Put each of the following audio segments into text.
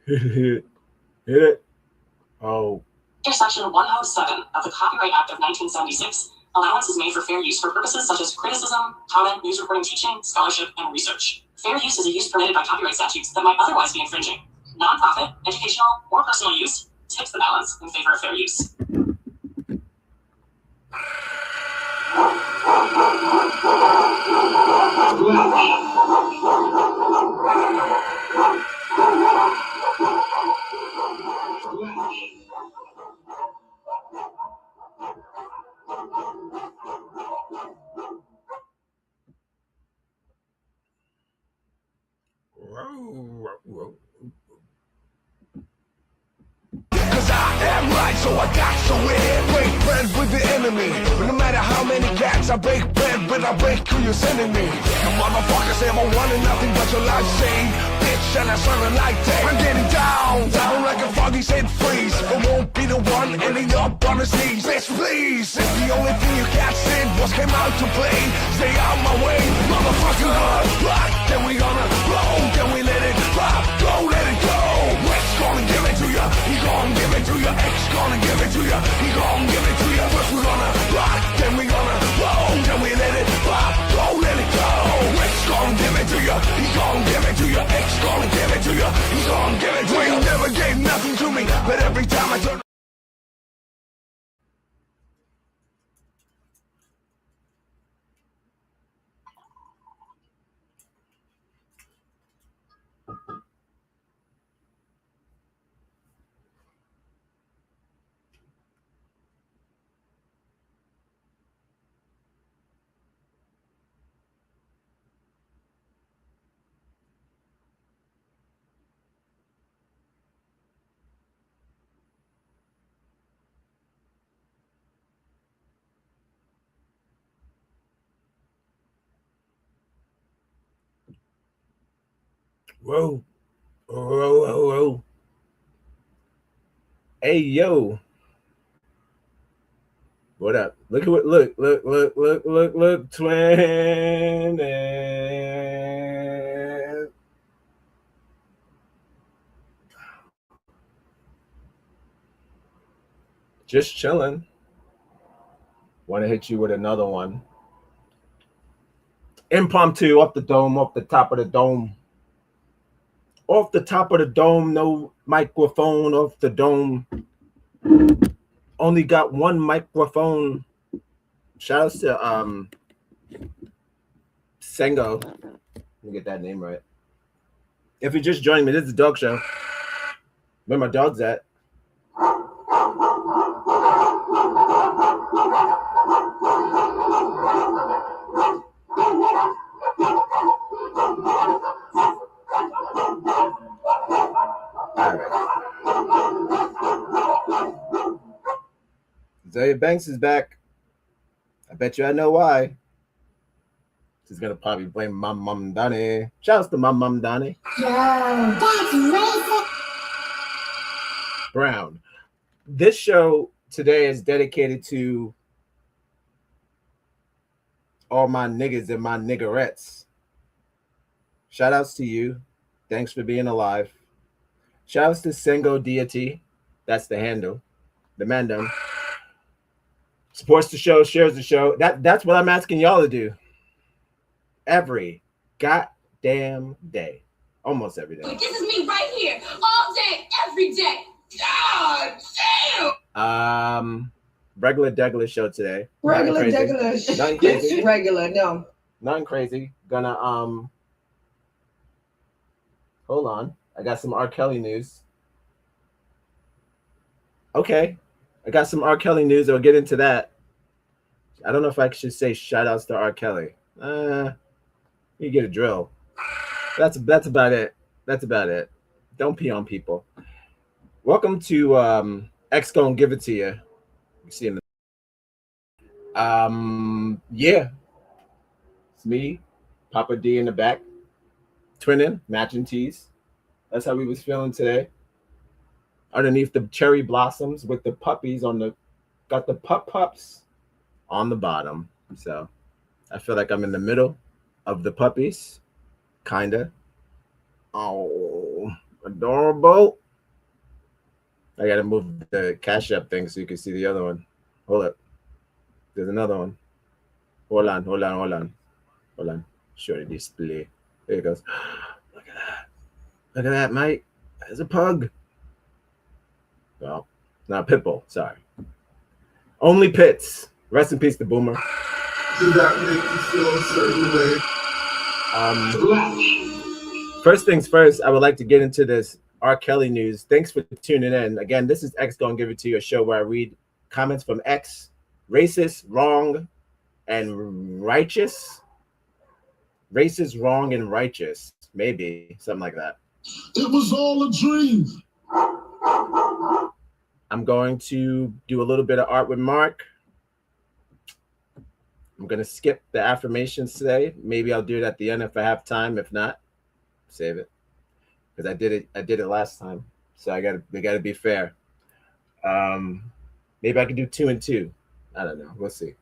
Hit it. Oh. Section 107 of the Copyright Act of 1976, allowance is made for fair use for purposes such as criticism, comment, news reporting, teaching, scholarship, and research. Fair use is a use permitted by copyright statutes that might otherwise be infringing. Non-profit, educational, or personal use tips the balance in favor of fair use. Cause I am right, so I got to win. Break bread with the enemy. But no matter how many cats I break bread with, I break who you're sending me. You motherfuckers say I'm wanting nothing but your life saved. Bitch, and I serve like that. I'm getting down like a foggy said freeze. But won't be the one ending up on his knees. Bitch, please. If the only thing you cats did was came out to play, stay out my way. Motherfucking hard. Rock, then we gonna roll. Then we let it pop. Go, let it go. What's gonna give it to ya? He gon' give it to ya. X gonna give it to ya. He gon' give it to ya. First we gonna rock, then we gonna roll. Then we let it pop. Go, let it go. X gon' give it to ya. He gon' give it to ya. X gonna give it to ya. He gon' give it to ya. You never gave nothing to me, but every time I turn. Whoa. Whoa. Hey, yo. What up? Look at what, look, twin. Just chilling. Want to hit you with another one. Impromptu off the dome, off the top of the dome. Off the top of the dome, no microphone off the dome. Only got one microphone. Shout outs to Sengo. Let me get that name right. If you're just joining me, this is the dog show. Where my dog's at? Zoya Banks is back. I bet you I know why. She's gonna probably blame my mom Donnie. Shouts to my mom Donnie. Yo, that's racist. Brown. This show today is dedicated to all my niggas and my niggerettes. Shout outs to you. Thanks for being alive. Shout outs to Sengo Deity. That's the handle. The Mandem. Supports the show, shares the show. That's what I'm asking y'all to do. Every goddamn day. Almost every day. This is me right here. All day, every day. God damn. Regular show today. Regular. Nothing crazy. Regular, no. Nothing crazy. Gonna hold on. I got some R. Kelly news. Okay. I got some R. Kelly news. I'll get into that. I don't know if I should say shout outs to R. Kelly. You get a drill. That's about it. That's about it. Don't pee on people. Welcome to X Gon Give It to you. You see in the yeah. It's me, Papa D in the back. Twinning, matching tees. That's how we was feeling today. Underneath the cherry blossoms with the puppies on the got the pups on the bottom. So I feel like I'm in the middle of the puppies. Kinda. Oh, Adorable. I gotta move the Cash App thing so you can see the other one. Hold up. There's another one. Hold on. Show the display. There it goes. Look at that. Look at that, mate. There's a pug. Well, not Pitbull. Sorry. Only Pits. Rest in peace, the Boomer. Did that make you feel a certain way? First things first, I would like to get into this R. Kelly news. Thanks for tuning in. Again, this is X Gon Give It To You, a show where I read comments from X, racist, wrong, and righteous. Racist, wrong, and righteous. Maybe, something like that. It was all a dream. I'm going to do a little bit of art with Mark. I'm going to skip the affirmations today. Maybe I'll do it at the end if I have time. If not, save it. Because I did it last time. So we gotta be fair. Maybe I can do 2 and 2. I don't know. We'll see.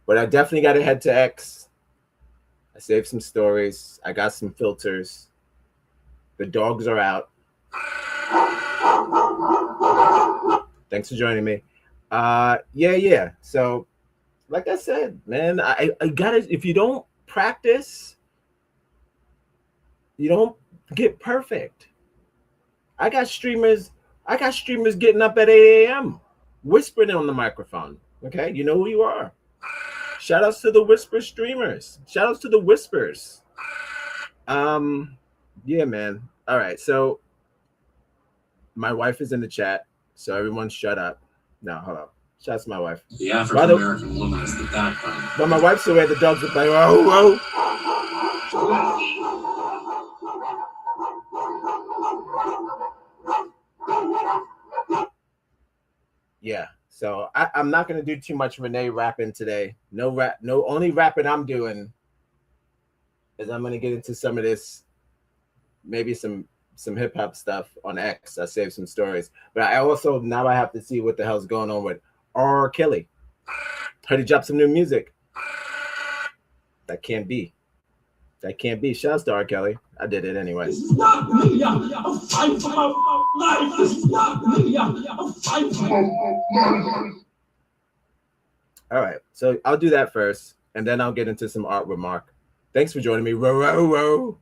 But I definitely got to head to X. I saved some stories. I got some filters. The dogs are out. Thanks for joining me. Yeah. So, like I said, man, I gotta. If you don't practice, you don't get perfect. I got streamers getting up at 8 a.m. whispering on the microphone. Okay, you know who you are. Shout outs to the whisper streamers. Shout outs to the whispers. Yeah, man. All right, so my wife is in the chat, so everyone shut up. No, hold up. Shout out to my wife. The African American woman is the backbone. But my wife's away, the dogs are like, whoa. Yeah, so I'm not gonna do too much Renee rapping today. No rap. No, only rapping I'm doing is I'm gonna get into some of this, maybe some hip hop stuff on X. I saved some stories, but I also now I have to see what the hell's going on with R. Kelly. Heard he dropped some new music. That can't be. Shouts to R. Kelly. I did it anyway. This is not me. I'm fighting for my life. This is not me. I'm fighting for my life. All right, so I'll do that first, and then I'll get into some art with Mark. Thanks for joining me. Row.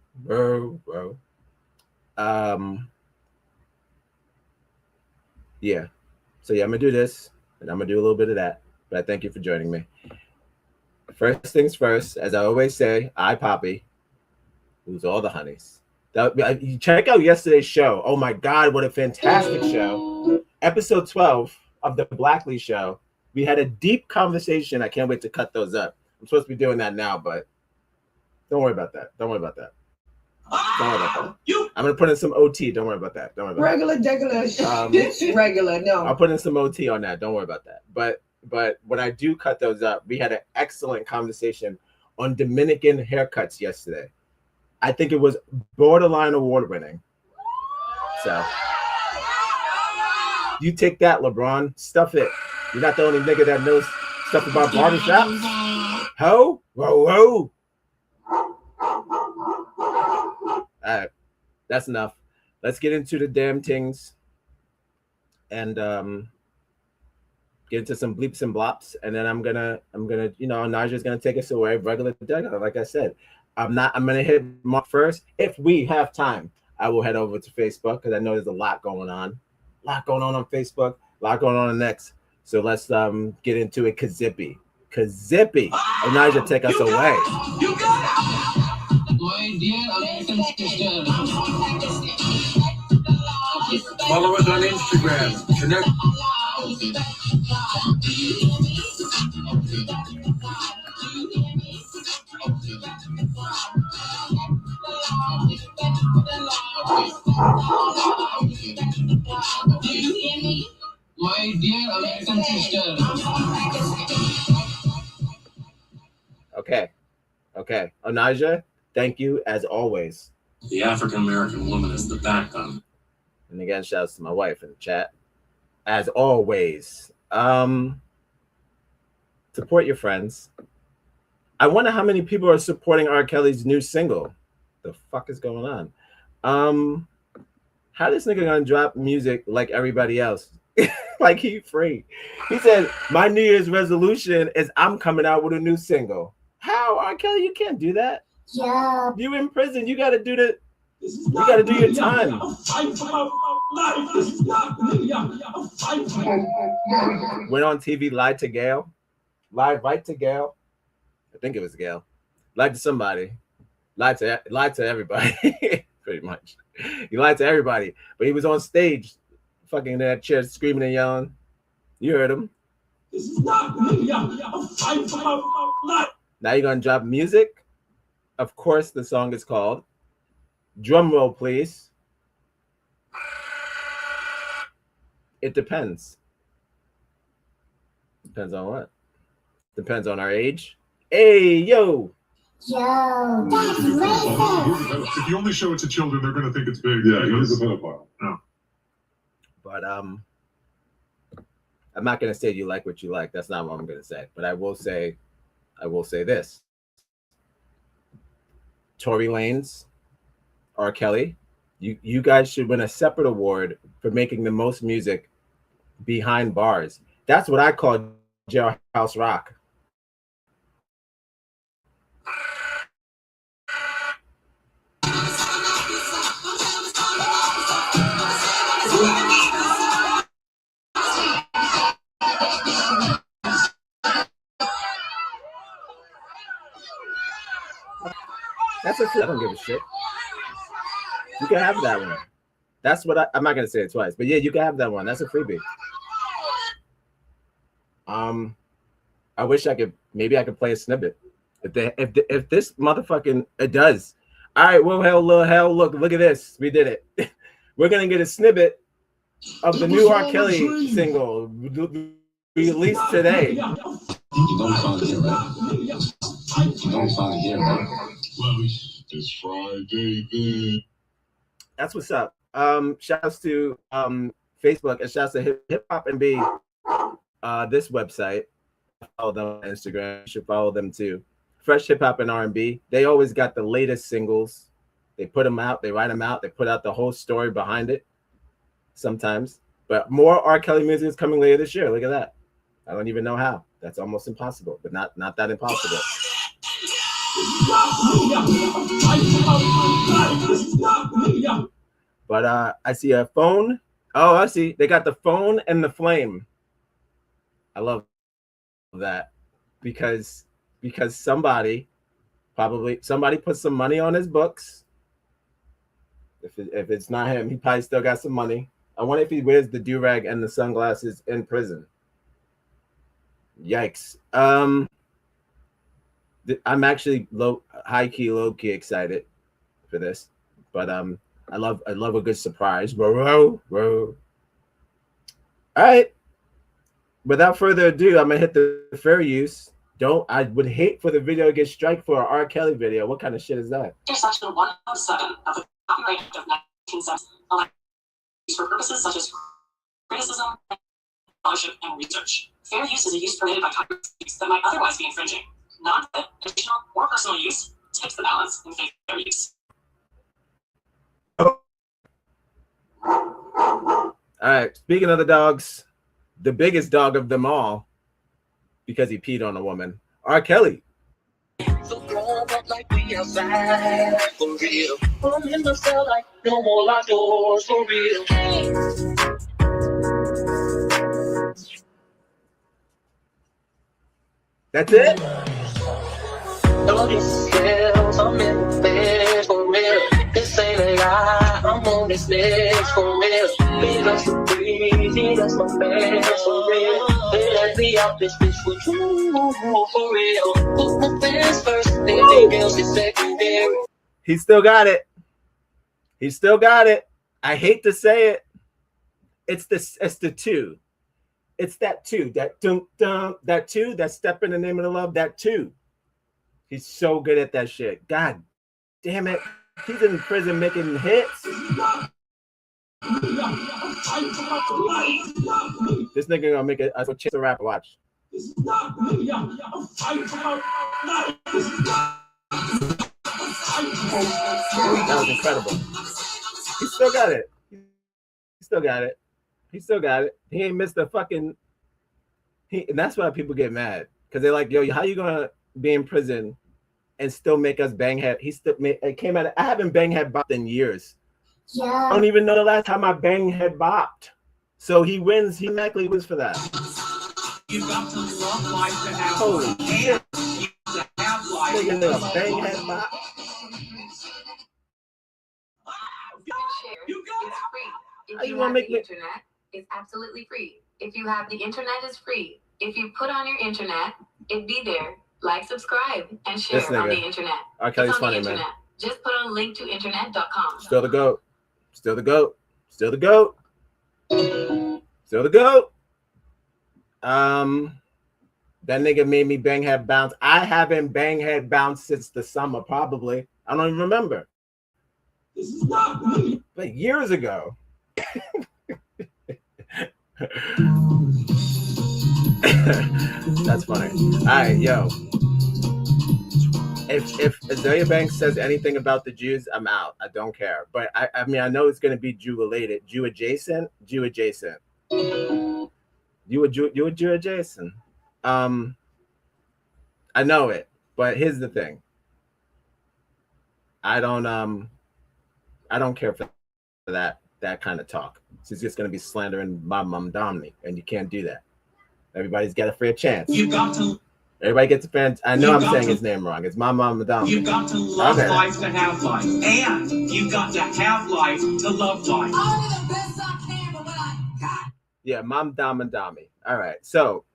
Yeah. So yeah, I'm gonna do this, and I'm gonna do a little bit of that. But I thank you for joining me. First things first, as I always say, I Poppy, who's all the honeys. You check out yesterday's show. Oh my God, what a fantastic show! Episode 12 of the Blackley Show. We had a deep conversation. I can't wait to cut those up. I'm supposed to be doing that now, but don't worry about that. I'm gonna put in some OT. Don't worry about that. Regular. Regular. No. I'll put in some OT on that. Don't worry about that. But when I do cut those up, we had an excellent conversation on Dominican haircuts yesterday. I think it was borderline award winning. So you take that, LeBron. Stuff it. You're not the only nigga that knows stuff about barbershops. Ho? Whoa. All right, that's enough. Let's get into the damn things and get into some bleeps and blops, and then I'm gonna, Naja's gonna take us away, regular. Like I said, I'm gonna hit Mark first. If we have time, I will head over to Facebook because I know there's a lot going on. On Facebook, a lot going on next. So let's get into it. Kazippy. Naja, take us away. You got it. My dear American sister. Follow us on Instagram. Connect. My dear American sister. Okay. Onaja, thank you as always. The African American woman is the backbone. And again, shouts to my wife in the chat. As always. Support your friends. I wonder how many people are supporting R. Kelly's new single. The fuck is going on? How this nigga gonna drop music like everybody else? Like he free. He said, my New Year's resolution is I'm coming out with a new single. How, R. Kelly? You can't do that. Yeah. You in prison. You gotta do the. You gotta do your time. Went on TV, lied to Gail. Lied right to Gail. I think it was Gail. Lied to somebody. Lied to everybody. Pretty much. He lied to everybody. But he was on stage, fucking in that chair, screaming and yelling. You heard him. Now you're gonna drop music. Of course, the song is called. Drum roll, please. It depends. Depends on what? Depends on our age. Hey, yo. Yo, that's racist. If you only show it to children, they're gonna think it's big. Yeah, he's a pedophile. No. But I'm not gonna say you like what you like. That's not what I'm gonna say. But I will say this. Tory Lanez, R. Kelly, you guys should win a separate award for making the most music behind bars. That's what I call jailhouse rock. That's I don't give a shit. You can have that one. That's what I'm not gonna say it twice, but yeah, you can have that one. That's a freebie. I wish I could. Maybe I could play a snippet. If this motherfucking it does. All right, well, hell, look at this. We did it. We're gonna get a snippet of the new R. Kelly single released today. You don't sound here, right? You don't sound here, right? Well, it's Friday then. That's what's up. Shouts to Facebook and shouts to Hip Hop and B. This website. Follow them on Instagram. You should follow them too. Fresh Hip Hop and R&B. They always got the latest singles. They put them out. They write them out. They put out the whole story behind it. Sometimes, but more R. Kelly music is coming later this year. Look at that. I don't even know how. That's almost impossible, but not that impossible. But I see a phone. Oh, I see. They got the phone and the flame. I love that because somebody put some money on his books. If it's not him, he probably still got some money. I wonder if he wears the do-rag and the sunglasses in prison. Yikes. I'm actually low key excited for this, but I love a good surprise, bro. All right. Without further ado, I'm gonna hit the fair use. I would hate for the video to get strike for an R. Kelly video. What kind of shit is that? Section 107 of the Copyright Act of 1970 allows use for purposes such as criticism, scholarship, and research. Fair use is a use permitted by copyright statutes that might otherwise be infringing. Non-additional or personal use takes the balance in favor of fair use. All right. Speaking of the dogs, the biggest dog of them all, because he peed on a woman, R. Kelly. So grown up like we outside for real. I'm in the cell like no more locked doors for real. That's it? All these skills, I'm in the bed for real. This ain't a lie, I'm on this next for real. He loves to breathe, he loves my man for real. They let me out this bitch for you, for real. Put my fans first, anything else is secondary. He still got it. He still got it. I hate to say it. It's the two. It's that two. That dum dum. That two. That step in the name of the love. That two. He's so good at that shit. God damn it. He's in prison making hits. This nigga gonna make a chance to rap. Watch. That was incredible. He still got it. still got it. He still got it. He ain't missed a fucking. And that's why people get mad because they're like, "Yo, how you gonna be in prison and still make us bang head?" He still it came out. I haven't bang head bopped in years. Yeah. I don't even know the last time I bang head bopped. So he wins. He automatically wins for that. You've got to love life to have Holy life. shit! And you have to have life. Nigga, to nigga, love bang life. head bop. You got it. It's free. If How you you gonna have make the me? internet, it's absolutely free. If you have the internet, it's free. If you put on your internet, it'd be there. Like, subscribe, and share This on nigga. the internet. Okay, It's it's on funny, the man. internet. Just put on link to internet.com. Still the goat. Still the goat. Still the goat. Still the goat. That nigga made me bang head bounce. I haven't bang head bounced since the summer, probably. I don't even remember. This is not right. Like years ago. That's funny. All right, yo. If Azalea Banks says anything about the Jews, I'm out. I don't care. But I mean, I know it's gonna be Jew related, Jew adjacent, Jew adjacent. You a Jew adjacent. I know it, but here's the thing. I don't care for that kind of talk. It's just gonna be slandering my mom Dominic, and you can't do that. Everybody's got a fair chance. You got to. Everybody gets a fan. I know You I'm got saying to- his name wrong. It's my mom Dominic. You've got to love Okay. life to have life. And you've got to have life to love life. I'll do the best I can, but what I got. Yeah, mom Dom and Dami. All right, so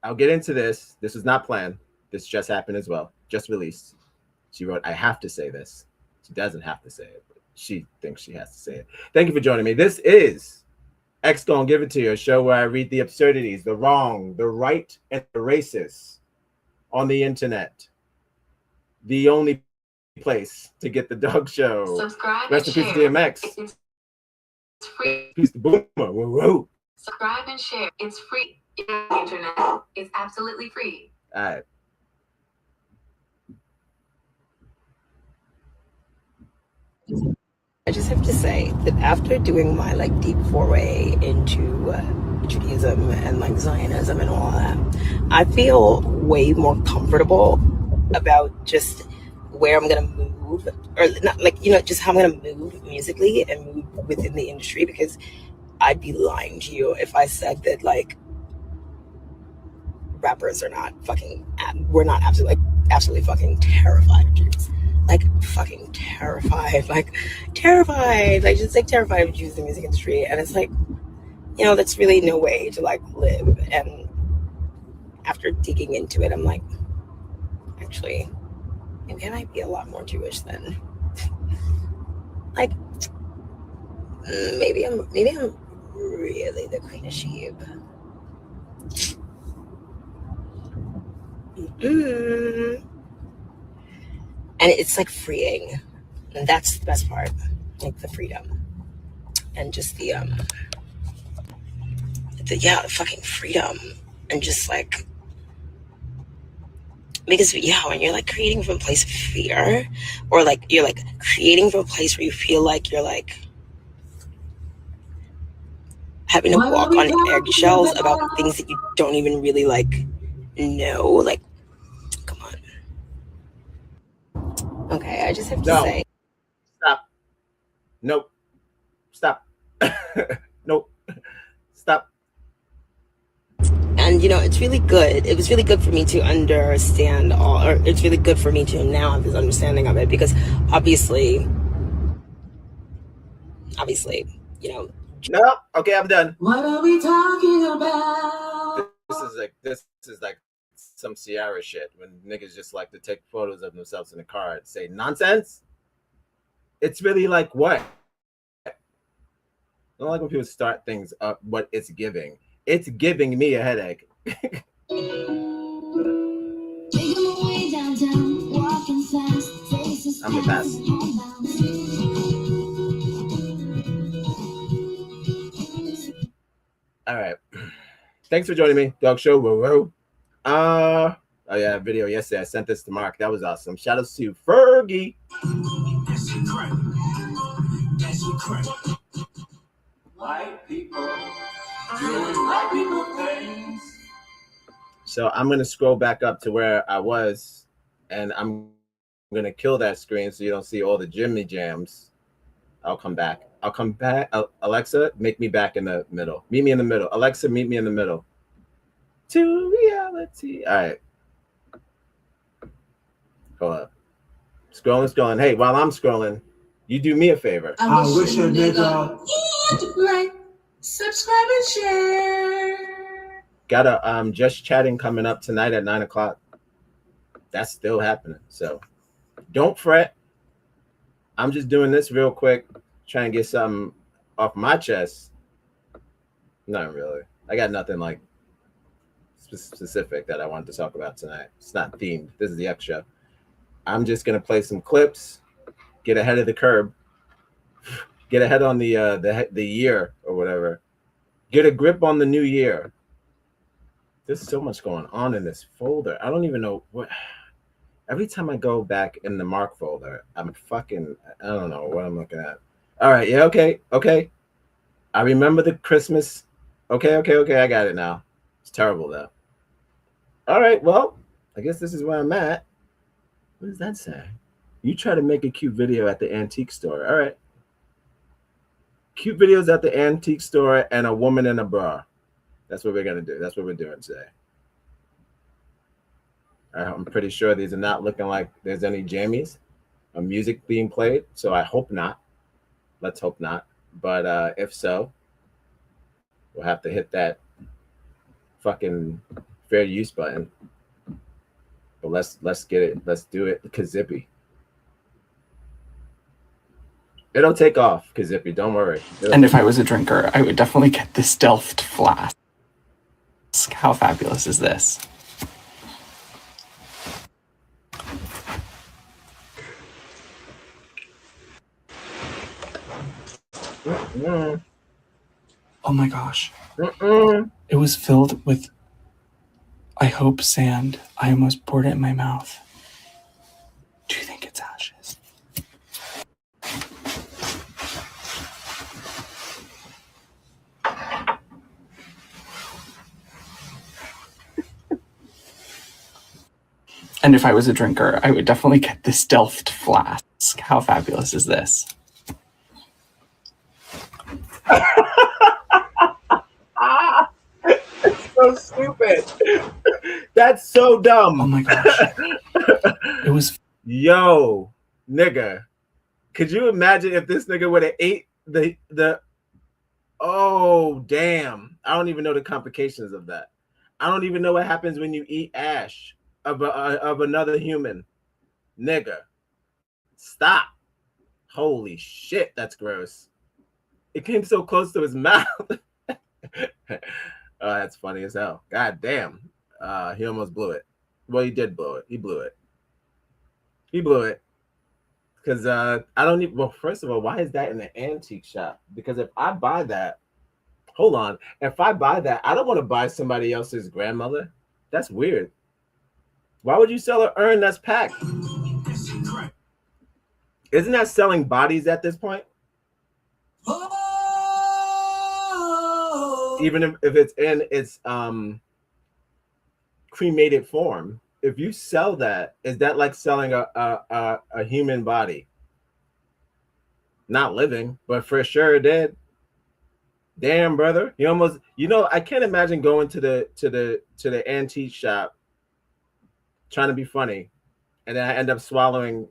I'll get into this. This was not planned. This just happened as well. Just released. She wrote, "I have to say this." She doesn't have to say it, but she thinks she has to say it. Thank you for joining me. This is X Gon Give It To You, a show where I read the absurdities, the wrong, the right, and the racist on the internet. The only place to get the dog show. Subscribe Rest in and peace, share. DMX. It's free. Peace to Boomer. Whoa, whoa. Subscribe and share. It's free. If you have the internet, it's absolutely free. All right. I just have to say that after doing my deep foray into Judaism and Zionism and all that, I feel way more comfortable about just where I'm gonna move, or not just how I'm gonna move musically and move within the industry, because I'd be lying to you if I said that rappers are not we're not absolutely fucking terrified of Jews. Fucking terrified. Terrified. Just terrified of Jews in the music industry. And it's that's really no way to live. And after digging into it, I'm actually, maybe I might be a lot more Jewish than maybe I'm really the Queen of Sheep. And it's freeing, and that's the best part, the freedom, and just the fucking freedom, and just because when you're creating from a place of fear, or you're creating from a place where you feel you're having to walk on eggshells about things that you don't even really know, come on. Okay, I just have to say. Stop. Nope. Stop. Nope. Stop. And it's really good. It was really good for me to understand it's really good for me to now have this understanding of it, because obviously, No. Okay, I'm done. What are we talking about? This is some Ciara shit when niggas just like to take photos of themselves in the car and say nonsense. It's really what? I don't like when people start things up. What it's giving. It's giving me a headache. I'm the best. All right. Thanks for joining me, Dog Show. Whoa, whoa. Oh yeah, video yesterday. I sent this to Mark. That was awesome. Shout outs to Fergie. White people doing white people things. So I'm gonna scroll back up to where I was, and I'm gonna kill that screen so you don't see all the Jimmy Jams. I'll come back. Alexa, make me back in the middle. Meet me in the middle. Alexa, meet me in the middle. To reality. All right. Hold up. Scrolling. Hey, while I'm scrolling, you do me a favor. I wish a nigga. Like, subscribe and share. Got a Just Chatting coming up tonight at 9:00. That's still happening. So don't fret. I'm just doing this real quick, trying to get something off my chest. Not really. I got nothing like specific that I wanted to talk about tonight. It's not themed. This is the X show. I'm just gonna play some clips, get ahead of the curve, get ahead on the year or whatever, get a grip on the new year. There's so much going on in this folder. I don't even know what. Every time I go back in the Mark folder, I don't know what I'm looking at. All right, yeah, okay. I remember the Christmas. Okay, I got it now. It's terrible though. All right, well, I guess this is where I'm at. What does that say? You try to make a cute video at the antique store. All right. Cute videos at the antique store and a woman in a bra. That's what we're going to do. That's what we're doing today. I'm pretty sure these are not looking like there's any jammies or music being played. So I hope not. Let's hope not. But if so, we'll have to hit that fucking fair use button. But let's get it. Let's do it. Kazippy. It'll take off, Kazippy. Don't worry. And if I was a drinker, I would definitely get the stealthed flask. How fabulous is this? Oh my gosh. It was filled with, I hope, sand. I almost poured it in my mouth. Do you think it's ashes? And if I was a drinker, I would definitely get the stealthed flask. How fabulous is this? It's so stupid. That's so dumb. Oh my gosh. It was. Yo, nigga. Could you imagine if this nigga would have ate the oh damn. I don't even know the complications of that. I don't even know what happens when you eat ash of another human. Nigga. Stop. Holy shit, that's gross. It came so close to his mouth. Oh, that's funny as hell. God damn. He almost blew it. Well, he did blow it. He blew it. Because I don't even, well, first of all, why is that in the antique shop? Because if I buy that, hold on. If I buy that, I don't want to buy somebody else's grandmother. That's weird. Why would you sell an urn that's packed? Isn't that selling bodies at this point? Even if it's in its cremated form, if you sell that, is that like selling a human body? Not living, but for sure dead. Damn, brother. You almost, I can't imagine going to the antique shop trying to be funny, and then I end up swallowing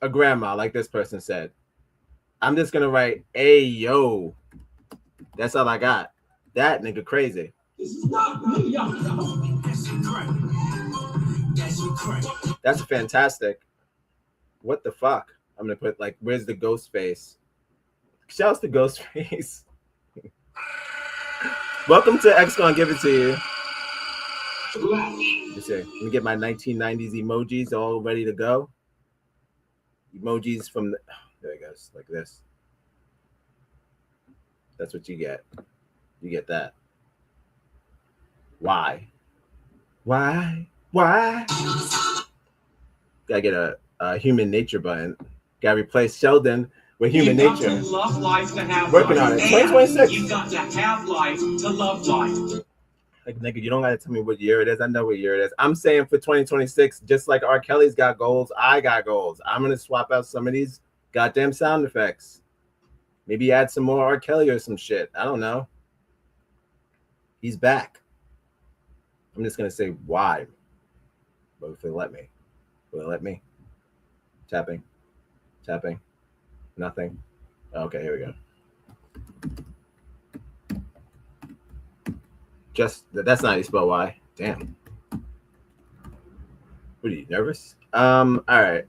a grandma, like this person said. I'm just gonna write, "Hey yo." That's all I got. That nigga crazy. That's fantastic. What the fuck? I'm gonna put like, where's the ghost face? Shouts to ghost face. Welcome to X Gon Give It to you. Let me get my 1990s emojis all ready to go. Emojis from the, there it goes, like this. That's what you get. You get that. Why? Gotta get a human nature button. Got to replace Sheldon with human You've got nature. to love life to have Working life. on it. And 2026. You've got to have life to love life. Like, nigga, you don't gotta tell me what year it is. I know what year it is. I'm saying for 2026, just like R. Kelly's got goals, I got goals. I'm gonna swap out some of these goddamn sound effects. Maybe add some more R. Kelly or some shit. I don't know. He's back. I'm just gonna say why. But if they let me. Will it let me? Tapping. Tapping. Nothing. Okay, here we go. Just that's not how you spell why. Damn. What are you, nervous? All right.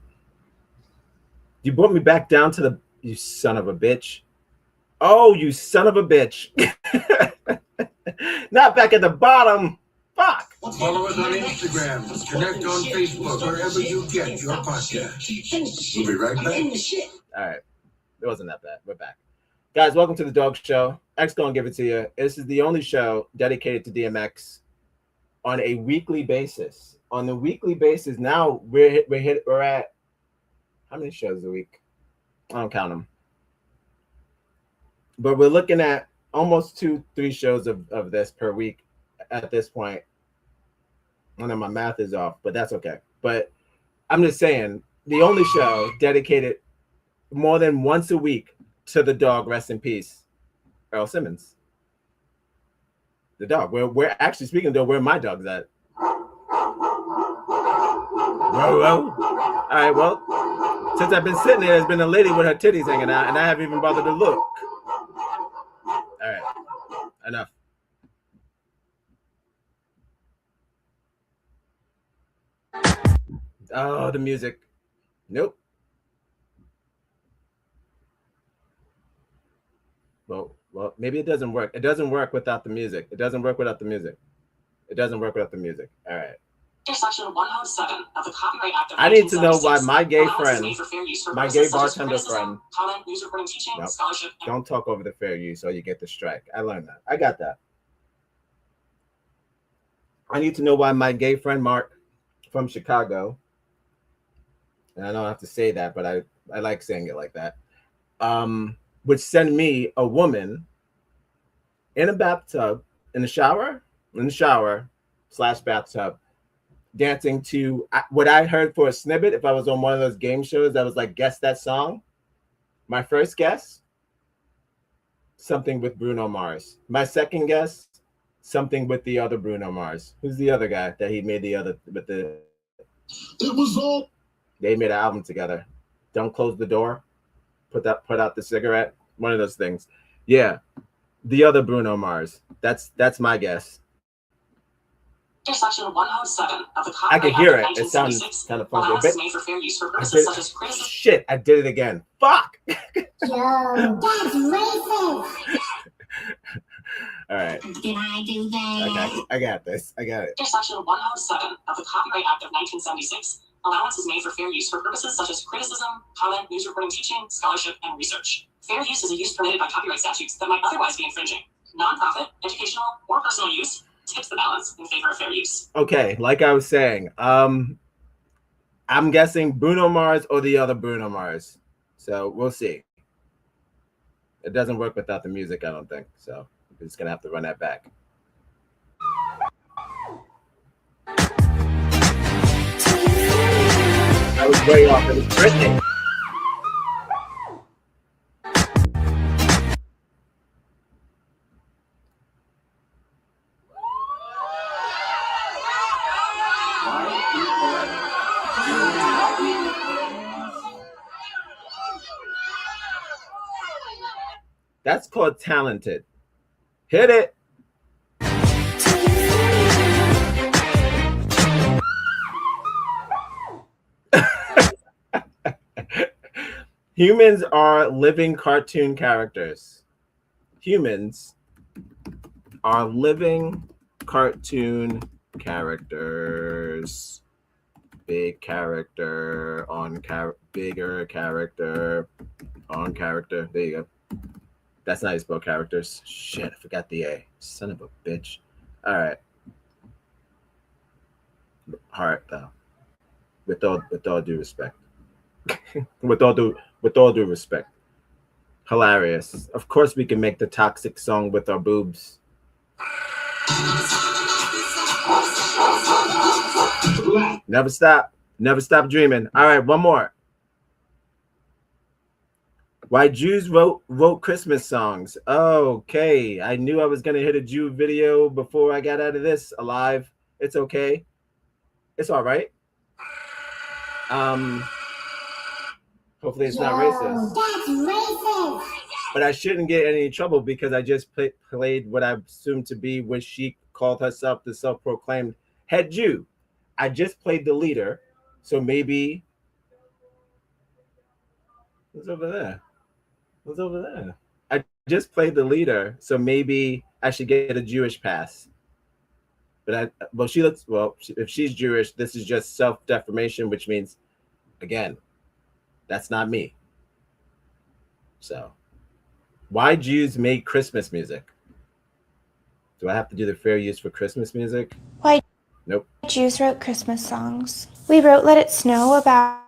You brought me back down to the you son of a bitch. Oh, you son of a bitch. Not back at the bottom. Fuck. Follow us on Instagram. Connect on Facebook. Wherever you get your podcast. We'll be right back. All right. It wasn't that bad. We're back. Guys, welcome to the Dog Show. X Gon Give It To You. This is the only show dedicated to DMX on a weekly basis. On the weekly basis, now we're at how many shows a week? I don't count them. But we're looking at almost 2-3 shows of this per week at this point. I know my math is off, but that's okay. But I'm just saying, the only show dedicated more than once a week to the dog, rest in peace, Earl Simmons. The dog. We're actually speaking though, where my dog's at. Whoa. All right, well, since I've been sitting there, there's been a lady with her titties hanging out, and I haven't even bothered to look. All right, enough. Oh, the music. Nope. Well, maybe it doesn't work. It doesn't work without the music. It doesn't work without the music. It doesn't work without the music. All right. Section 107 of the Copyright Act of I need to know why 1976 my gay allows friend, made for fair use for my purposes gay such as bartender criticism, friend. comment, news reporting, teaching, Nope. scholarship, and Don't talk over the fair use or you get the strike. I learned that. I got that. I need to know why my gay friend Mark from Chicago, and I don't have to say that, but I like saying it like that, would send me a woman in a bathtub, in the shower / bathtub, dancing to what I heard for a snippet. If I was on one of those game shows that was like, guess that song, my first guess, something with Bruno Mars. My second guess, something with the other Bruno Mars. Who's the other guy that he made the other with the? It was all. They made an album together. Don't close the door. Put out the cigarette. One of those things. Yeah, the other Bruno Mars. That's my guess. Section 107 of the I Copyright can hear it. Act of It sounds 1976 kind of funky. allows is made for fair use for purposes such as criticism. Shit, I did it again. Fuck. Yo, that's racist. All right. Did I do that? I got this. I got it. Section 107 of the Copyright Act of 1976 allowance is made for fair use for purposes such as criticism, comment, news reporting, teaching, scholarship, and research. Fair use is a use permitted by copyright statutes that might otherwise be infringing. Non-profit, educational, or personal use tips the balance in favor of fair use. Okay, like I was saying, I'm guessing Bruno Mars or the other Bruno Mars. So we'll see. It doesn't work without the music, I don't think. So we're just gonna have to run that back. I was way off. It was Britney. That's called talented. Hit it. Humans are living cartoon characters. Humans are living cartoon characters. Big character on bigger character on character. There you go. That's not how you spell characters. Shit, I forgot the A. Son of a bitch. All right. Heart though. With all due respect. with all due respect. Hilarious. Of course we can make the toxic song with our boobs. Never stop. Never stop dreaming. All right, one more. Why Jews wrote Christmas songs. Okay. I knew I was gonna hit a Jew video before I got out of this alive. It's okay. It's all right. Hopefully it's not racist. That's racist. But I shouldn't get any trouble because I just played what I assumed to be what she called herself, the self-proclaimed head Jew. I just played the leader, so maybe what's over there? What's over there? I just played the leader, so maybe I should get a Jewish pass. But she looks if she's Jewish, this is just self-defamation, which means, again, that's not me. So, why Jews make Christmas music? Do I have to do the fair use for Christmas music? Why Nope. Jews wrote Christmas songs. We wrote Let It Snow about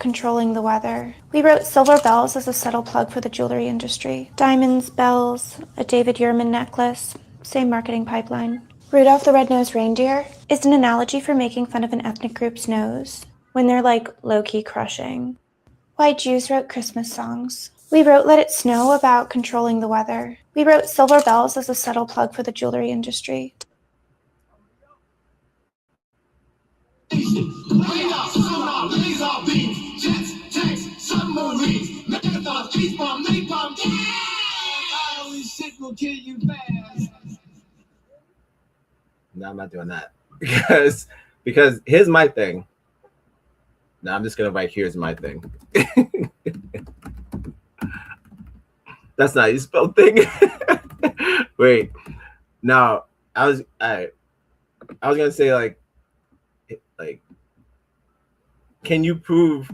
controlling the weather. We wrote Silver Bells as a subtle plug for the jewelry industry. Diamonds, bells, a David Yurman necklace, same marketing pipeline. Rudolph the Red-Nosed Reindeer is an analogy for making fun of an ethnic group's nose when they're like low-key crushing. Why Jews wrote Christmas songs. We wrote Let It Snow about controlling the weather. We wrote Silver Bells as a subtle plug for the jewelry industry. No, I'm not doing that because here's my thing. No, I'm just gonna write here's my thing. That's not how you spell thing. Wait, no, I was gonna say like, can you prove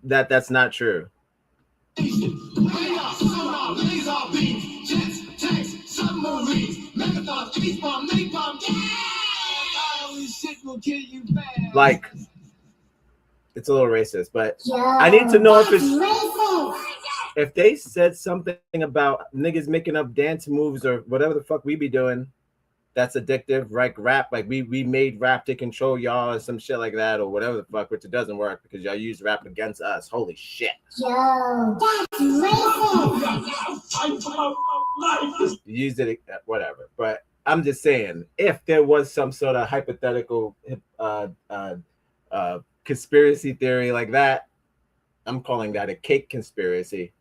that that's not true? Like, it's a little racist, but I need to know if it's racist. If they said something about niggas making up dance moves or whatever the fuck we be doing, that's addictive, like rap, like we made rap to control y'all or some shit like that or whatever the fuck, which it doesn't work because y'all use rap against us. Holy shit. Yo, that's racist. Use it, whatever. But I'm just saying, if there was some sort of hypothetical conspiracy theory like that, I'm calling that a cake conspiracy.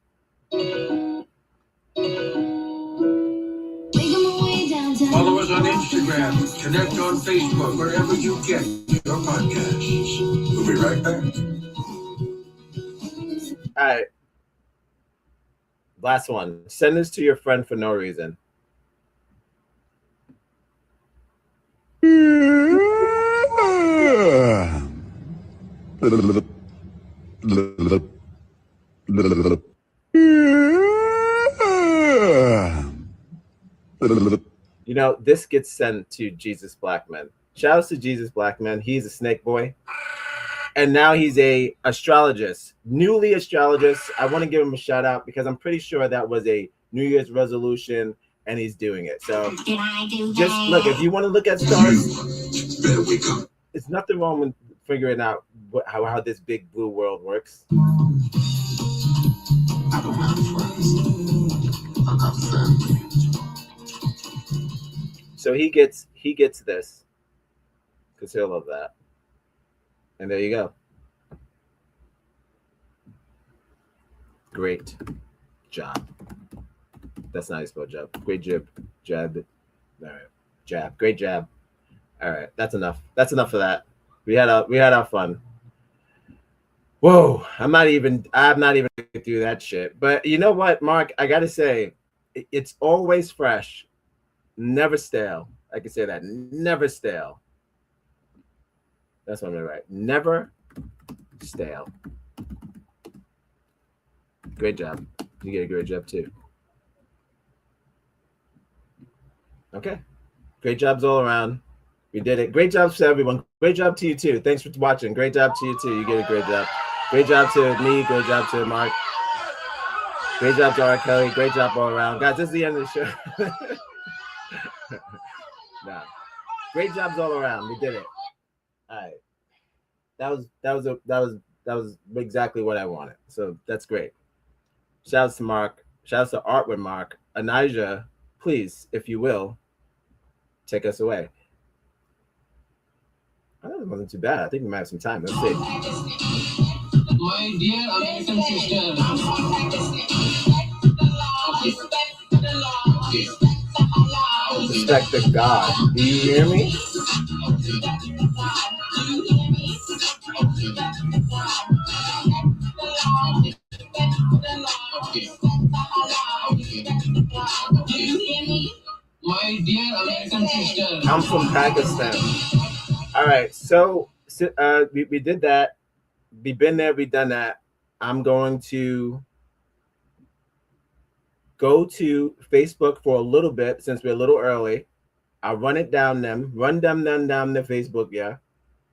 Follow us on Instagram, connect on Facebook, wherever you get your podcast. We'll be right back. All right. Last one. Send this to your friend for no reason. You know, this gets sent to Jesus Blackman. Shout out to Jesus Blackman. He's a snake boy. And now he's a astrologist, newly astrologist. I want to give him a shout out because I'm pretty sure that was a New Year's resolution and he's doing it. So just look, if you want to look at stars, it's nothing wrong with figuring out how this big blue world works. So he gets this because he'll love that. And there you go. Great job. That's not how you spell job. Great jib. Jab. All right. Jab. Great jab. All right. That's enough. That's enough of that. We had our fun. Whoa. I'm not even going through that shit. But you know what, Mark? I gotta say, it's always fresh. Never stale. I can say that. Never stale. That's what I'm gonna write. Never stale. Great job. You get a great job too. Okay. Great jobs all around. We did it. Great jobs to everyone. Great job to you too. Thanks for watching. Great job to you too. You get a great job. Great job to me. Great job to Mark. Great job to R. Kelly. Great job all around. Guys, this is the end of the show. Nah. Great jobs all around. We did it. All right. That was exactly what I wanted. So that's great. Shouts to Mark. Shouts to Art with Mark. Anijah, please, if you will, take us away. I thought it wasn't too bad. I think we might have some time. Let's see. My dear American sister. Respect the God. Do you hear me? My dear American sister. I'm from Pakistan. All right, so we did that. We've been there, we've done that. I'm going to go to Facebook for a little bit since we're a little early. I'll run them down the Facebook, yeah.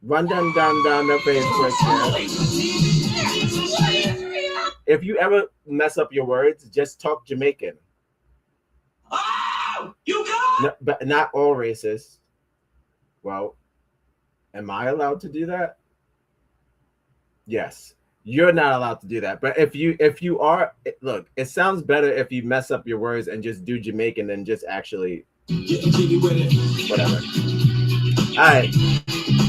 Run them down the Facebook, yeah. If you ever mess up your words, just talk Jamaican. Oh, you got No, but not all races. Well, am I allowed to do that? Yes. You're not allowed to do that. But if you are, look, it sounds better if you mess up your words and just do Jamaican than just actually whatever. All right.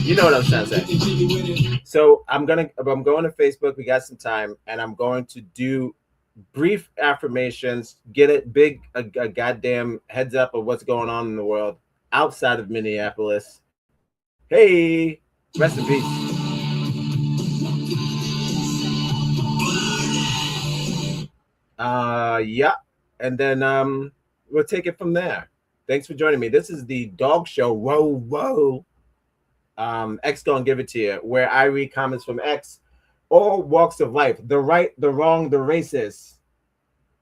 You know what I'm trying to say. So I'm going to Facebook. We got some time, and I'm going to do brief affirmations, get a goddamn heads up of what's going on in the world outside of Minneapolis. Hey, rest in peace. Yeah, and then we'll take it from there. Thanks for joining me. This is the Dog Show. Whoa. X Gon Give It to you, where I read comments from X, all walks of life. The right, the wrong, the racist.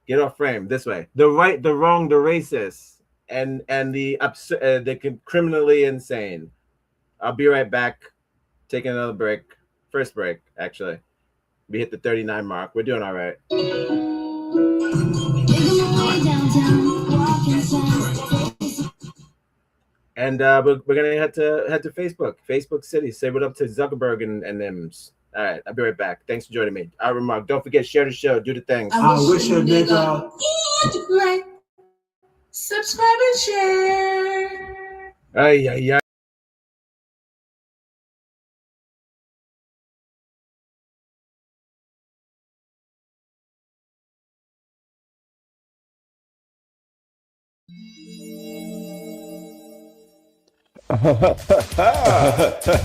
Get off frame this way. The right, the wrong, the racist, and the criminally insane. I'll be right back. Taking another break. First break, actually. We hit the 39 mark. We're doing all right. And we're gonna head to Facebook City. Say what up to Zuckerberg and them's. All right, I'll be right back. Thanks for joining me. I remark. Don't forget, share the show, do the things. I wish a nigga like, subscribe and share. Ay.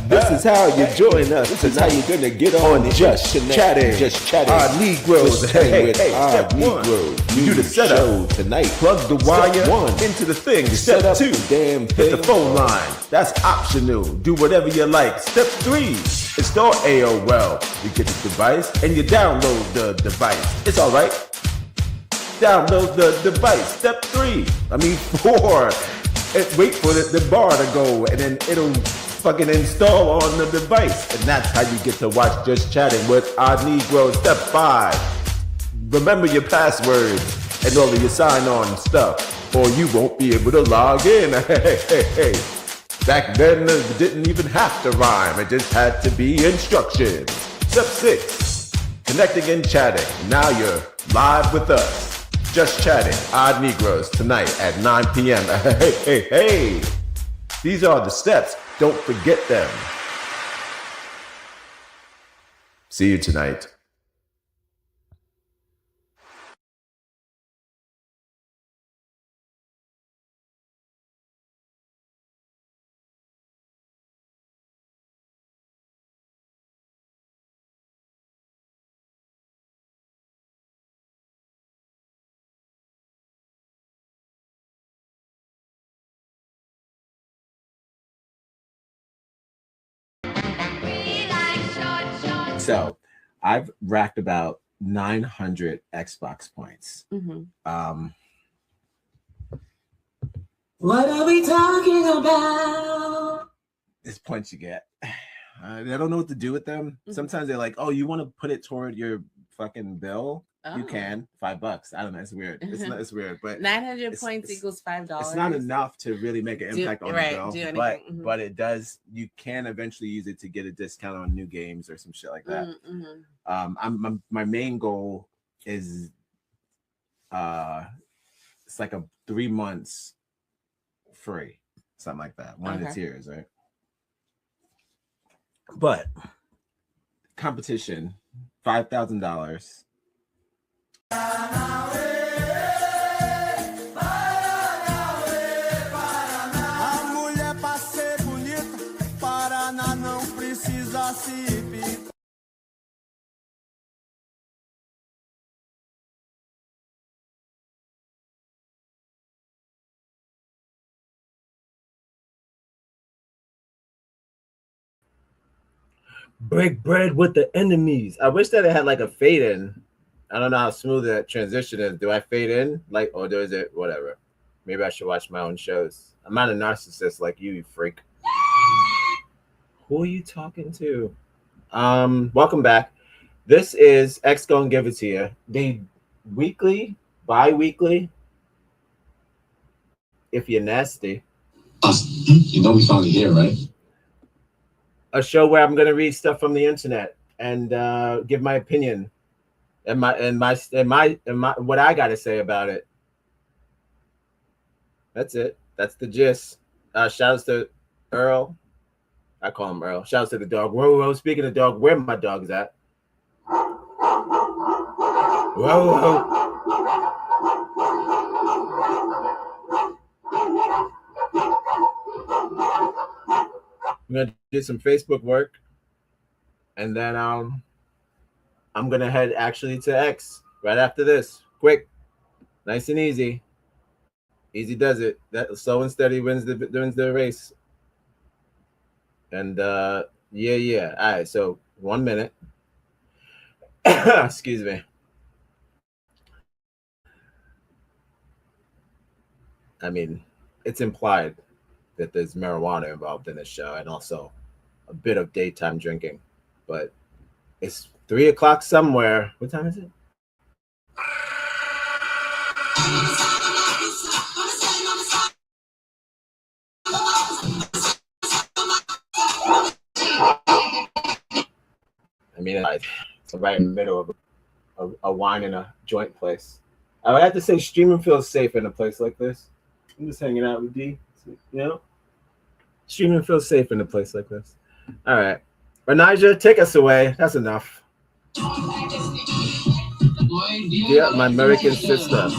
This is how you join us. This is how you're gonna get on Just Chatting. Just Chatting. Our Negroes hang with our Negroes. Do the setup tonight. Plug the wire into the thing. Step 2. Damn thing. Hit the phone line. That's optional. Do whatever you like. Step 3. Install AOL. You get the device and you download the device. It's all right. Download the device. Step 4. Wait for the bar to go, and then it'll fucking install on the device. And that's how you get to watch Just Chatting with our Negroes. Step 5. Remember your passwords and all of your sign-on stuff, or you won't be able to log in. Hey. Back then, it didn't even have to rhyme. It just had to be instructions. Step 6. Connecting and chatting. Now you're live with us. Just Chatting, Odd Negroes, tonight at 9 p.m. Hey. These are the steps. Don't forget them. See you tonight. So I've racked about 900 Xbox points. What are we talking about? It's points you get. I don't know what to do with them. Sometimes they're like, "Oh, you want to put it toward your fucking bill? You can. $5. I don't know. It's weird. It's weird, but 900 points equals $5. It's not enough to really make an impact on the bill, but it does. You can eventually use it to get a discount on new games or some shit like that. My main goal is it's like a 3 months free, something like that. One of the tiers, right? But competition, $5,000. A mulher pra ser bonita, Paraná não precisa se pintar. Break bread with the enemies. I wish that it had like a fade in. I don't know how smooth that transition is. Do I fade in? Like, or is it whatever? Maybe I should watch my own shows. I'm not a narcissist like you freak. Who are you talking to? Welcome back. This is X Gon Give It To You. The weekly, bi-weekly, if you're nasty. You know we finally here, right? A show where I'm gonna read stuff from the internet and give my opinion and my what I gotta say about it. That's it. That's the gist. Shouts to Earl. I call him Earl. Shouts to the dog. Whoa. Speaking of dog, where my dog's at? Whoa. I'm gonna do some Facebook work, and then I'm gonna head actually to X right after this. Quick, nice and easy. Easy does it. That slow and steady wins the race. And yeah. All right, so 1 minute. Excuse me. I mean, it's implied that there's marijuana involved in this show and also a bit of daytime drinking, but it's 3 o'clock somewhere. What time is it? I mean, it's right in the middle of a wine and a joint place. I would have to say streaming feels safe in a place like this. I'm just hanging out with D, you know? Streaming feels safe in a place like this. All right. Renija, take us away. That's enough. Yeah, my American sister.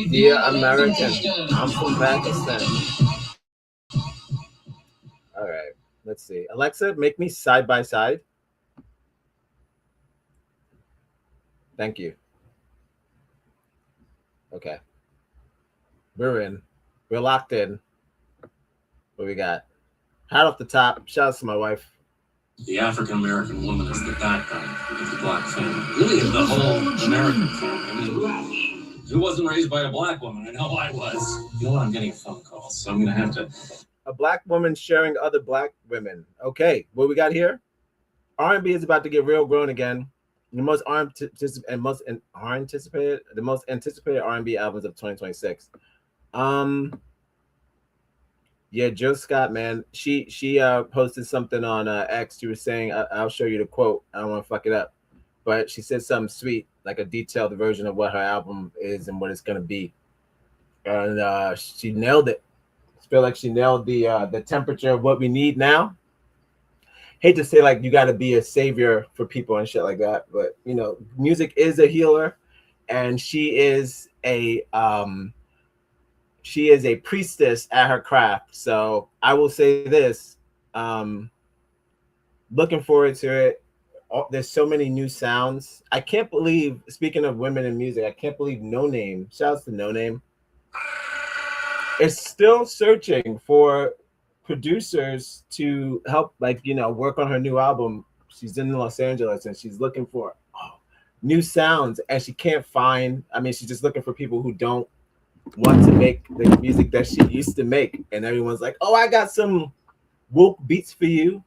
Dear American, I'm from Pakistan. All right, let's see. Alexa, make me side by side. Thank you. Okay. We're in. We're locked in. What we got? Hat off the top. Shout out to my wife. The African American woman is the backbone of the black family. Really, of the whole American family. I mean, who wasn't raised by a black woman? I know I was. You know what? I'm getting a phone call, so I'm going to have to. A black woman sharing other black women. Okay, what we got here? R&B is about to get real grown again. The most anticipated R&B albums of 2026. Yeah, Jill Scott, man. She posted something on X. She was saying, I'll show you the quote. I don't want to fuck it up, but she said something sweet, like a detailed version of what her album is and what it's gonna be. And she nailed it. I feel like she nailed the temperature of what we need now. Hate to say like you got to be a savior for people and shit like that, but you know, music is a healer, and she is a priestess at her craft. So I will say this, looking forward to it. There's so many new sounds. I can't believe, speaking of women in music, I can't believe No Name. Shouts to No Name. is still searching for producers to help, like, work on her new album. She's in Los Angeles and she's looking for new sounds, and she can't find. I mean, she's just looking for people who don't want to make the music that she used to make. And everyone's like, "Oh, I got some woke beats for you."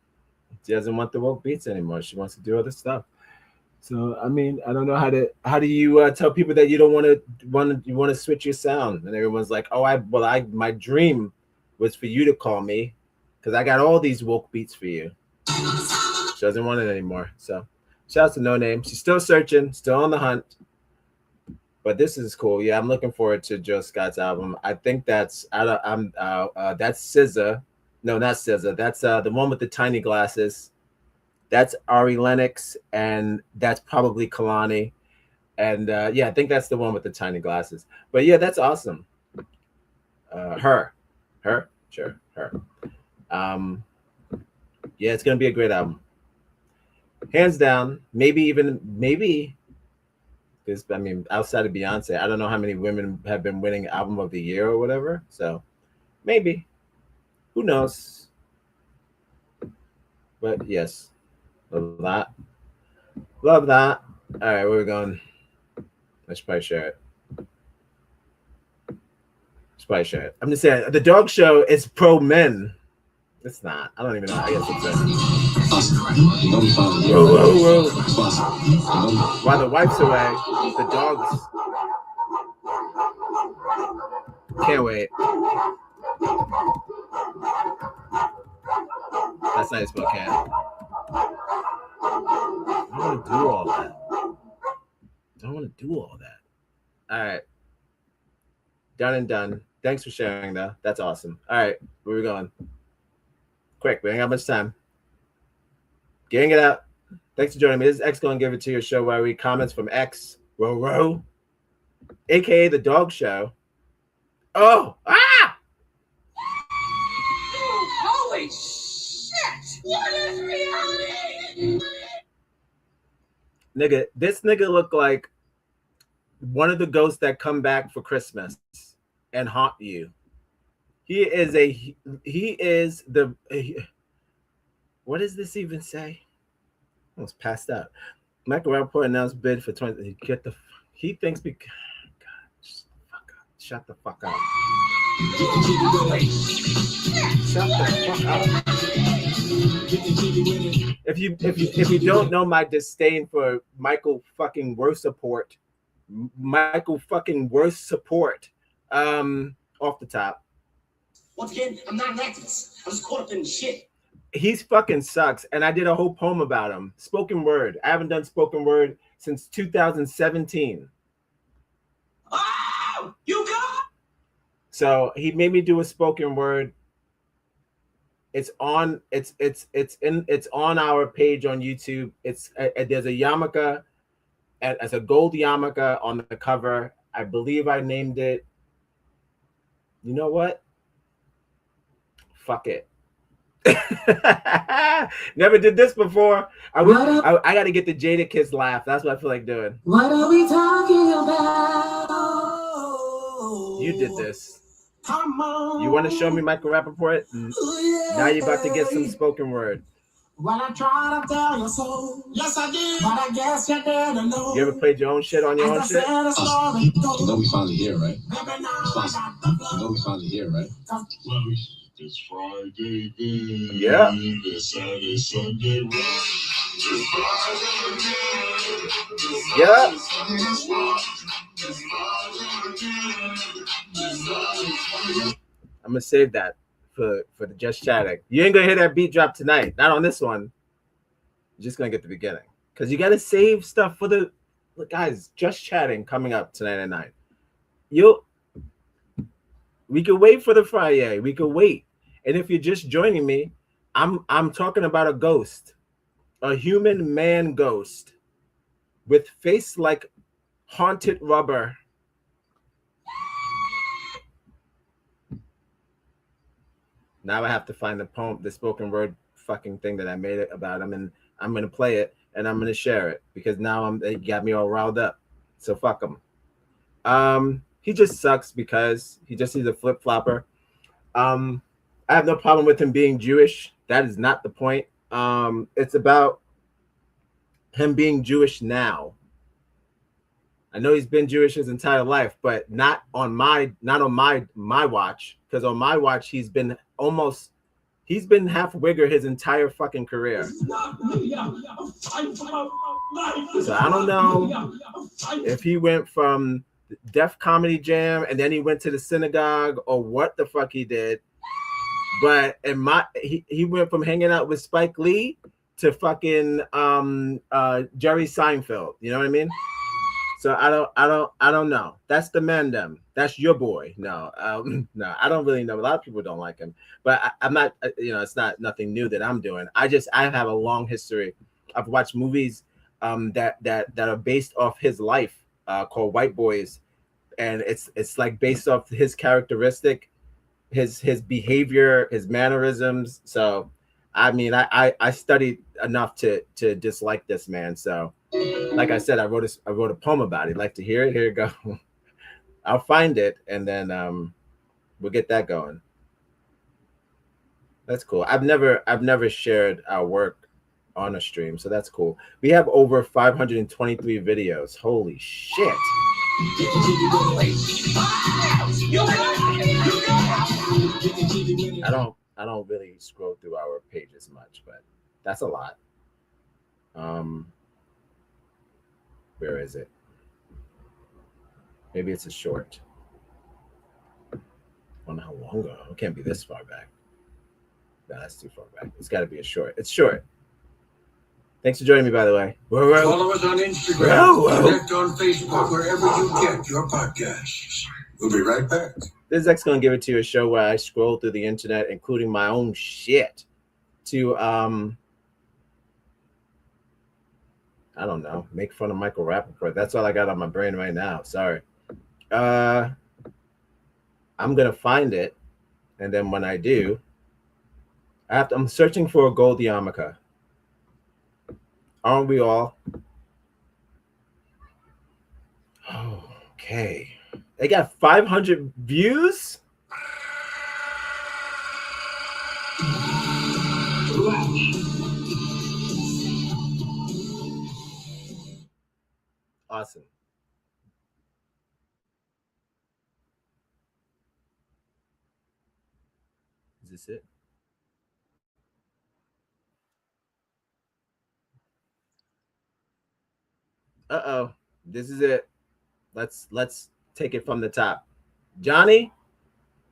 She doesn't want the woke beats anymore. She wants to do other stuff. So I mean, I don't know how do you tell people that you don't want to switch your sound? And everyone's like, "Oh, my dream was for you to call me because I got all these woke beats for you." She doesn't want it anymore. So shout out to No Name. She's still searching, still on the hunt. But this is cool. Yeah, I'm looking forward to Jill Scott's album. I think that's that's SZA. No, not SZA. That's the one with the tiny glasses. That's Ari Lennox, and that's probably Kalani. And yeah, I think that's the one with the tiny glasses. But yeah, that's awesome. Her. Sure, her. Yeah, it's gonna be a great album. Hands down. Maybe, because I mean, outside of Beyonce, I don't know how many women have been winning album of the year or whatever. So maybe. Who knows? But yes. Love that. Love that. All right, where are we going? Let's probably share it. I'm just saying, the dog show is pro men. It's not. I don't even know. I guess it's whoa. While the wife's away, the dogs. Can't wait. That's not spell can. I don't want to do all that. All right. Done and done. Thanks for sharing, though. That's awesome. All right. Where are we going? Quick. We ain't got much time. Getting it out. Thanks for joining me. This is X Gon Give It To Your show where I read comments from X, Ro, a.k.a. The Dog Show. Oh! Ah! Holy shit! What is reality? Nigga, this nigga look like one of the ghosts that come back for Christmas and haunt you. He is the what does this even say? I almost passed out. Michael Rappaport announced bid for 20. He thinks God, shut the fuck up. If you don't know my disdain for Michael fucking worst support, off the top. Once again, I'm not an activist. I was caught up in shit. He's fucking sucks, and I did a whole poem about him. Spoken word. I haven't done spoken word since 2017. Oh, you got. So he made me do a spoken word. It's on our page on YouTube. There's a yarmulke, and as a gold yarmulke on the cover. I believe I named it. You know what? Fuck it. Never did this before. I got to get the Jada Kiss laugh. That's what I feel like doing. What are we talking about? You did this. You want to show me Michael Rappaport? Now you're about to get some spoken word. When I try to tell you so, yes I did, but I guess you didn't know. You ever played your own shit on your own shit? You know we finally here, right? You know we finally here, right? It's Friday, then. Yeah. It's Saturday, Sunday, right? Yeah. I'm gonna save that for the just chatting. You ain't gonna hear that beat drop tonight. Not on this one. You're just gonna get the beginning because you gotta save stuff for the guys. Just chatting coming up tonight at 9. We could wait for the friyay. We could wait. And if you're just joining me, I'm talking about a ghost, a human man ghost with face like haunted rubber. Now I have to find the poem, the spoken word fucking thing that I made it about him, and I'm gonna play it and I'm gonna share it because now they got me all riled up. So fuck them. he just sucks because he's a flip flopper. I have no problem with him being Jewish. That is not the point. It's about him being Jewish now. I know he's been Jewish his entire life, but not on my watch. Because on my watch, he's been half wigger his entire fucking career. So I don't know if he went from Def Comedy Jam and then he went to the synagogue or what the fuck he did. But he went from hanging out with Spike Lee to fucking Jerry Seinfeld. You know what I mean? So I don't know. That's the man them. That's your boy. No, no, I don't really know. A lot of people don't like him, but I'm not. It's nothing new that I'm doing. I have a long history. I've watched movies that are based off his life called White Boys, and it's like based off his characteristic, his behavior, his mannerisms. So I mean, I studied enough to dislike this man. So. Like I said, I wrote a poem about it. Like to hear it? Here you go. I'll find it and then we'll get that going. That's cool. I've never shared our work on a stream, so that's cool. We have over 523 videos. Holy shit. I don't really scroll through our pages much, but that's a lot. Where is it? Maybe it's a short. I don't know how long ago. It can't be this far back. No, that's too far back. It's got to be a short. It's short. Thanks for joining me, by the way. Follow us on Instagram. Connect on Facebook, wherever you get your podcasts. We'll be right back. This is X Gonna Give It To You, a show where I scroll through the internet, including my own shit, to I don't know, make fun of Michael Rappaport. That's all I got on my brain right now. Sorry. I'm gonna find it, and then when I do, I'm searching for a gold yarmulke. Aren't we all? Okay. They got 500 views? Awesome. Is this it? Uh-oh. This is it. Let's take it from the top. Johnny,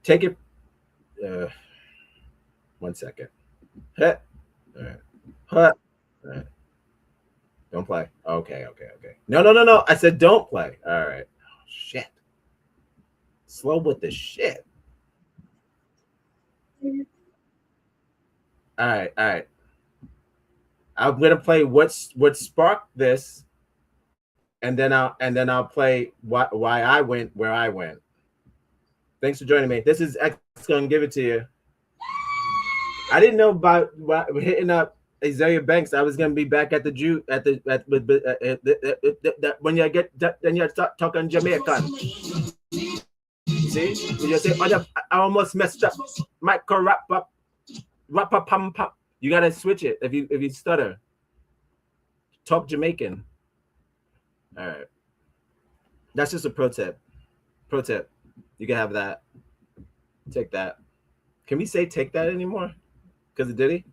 take it. 1 second. All right. All right. Don't play. Okay. No. I said don't play. All right. Oh, shit. Slow with the shit. All right. I'm gonna play what sparked this, and then I'll play why I went where I went. Thanks for joining me. This is X Gonna Give It To You. I didn't know about hitting up Azalea Banks. I was gonna be back at the when you get then you start talking Jamaican. See, when you say I almost messed up. Micro rap up, pum pum. You gotta switch it if you stutter. Talk Jamaican. All right, that's just a pro tip. Pro tip. You can have that. Take that. Can we say take that anymore? Because of Diddy?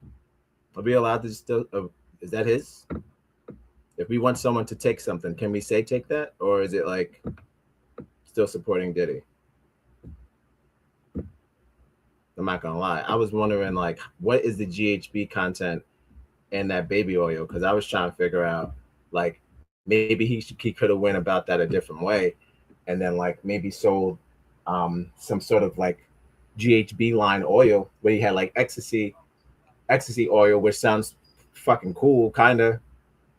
Are we allowed to still? Is that his? If we want someone to take something, can we say take that, or is it like still supporting Diddy? I'm not gonna lie. I was wondering like, what is the GHB content in that baby oil? Because I was trying to figure out like maybe he could have went about that a different way, and then like maybe sold some sort of like GHB line oil where he had like ecstasy oil, which sounds fucking cool, kind of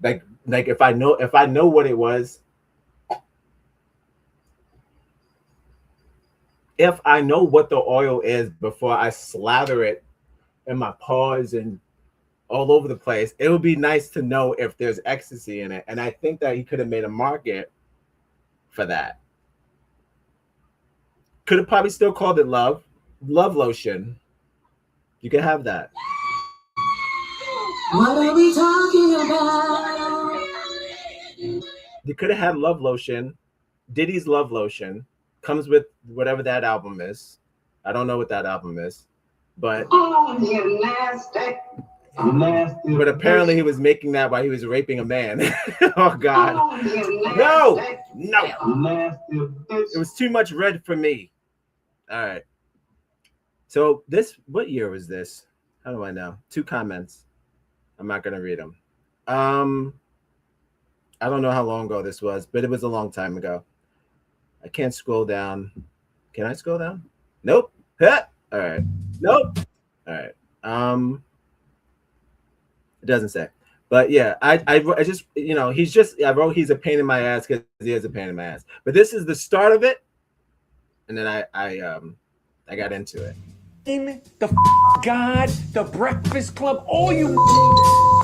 like if I know what it was, if I know what the oil is before I slather it in my paws and all over the place, it would be nice to know if there's ecstasy in it. And I think that he could have made a market for that. Could have probably still called it love lotion. You could have that. What are we talking about? You could have had love lotion. Diddy's love lotion comes with whatever that album is. I don't know what that album is, but but apparently he was making that while he was raping a man. Oh God, no. It was too much red for me. All right. So what year was this? How do I know? 2 comments. I'm not gonna read them. I don't know how long ago this was, but it was a long time ago. I can't scroll down. Can I scroll down? Nope. All right. Nope. All right. It doesn't say. But yeah, I just, I wrote he's a pain in my ass because he is a pain in my ass. But this is the start of it, and then I got into it. The God, the Breakfast Club, all you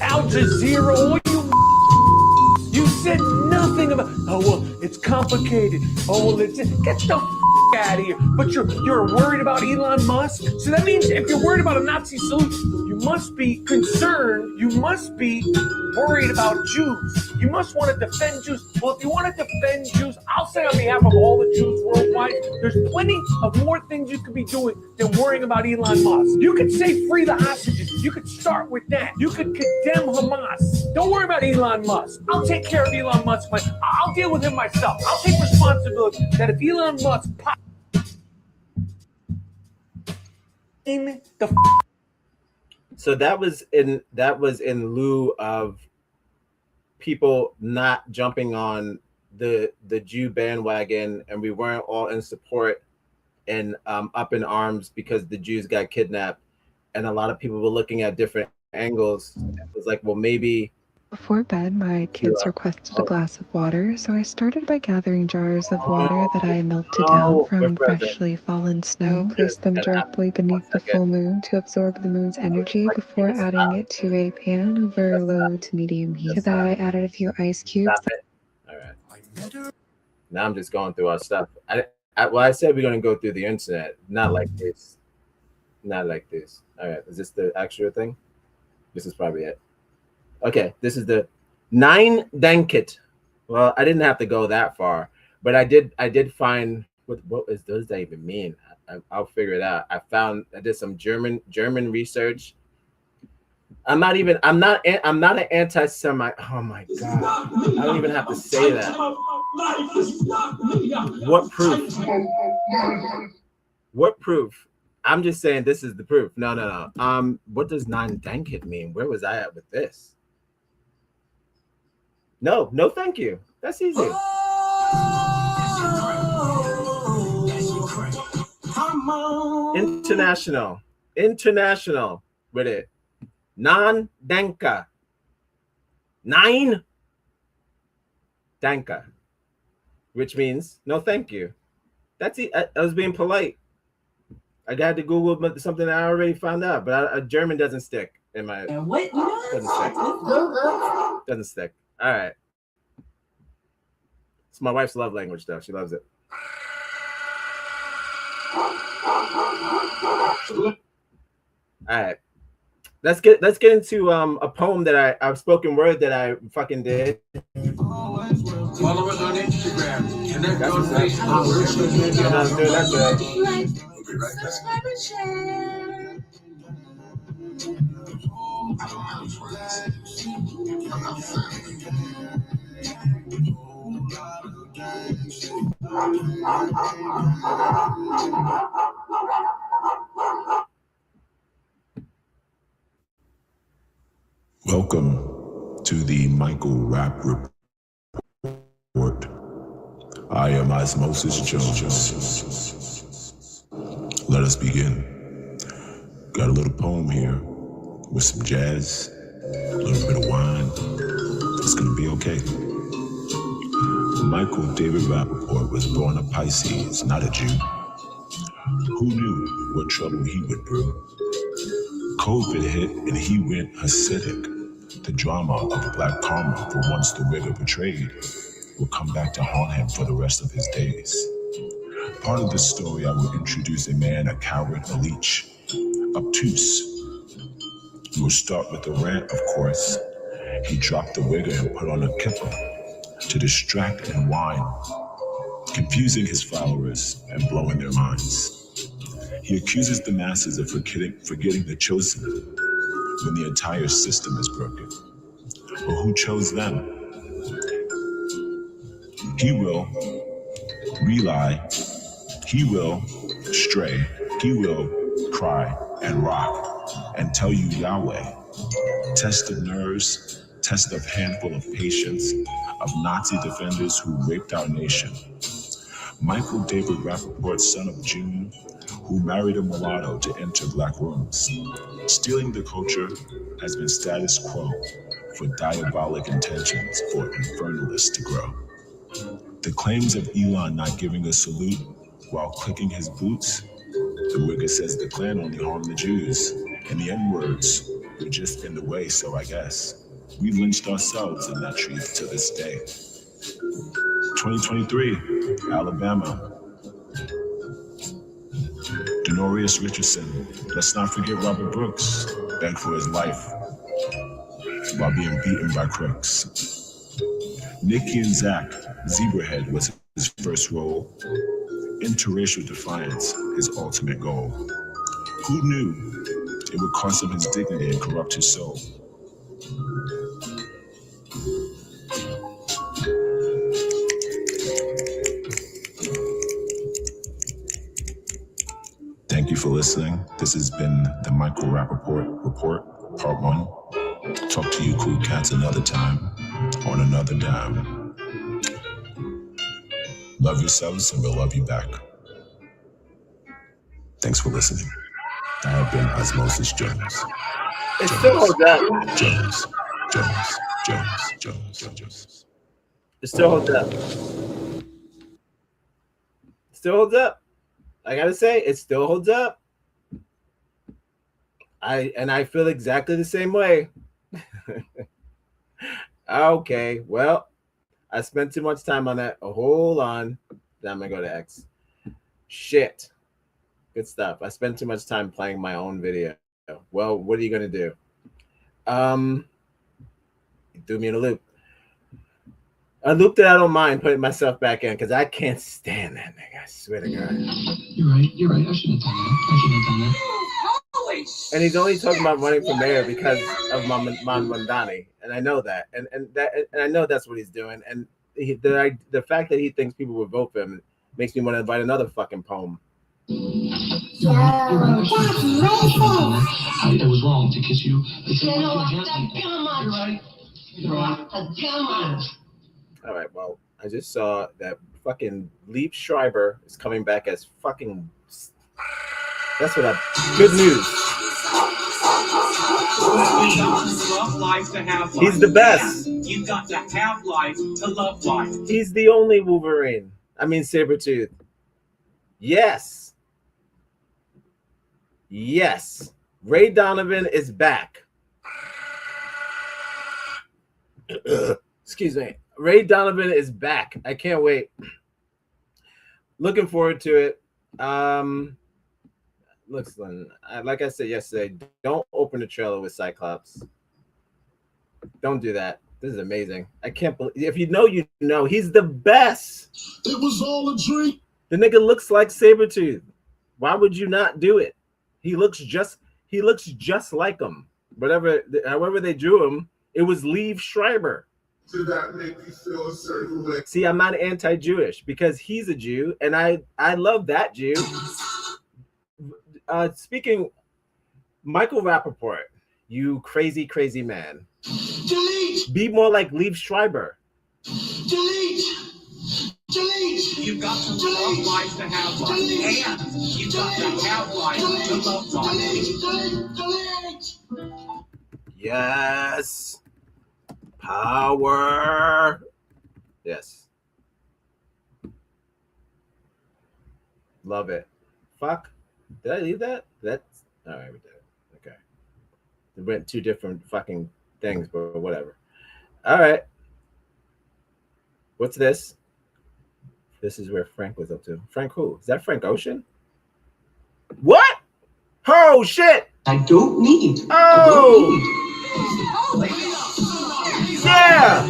Al Jazeera, all you said nothing about. Oh well, it's complicated. Oh well, get the out of here. But you're worried about Elon Musk. So that means if you're worried about a Nazi salute, you must be concerned. You must be worried about Jews. You must want to defend Jews. Well, if you want to defend Jews, I'll say on behalf of all the Jews worldwide, there's plenty of more things you could be doing than worrying about Elon Musk. You could say free the hostages. You could start with that. You could condemn Hamas. Don't worry about Elon Musk. I'll take care of Elon Musk. I'll deal with him myself. I'll take responsibility that if Elon Musk pops So that was in lieu of people not jumping on the Jew bandwagon, and we weren't all in support and up in arms because the Jews got kidnapped, and a lot of people were looking at different angles. It was like, well, maybe. Before bed, my kids requested a glass of water, so I started by gathering jars of water that I melted down from freshly fallen snow, placed them directly beneath the full moon to absorb the moon's energy before adding it to a pan over low to medium heat. To that, I added a few ice cubes. All right. Now I'm just going through our stuff. I said we're going to go through the internet, not like this. Not like this. All right. Is this the actual thing? This is probably it. Okay, this is the 9 Dankit. Well, I didn't have to go that far, but I did find what does that even mean? I'll figure it out. I did some German research. I'm not an anti-Semite. Oh my God. I don't even have to say that. What proof? What proof? I'm just saying this is the proof. No. What does 9 Dankit mean? Where was I at with this? No, thank you. That's easy. International with it. Non-danka. 9 danka, which means no thank you. That's it. I was being polite. I got to Google something I already found out, but German doesn't stick in my. Doesn't stick. All right. It's my wife's love language, though. She loves it. All right. Let's get into a poem that I spoken word that I fucking did. Follow us on Instagram. Connect on Facebook. We'll be right Welcome to the Michael Rap Report. I am Osmosis Jones. Let us begin. Got a little poem here with some jazz, a little bit of wine. It's gonna be okay. Michael David Rappaport was born a Pisces, not a Jew. Who knew what trouble he would brew? COVID hit and he went Hasidic. The drama of black karma for once the rigor portrayed will come back to haunt him for the rest of his days. part of the story, I will introduce a man, a coward, a leech, obtuse. We will start with the rant, of course. He dropped the wigger and put on a kipper to distract and whine, confusing his followers and blowing their minds. He accuses the masses of forgetting the chosen when the entire system is broken. But who chose them? He will rely, he will stray, he will cry and rock and tell you Yahweh. Test of nerves, test of handful of patience, of Nazi defenders who raped our nation. Michael David Rappaport, son of June, who married a mulatto to enter black rooms. Stealing the culture has been status quo for diabolic intentions for infernalists to grow. The claims of Elon not giving a salute while clicking his boots, the wigger says the Klan only harmed the Jews, and the N-words were just in the way, so I guess we lynched ourselves in that truth to this day. 2023, Alabama. Denorius Richardson, let's not forget Robert Brooks, begged for his life while being beaten by crooks. Nikki and Zach, Zebrahead was his first role. Interracial defiance, his ultimate goal. Who knew it would cost him his dignity and corrupt his soul? Thank you for listening. This has been the Michael Rappaport Report, Part 1. Talk to you cool cats another time, on another dime. Love yourselves and we'll love you back. Thanks for listening. I have been Osmosis Jones. It still holds up. Jones. It still holds up. Still holds up. I gotta say, it still holds up. I feel exactly the same way. Okay, well, I spent too much time on that. Oh, hold on. Then I'm gonna go to X. Shit. Good stuff. I spent too much time playing my own video. Well, what are you gonna do? You threw me in a loop. A loop that I don't mind putting myself back in because I can't stand that nigga. I swear to God. You're right. I shouldn't have done that. And he's only talking about running for mayor because of Mandani, and I know that, and I know that's what he's doing. And the fact that he thinks people will vote for him makes me want to write another fucking poem. You're right. I shouldn't have done that. It was wrong to kiss you. You're right. All right, well, I just saw that fucking Leap Schreiber is coming back as fucking. That's what good news. He's the best. You've got to have life to love life. He's the only Wolverine. I mean, Sabretooth. Yes. Ray Donovan is back. Excuse me. Ray Donovan is back. I can't wait. Looking forward to it. Listen, like I said yesterday, don't open the trailer with Cyclops. Don't do that. This is amazing. I can't believe. If you know, you know. He's the best. It was all a dream. The nigga looks like Sabretooth. Why would you not do it? He looks just like him. However they drew him, it was Liev Schreiber. Did that make you feel a certain way? See, I'm not anti-Jewish because he's a Jew, and I love that Jew. Speaking, Michael Rappaport, you crazy, crazy man. Delete! Be more like Liev Schreiber. Delete! You've got to love life to have life. And you've got to have life to love life. Yes. Power. Yes. Love it. Fuck. Did I leave that? That's all right. We did it. Okay. They went two different fucking things, but whatever. All right. What's this? This is where Frank was up to. Frank who? Is that Frank Ocean? What? Oh shit! I don't need. Oh! Yeah!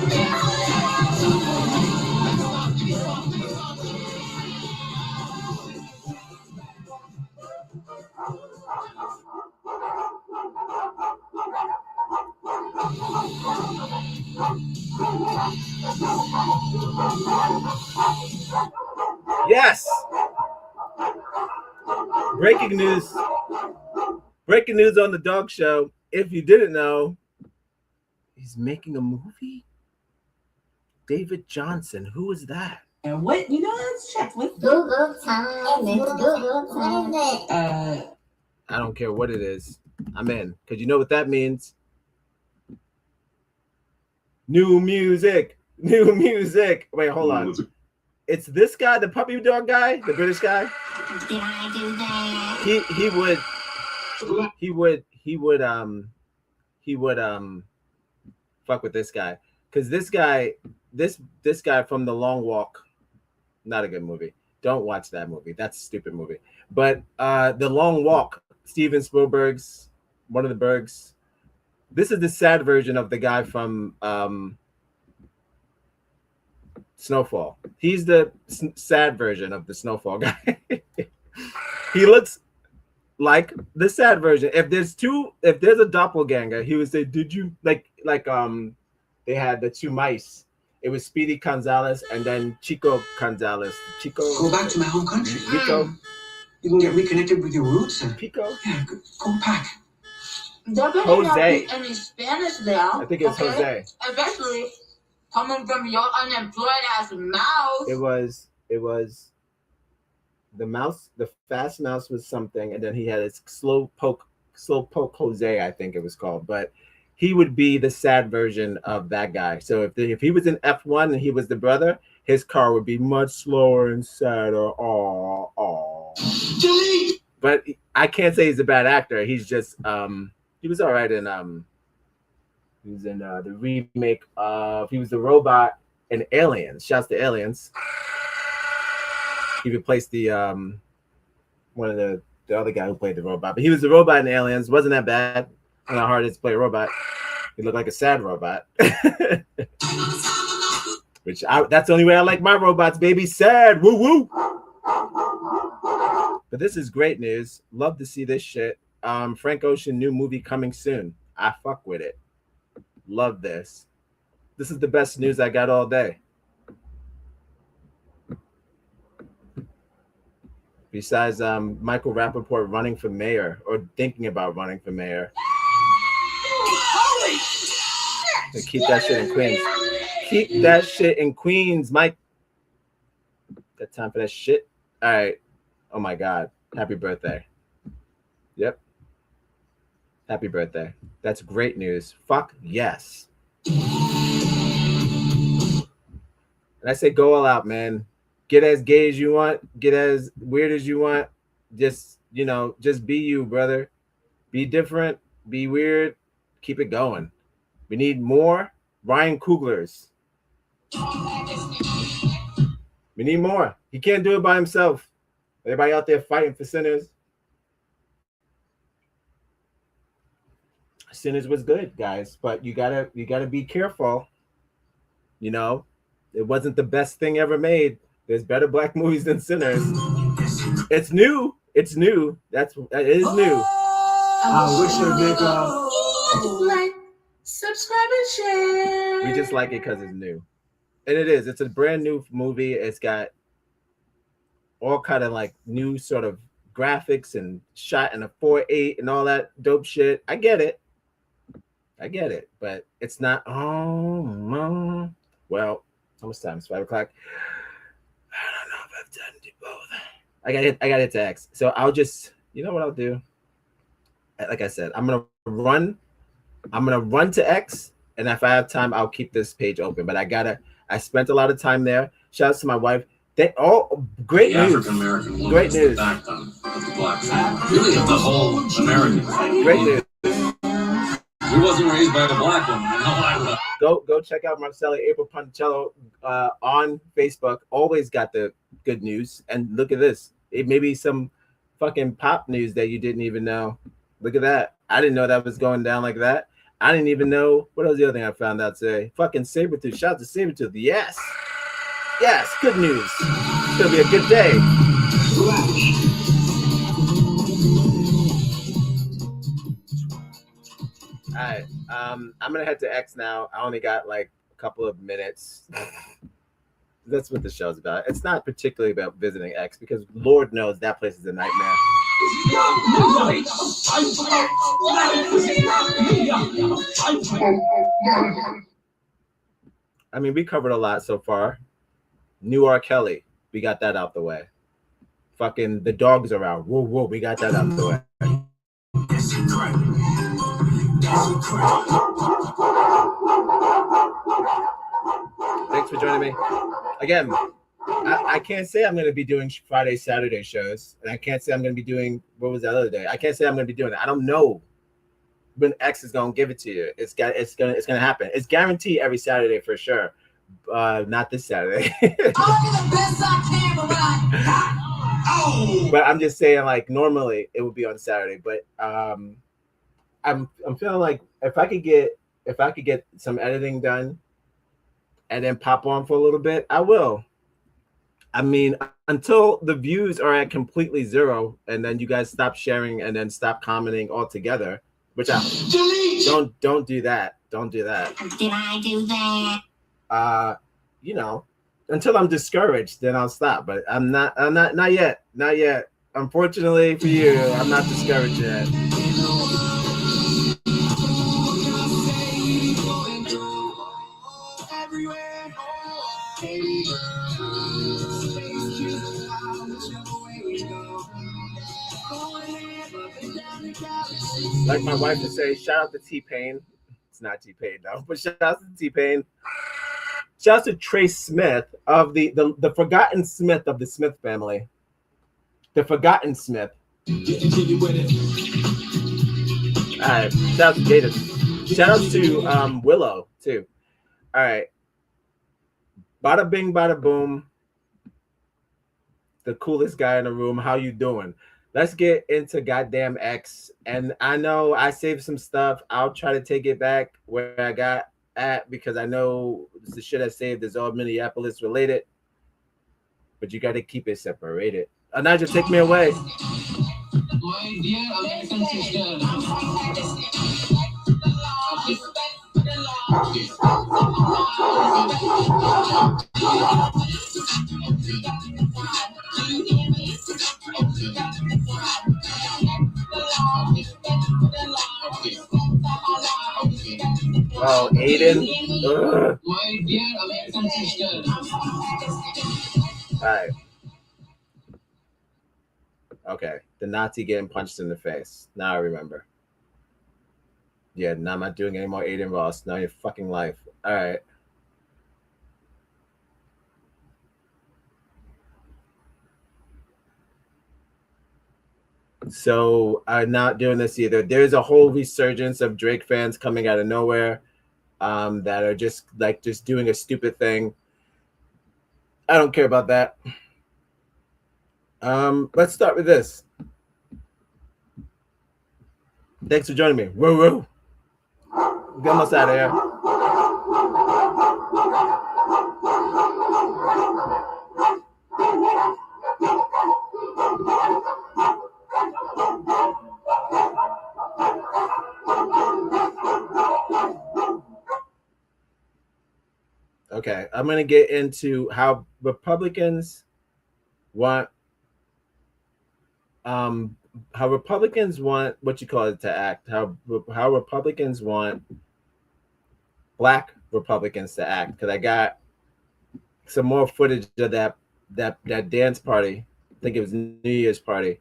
Yes! Breaking news. Breaking news on the dog show. If you didn't know, he's making a movie? David Johnson. Who is that? And what you guys check with Google time. It's Google time. What is it? I don't care what it is. I'm in. Because you know what that means? New music. New music. Wait, hold on. It's this guy, the puppy dog guy, the British guy. Did I do that? He would fuck with this guy. Because this guy from The Long Walk, not a good movie. Don't watch that movie. That's a stupid movie. But The Long Walk, Steven Spielberg's, one of the Bergs. This is the sad version of the guy from Snowfall. He's the sad version of the Snowfall guy. He looks like the sad version. If there's a doppelganger, he would say, "Did you like they had the two mice. It was Speedy Gonzalez and then Chico Gonzalez. Chico. Go back to my home country. Pico. You can get reconnected with your roots and Pico. Yeah, go back. There better Jose. not be any Spanish there. I think it's Jose. Especially coming from your unemployed ass mouth. It was the mouse. The fast mouse was something, and then he had his slow poke Jose, I think it was called. But he would be the sad version of that guy. So if he was in F1 and he was the brother, his car would be much slower and sadder. But I can't say he's a bad actor. He's just he was all right in he was in the remake of he was the robot in Aliens. Shouts to Aliens. He replaced the one of the other guy who played the robot, but he was the robot in Aliens. Wasn't that bad? And how hard it is to play a robot. He looked like a sad robot. Which that's the only way I like my robots, baby. Sad. Woo woo. But this is great news. Love to see this shit. Frank Ocean new movie coming soon. I fuck with it. Love this. This is the best news I got all day. Besides Michael Rappaport running for mayor or thinking about running for mayor. Holy shit! Keep that shit in Queens. Keep that shit in Queens, Mike. Got time for that shit? All right. Oh my God. Happy birthday. Yep. Happy birthday. That's great news. Fuck yes. And I say go all out, man. Get as gay as you want. Get as weird as you want. Just, just be you, brother. Be different. Be weird. Keep it going. We need more Ryan Cooglers. We need more. He can't do it by himself. Everybody out there fighting for Sinners. Sinners was good, guys, but you gotta be careful. It wasn't the best thing ever made. There's better black movies than Sinners. It's new. It's new. That is new. I wish I'd make like, subscribe, and share. We just like it because it's new. And it is. It's a brand new movie. It's got all kind of like new sort of graphics and shot in a 4:8 and all that dope shit. I get it. But it's not. Well, almost time. It's 5 o'clock. I don't know if I've done both. I got hit to X. So I'll just, you know what I'll do? Like I said, I'm gonna run to X, and if I have time, I'll keep this page open. But I spent a lot of time there. Shout out to my wife. They all great news. African American woman Great is news. the backbone of the black family. Really, of the whole American family. Great news. He wasn't raised by the black woman. I know I was. Go check out Marcella April Ponticello on Facebook. Always got the good news. And look at this. It may be some fucking pop news that you didn't even know. Look at that. I didn't know that was going down like that. I didn't even know. What was the other thing I found out today? Fucking Sabretooth. Shout out to Sabretooth. Yes. Yes. Good news. It's going to be a good day. All right. I'm going to head to X now. I only got like a couple of minutes. That's what the show's about. It's not particularly about visiting X because Lord knows that place is a nightmare. I mean, we covered a lot so far. New R. Kelly, we got that out the way. Fucking the dogs are out. Whoa, whoa, we got that out the way. Thanks for joining me. Again, I can't say I'm going to be doing Friday, Saturday shows, and I can't say I'm going to be doing, what was that other day? I can't say I'm going to be doing it. I don't know when X is going to give it to you. It's going to happen. It's guaranteed every Saturday for sure. Not this Saturday. But I'm just saying, like, normally it would be on Saturday, but I'm feeling like if I could get some editing done and then pop on for a little bit, I will. I mean, until the views are at completely zero, and then you guys stop sharing and then stop commenting altogether, which I don't do that. Don't do that. Did I do that? You know, until I'm discouraged, then I'll stop. But I'm not yet. Not yet. Unfortunately for you, I'm not discouraged yet. Like my wife would say, shout out to T-Pain. It's not T-Pain though, but shout out to T-Pain. Shout out to Trace Smith of the forgotten Smith of the Smith family. The forgotten Smith. All right. Shout out to Jada. Shout out to Willow too. All right. Bada bing, bada boom. The coolest guy in the room. How you doing? Let's get into goddamn X. And I know I saved some stuff. I'll try to take it back where I got at because I know the shit I saved is all Minneapolis related. But you got to keep it separated. Anaja, take me away. My dear American sister. Oh, Aiden. Ugh. My dear American sister. All right. Okay. The Nazi getting punched in the face. Now I remember. Yeah, now I'm not doing any more Aiden Ross. Now your fucking life. All right. So I'm not doing this either. There's a whole resurgence of Drake fans coming out of nowhere that are just doing a stupid thing. I don't care about that. Let's start with this. Thanks for joining me. Woo woo. Get us out of here. Okay, I'm going to get into how Republicans want what you call it to act, how Republicans want Black Republicans to act, because I got some more footage of that dance party. I think it was New Year's party.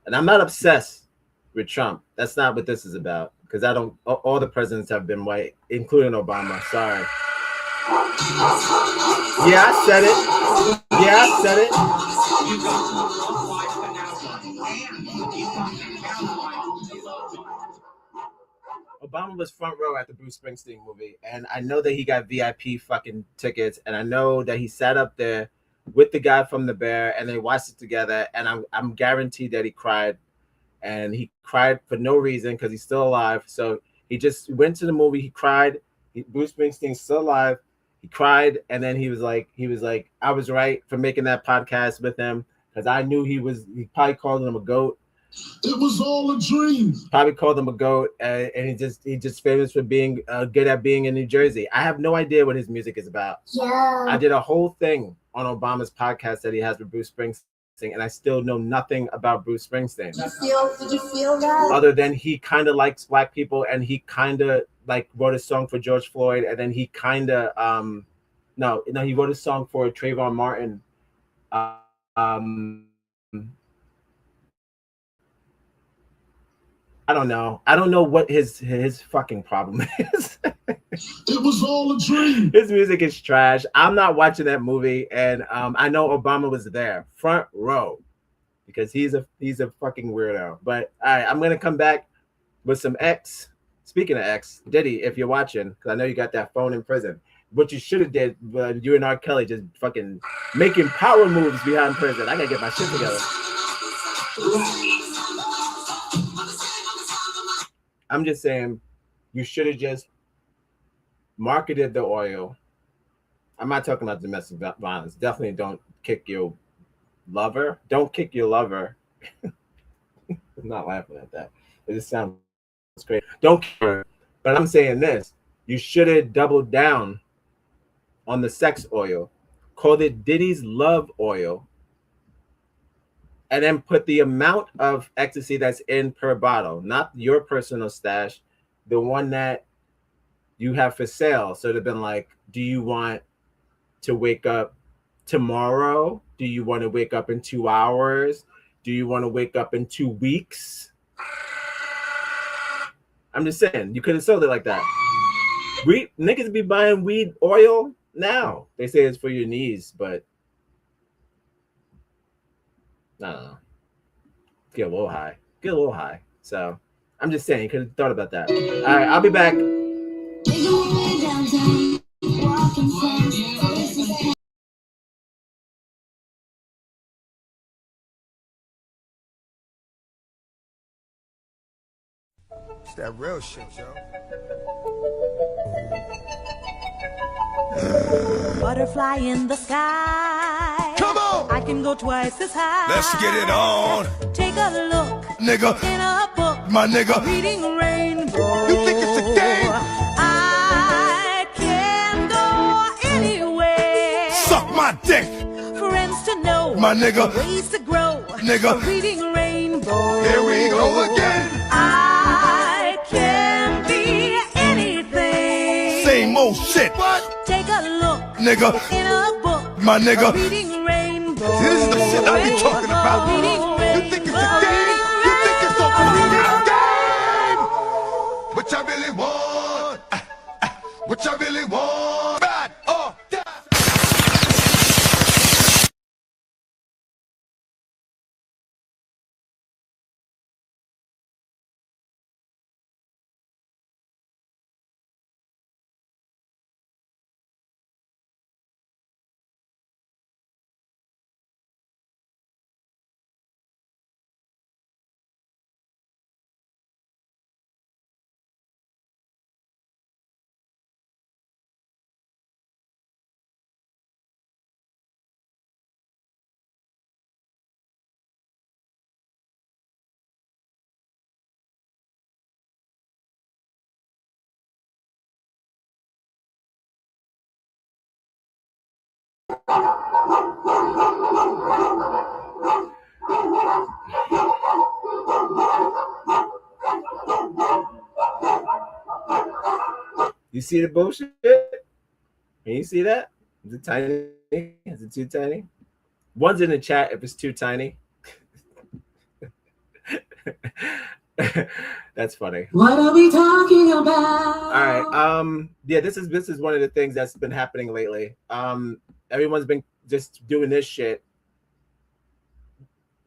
And I'm not obsessed with Trump. That's not what this is about, because all the presidents have been white, including Obama. Sorry. Yeah, I said it. Obama was front row at the Bruce Springsteen movie, and I know that he got VIP fucking tickets, and I know that he sat up there with the guy from The Bear, and they watched it together. And I'm guaranteed that he cried, and he cried for no reason because he's still alive. So he just went to the movie. He cried. Bruce Springsteen's still alive. He cried, and then he was like, I was right for making that podcast with him because I knew he probably called him a goat. It was all a dream. Probably called him a goat, and he just famous for being good at being in New Jersey. I have no idea what his music is about. Yeah. I did a whole thing on Obama's podcast that he has with Bruce Springsteen, and I still know nothing about Bruce Springsteen. Did you feel that? Other than he kind of likes black people, and he kind of like wrote a song for George Floyd, and then he kind of he wrote a song for Trayvon Martin. I don't know what his fucking problem is. It was all a dream. His music is trash. I'm not watching that movie, and I know Obama was there, front row, because he's a fucking weirdo. But all right, I'm gonna come back with some X. Speaking of X, Diddy, if you're watching, because I know you got that phone in prison. What you should have did, you and R. Kelly just fucking making power moves behind prison. I gotta get my shit together. I'm just saying, you should have just marketed the oil. I'm not talking about domestic violence. Definitely don't kick your lover. Don't kick your lover. I'm not laughing at that. It just sounds great. Don't care. But I'm saying this. You should have doubled down on the sex oil. Called it Diddy's Love Oil. And then put the amount of ecstasy that's in per bottle, not your personal stash, the one that you have for sale. So they've been like, do you want to wake up tomorrow? Do you want to wake up in 2 hours? Do you want to wake up in 2 weeks? I'm just saying, you could have sold it like that. Niggas be buying weed oil now. They say it's for your knees, but I don't know. Get a little high. So I'm just saying, you could have thought about that. All right, I'll be back. It's that real shit, yo. Butterfly in the sky. Come on! I can go twice as high. Let's get it on. Take a look, nigga. In a book, my nigga. Reading rainbow. You think it's a game? I can go anywhere. Suck my dick. Friends to know, my nigga. Ways to grow, nigga. Reading rainbow. Here we go again. I can be anything. Same old shit. What? Take a look, nigga. In a book, my nigga. Reading rainbow. This is the shit I be talking about. You think it's a game? You think it's a fucking game? What I really want? What I really want? Bad or die? You see the bullshit? Can you see that? Is it tiny? Is it too tiny? One's in the chat if it's too tiny. That's funny. What are we talking about? All right. Yeah, this is one of the things that's been happening lately. Everyone's been just doing this shit.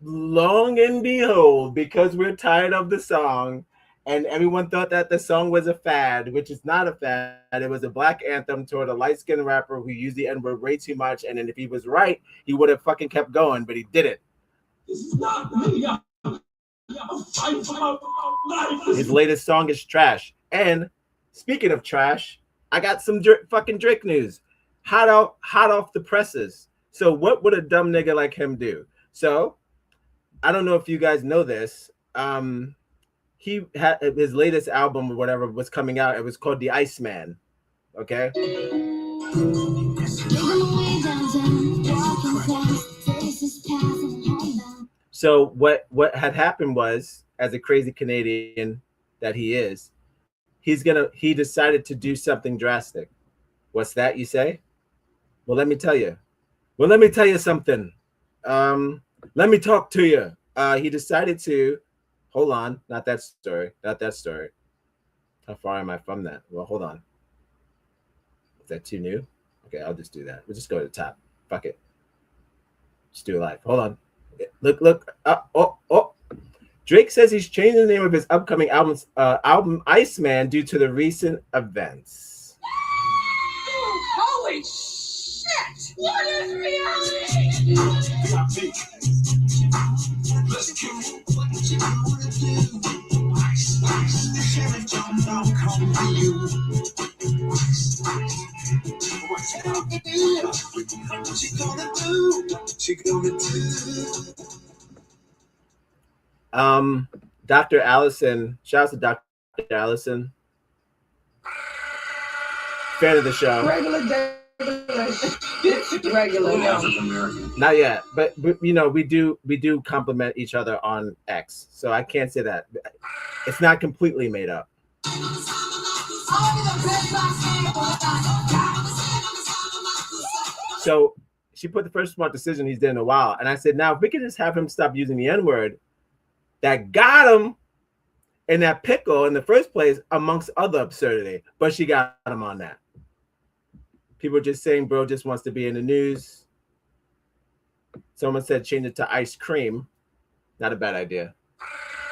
Long and behold, because we're tired of the song, And everyone thought that the song was a fad, which is not a fad. It was a black anthem toward a light-skinned rapper who used the N-word way too much. And then if he was right, he would have fucking kept going, but he didn't. This is not me. I'm fighting for my life. His latest song is trash. And speaking of trash, I got some fucking Drake news. Hot off the presses. So what would a dumb nigga like him do? So I don't know if you guys know this. He had his latest album or whatever was coming out. It was called The Iceman. Okay. So what had happened was, as a crazy Canadian that he is, he decided to do something drastic. What's that, you say? Well, let me tell you. Well, let me tell you something. Let me talk to you. He decided to. Hold on, not that story. How far am I from that? Well, hold on. Is that too new? Okay, I'll just do that. We'll just go to the top. Fuck it. Just do it live. Hold on. Look. Oh. Drake says he's changing the name of his upcoming album Iceman due to the recent events. Holy shit! What is reality? Let's kill it. What you gonna do? Ice, the sheriff John Brown come for you. Ice, what you gonna do? What you gonna do? What you gonna do? Dr. Allison, shout out to Dr. Allison. Fan of the show. Regular. Not yet, but you know, we do compliment each other on X, so I can't say that. It's not completely made up. So she put the first smart decision he's did in a while, and I said, now if we could just have him stop using the N-word, that got him in that pickle in the first place, amongst other absurdity. But she got him on that. People are just saying bro just wants to be in the news. Someone said change it to ice cream. Not a bad idea.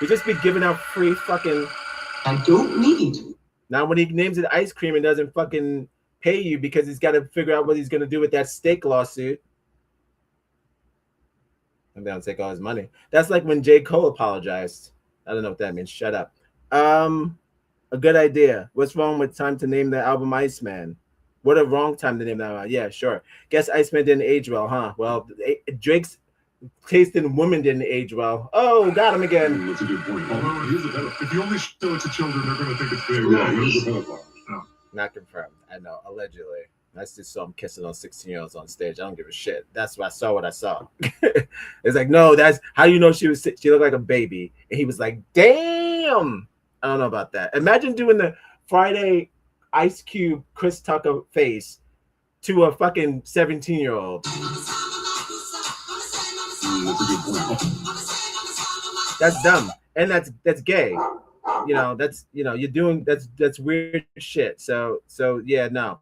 We just be giving out free fucking. I don't need. Now when he names it ice cream and doesn't fucking pay you because he's got to figure out what he's gonna do with that steak lawsuit. I'm down to take all his money. That's like when J. Cole apologized. I don't know what that means. Shut up. A good idea. What's wrong with time to name the album Iceman? What a wrong time to name that album. Yeah, sure. Guess Iceman didn't age well, huh? Well, Drake's taste in women didn't age well. Oh, got him again. That's a good point. Although here's a pedophile. If you only show it to children, they're going to think it's big. Yeah, he's a pedophile. No. Not confirmed. I know. Allegedly. I just saw him kissing on 16-year-olds on stage. I don't give a shit. That's what I saw. It's like, no, that's how you know she looked like a baby. And he was like, damn. I don't know about that. Imagine doing the Friday Ice Cube Chris Tucker face to a fucking 17-year-old. That's a good point. That's dumb. And that's gay. You know, that's, you know, you're doing that's weird shit. So yeah, no.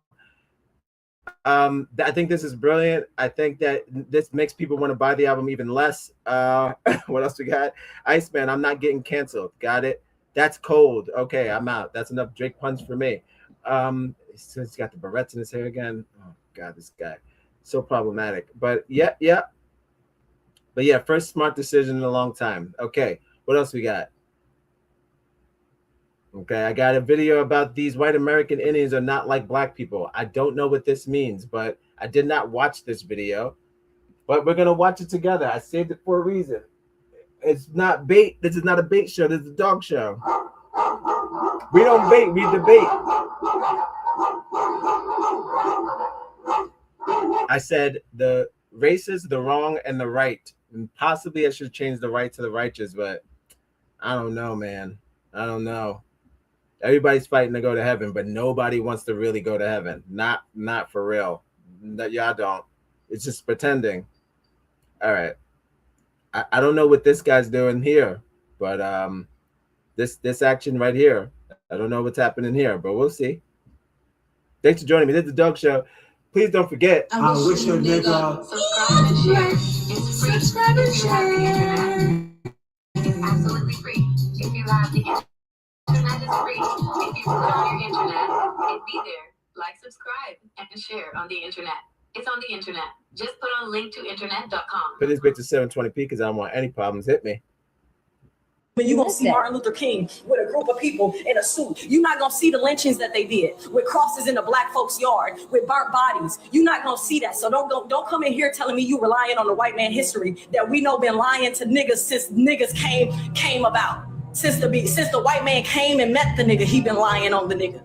I think this is brilliant. I think that this makes people want to buy the album even less. What else we got? Iceman, I'm not getting canceled. Got it. That's cold. Okay, I'm out. That's enough Drake puns for me. He's got the barrettes in his hair again. Oh God, this guy, so problematic. But yeah. But yeah, first smart decision in a long time. Okay, what else we got? Okay, I got a video about these white American Indians are not like black people. I don't know what this means, but I did not watch this video. But we're gonna watch it together. I saved it for a reason. It's not bait. This is not a bait show. This is a dog show. We don't bait, we debate. I said the racist, the wrong, and the right. And possibly I should change the right to the righteous, but I don't know, man. I don't know. Everybody's fighting to go to heaven, but nobody wants to really go to heaven. Not for real. Y'all don't. It's just pretending. All right. I don't know what this guy's doing here, but this action right here, I don't know what's happening here, but we'll see. Thanks for joining me. This is the Dog Show. Please don't forget. I wish a nigga. Subscribe and share. Subscribe and share. It's absolutely free if you have the free. If you put on your internet, it'd be there. Like, subscribe, and share on the internet. It's on the internet. Just put on link to internet.com. Put this bitch to 720p because I don't want any problems. Hit me. When you're gonna see Martin Luther King with a group of people in a suit, you're not gonna see the lynchings that they did with crosses in the black folks' yard with burnt bodies. You're not gonna see that. So don't come in here telling me you relying on the white man history that we know been lying to niggas since niggas came about. Since the white man came and met the nigga, he been lying on the nigga.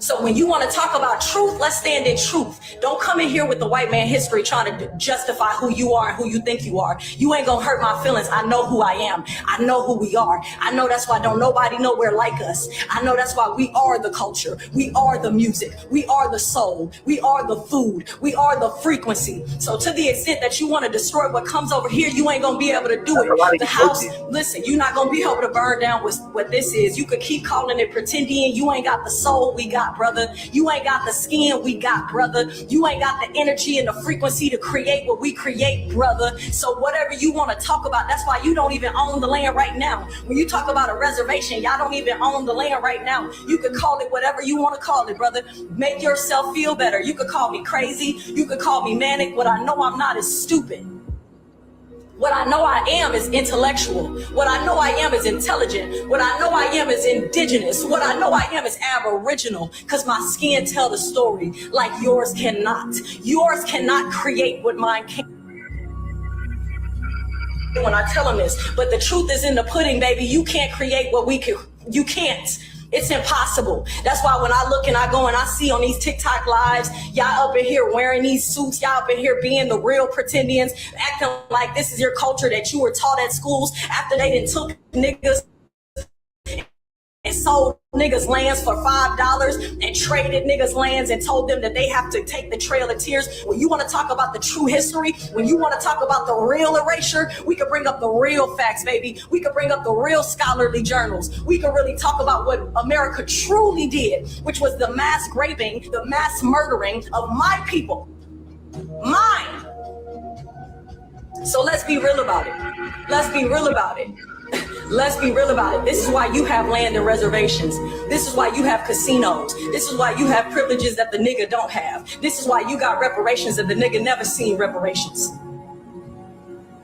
So when you want to talk about truth, let's stand in truth. Don't come in here with the white man history trying to justify who you are and who you think you are. You ain't gonna hurt my feelings. I know who I am. I know who we are. I know that's why don't nobody nowhere like us. I know that's why we are the culture. We are the music. We are the soul. We are the food. We are the frequency. So to the extent that you want to destroy what comes over here, you ain't gonna be able to do it. The house, listen, you're not gonna be able to burn down what this is. You could keep calling it pretending. You ain't got the soul we got, brother. You ain't got the skin we got, brother. You ain't got the energy and the frequency to create what we create, brother. So whatever you want to talk about, that's why you don't even own the land right now. When you talk about a reservation, y'all don't even own the land right now. You could call it whatever you want to call it, brother. Make yourself feel better. You could call me crazy. You could call me manic. What I know I'm not is stupid. What I know I am is intellectual. What I know I am is intelligent. What I know I am is indigenous. What I know I am is aboriginal, because my skin tell the story like yours cannot. Yours cannot create what mine can. When I tell them this, but the truth is in the pudding, baby. You can't create what we can. You can't. It's impossible. That's why when I look and I go and I see on these TikTok lives, y'all up in here wearing these suits, y'all up in here being the real pretendians, acting like this is your culture that you were taught at schools after they done took niggas and sold niggas lands for $5 and traded niggas lands and told them that they have to take the Trail of Tears. When you want to talk about the true history, when you want to talk about the real erasure, we could bring up the real facts, baby. We could bring up the real scholarly journals. We could really talk about what America truly did, which was the mass graving, the mass murdering of my people. Mine. So let's be real about it. Let's be real about it. Let's be real about it. This is why you have land and reservations. This is why you have casinos. This is why you have privileges that the nigga don't have. This is why you got reparations that the nigga never seen reparations.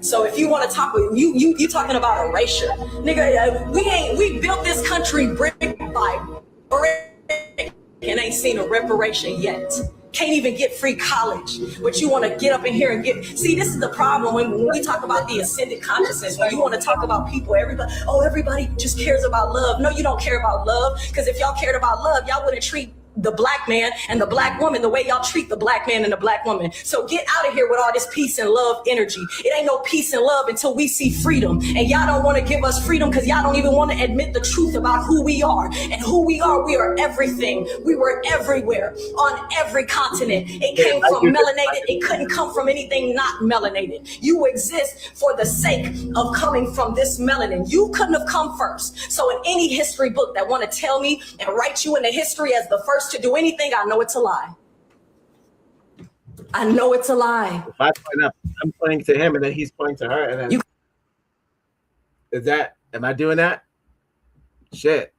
So if you want to talk with you talking about erasure, nigga, we built this country brick by brick and ain't seen a reparation yet. Can't even get free college, but you want to get up in here and get. See, this is the problem when we talk about the ascended consciousness. When you want to talk about people, everybody just cares about love. No, you don't care about love, because if y'all cared about love, y'all wouldn't treat the black man and the black woman the way y'all treat the black man and the black woman. So get out of here with all this peace and love energy. It ain't no peace and love until we see freedom. And y'all don't want to give us freedom because y'all don't even want to admit the truth about who we are. And who we are everything. We were everywhere, on every continent. It came from melanated. It couldn't come from anything not melanated. You exist for the sake of coming from this melanin. You couldn't have come first. So in any history book that want to tell me and write you into history as the first to do anything, I know it's a lie. I know it's a lie. If I point up, I'm pointing to him and then he's pointing to her, and then am I doing that? Shit.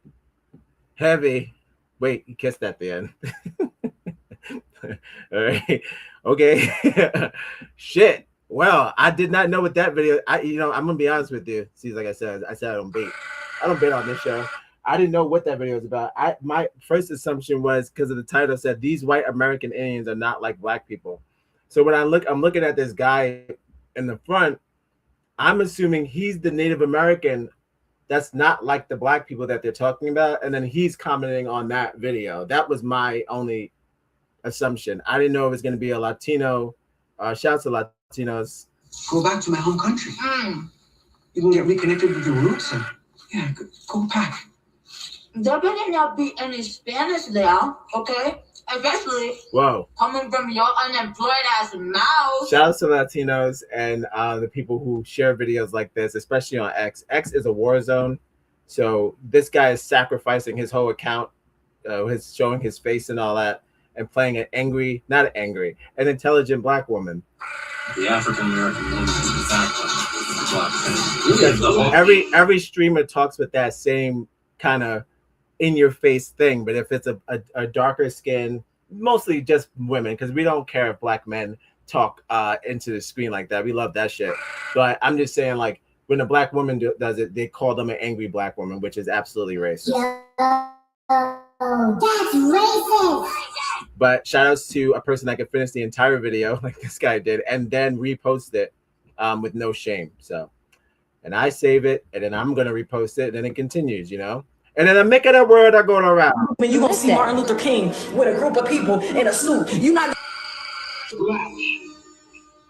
Heavy. Wait, he kissed at the end. All right. Okay. Shit. Well, I did not know what that video. I'm gonna be honest with you. See, like I said I don't bait. I don't bait on this show. I didn't know what that video was about. My first assumption was, because of the title, said these white American Indians are not like black people. So when I'm looking at this guy in the front, I'm assuming he's the Native American that's not like the black people that they're talking about. And then he's commenting on that video. That was my only assumption. I didn't know it was going to be a Latino. Shouts to Latinos. Go back to my home country. You can get reconnected with your roots and go back. There better not be any Spanish there, okay? Especially coming from your unemployed ass mouth. Shout out to Latinos and the people who share videos like this, especially on X. X is a war zone. So this guy is sacrificing his whole account, showing his face and all that, and playing an intelligent black woman. The African American woman is the black every streamer talks with that same kind of in your face thing. But if it's a darker skin, mostly just women, because we don't care if black men talk into the screen like that. We love that shit. But I'm just saying, like, when a black woman does it, they call them an angry black woman, which is absolutely racist. Oh, that's racist. But shout outs to a person that could finish the entire video like this guy did and then repost it with no shame. So, and I save it and then I'm going to repost it and then it continues, you know? And then I'm making a word I going around. When you gonna see Martin Luther King with a group of people in a suit, you not.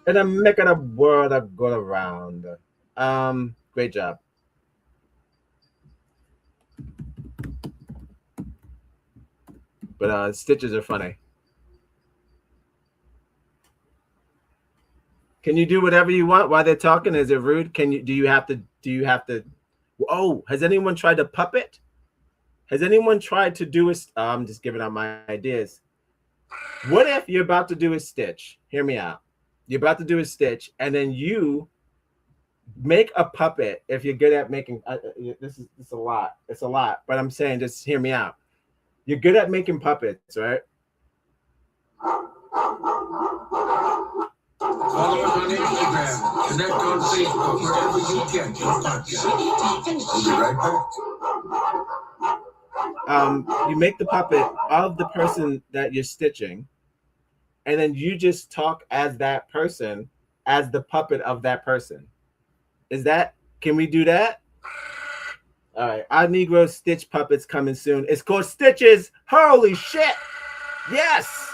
And I'm making a word I go around. Great job. But stitches are funny. Can you do whatever you want while they're talking? Is it rude? Do you have to oh, has anyone tried to puppet? Has anyone tried to do a I'm just giving out my ideas. What if you're about to do a stitch? Hear me out. You're about to do a stitch and then you make a puppet. If you're good at making this is a lot. It's a lot, but I'm saying just hear me out. You're good at making puppets, right? Follow us on Instagram. Connect on Facebook. Wherever you get your podcast. We'll be right back. You make the puppet of the person that you're stitching, and then you just talk as that person, as the puppet of that person. Can we do that? All right, our Negro Stitch puppets coming soon. It's called Stitches. Holy shit! Yes.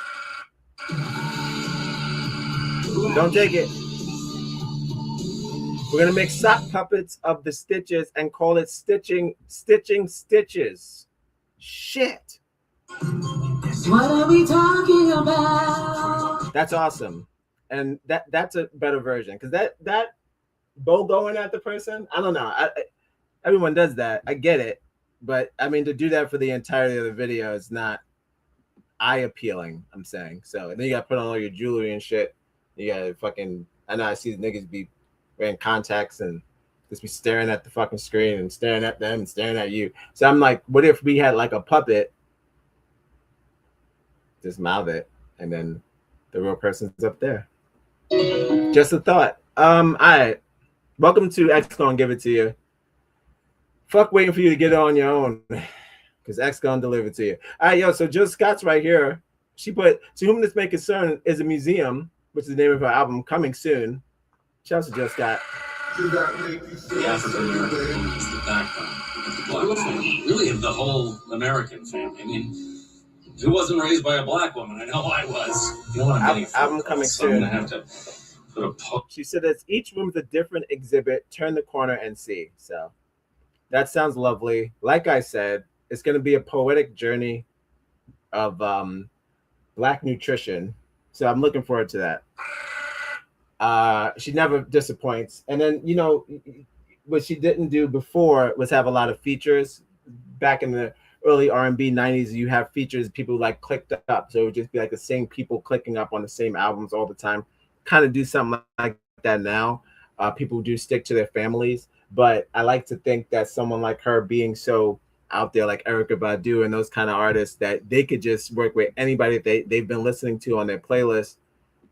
Don't take it. We're gonna make sock puppets of the stitches and call it stitching stitches. Shit. What are we talking about? That's awesome, and that's a better version because that bow going at the person. I don't know. Everyone does that. I get it. But I mean, to do that for the entirety of the video is not eye appealing, I'm saying. So and then you got to put on all your jewelry and shit. You got to fucking, I know I see the niggas be wearing contacts and just be staring at the fucking screen and staring at them and staring at you. So I'm like, what if we had like a puppet, just mouth it, and then the real person's up there. Just a thought. All right. Welcome to X Gon Give It To You. Fuck waiting for you to get it on your own, because X gonna deliver to you. All right, yo. So Jill Scott's right here. She put "To Whom This May Concern" is a museum, which is the name of her album, coming soon. Shout out to Jill Scott. The African American woman is the backbone of the black family, really of the whole American family. I mean, who wasn't raised by a black woman? I know I was. You know what I'm getting? Album coming so soon. I'm gonna have to put a She said that each room is a different exhibit. Turn the corner and see. So. That sounds lovely. Like I said, it's going to be a poetic journey of Black nutrition. So I'm looking forward to that. She never disappoints. And then, you know, what she didn't do before was have a lot of features. Back in the early R&B 90s, you have features people like clicked up. So it would just be like the same people clicking up on the same albums all the time. Kind of do something like that now. People do stick to their families. But I like to think that someone like her being so out there, like Erykah Badu and those kind of artists, that they could just work with anybody they've been listening to on their playlist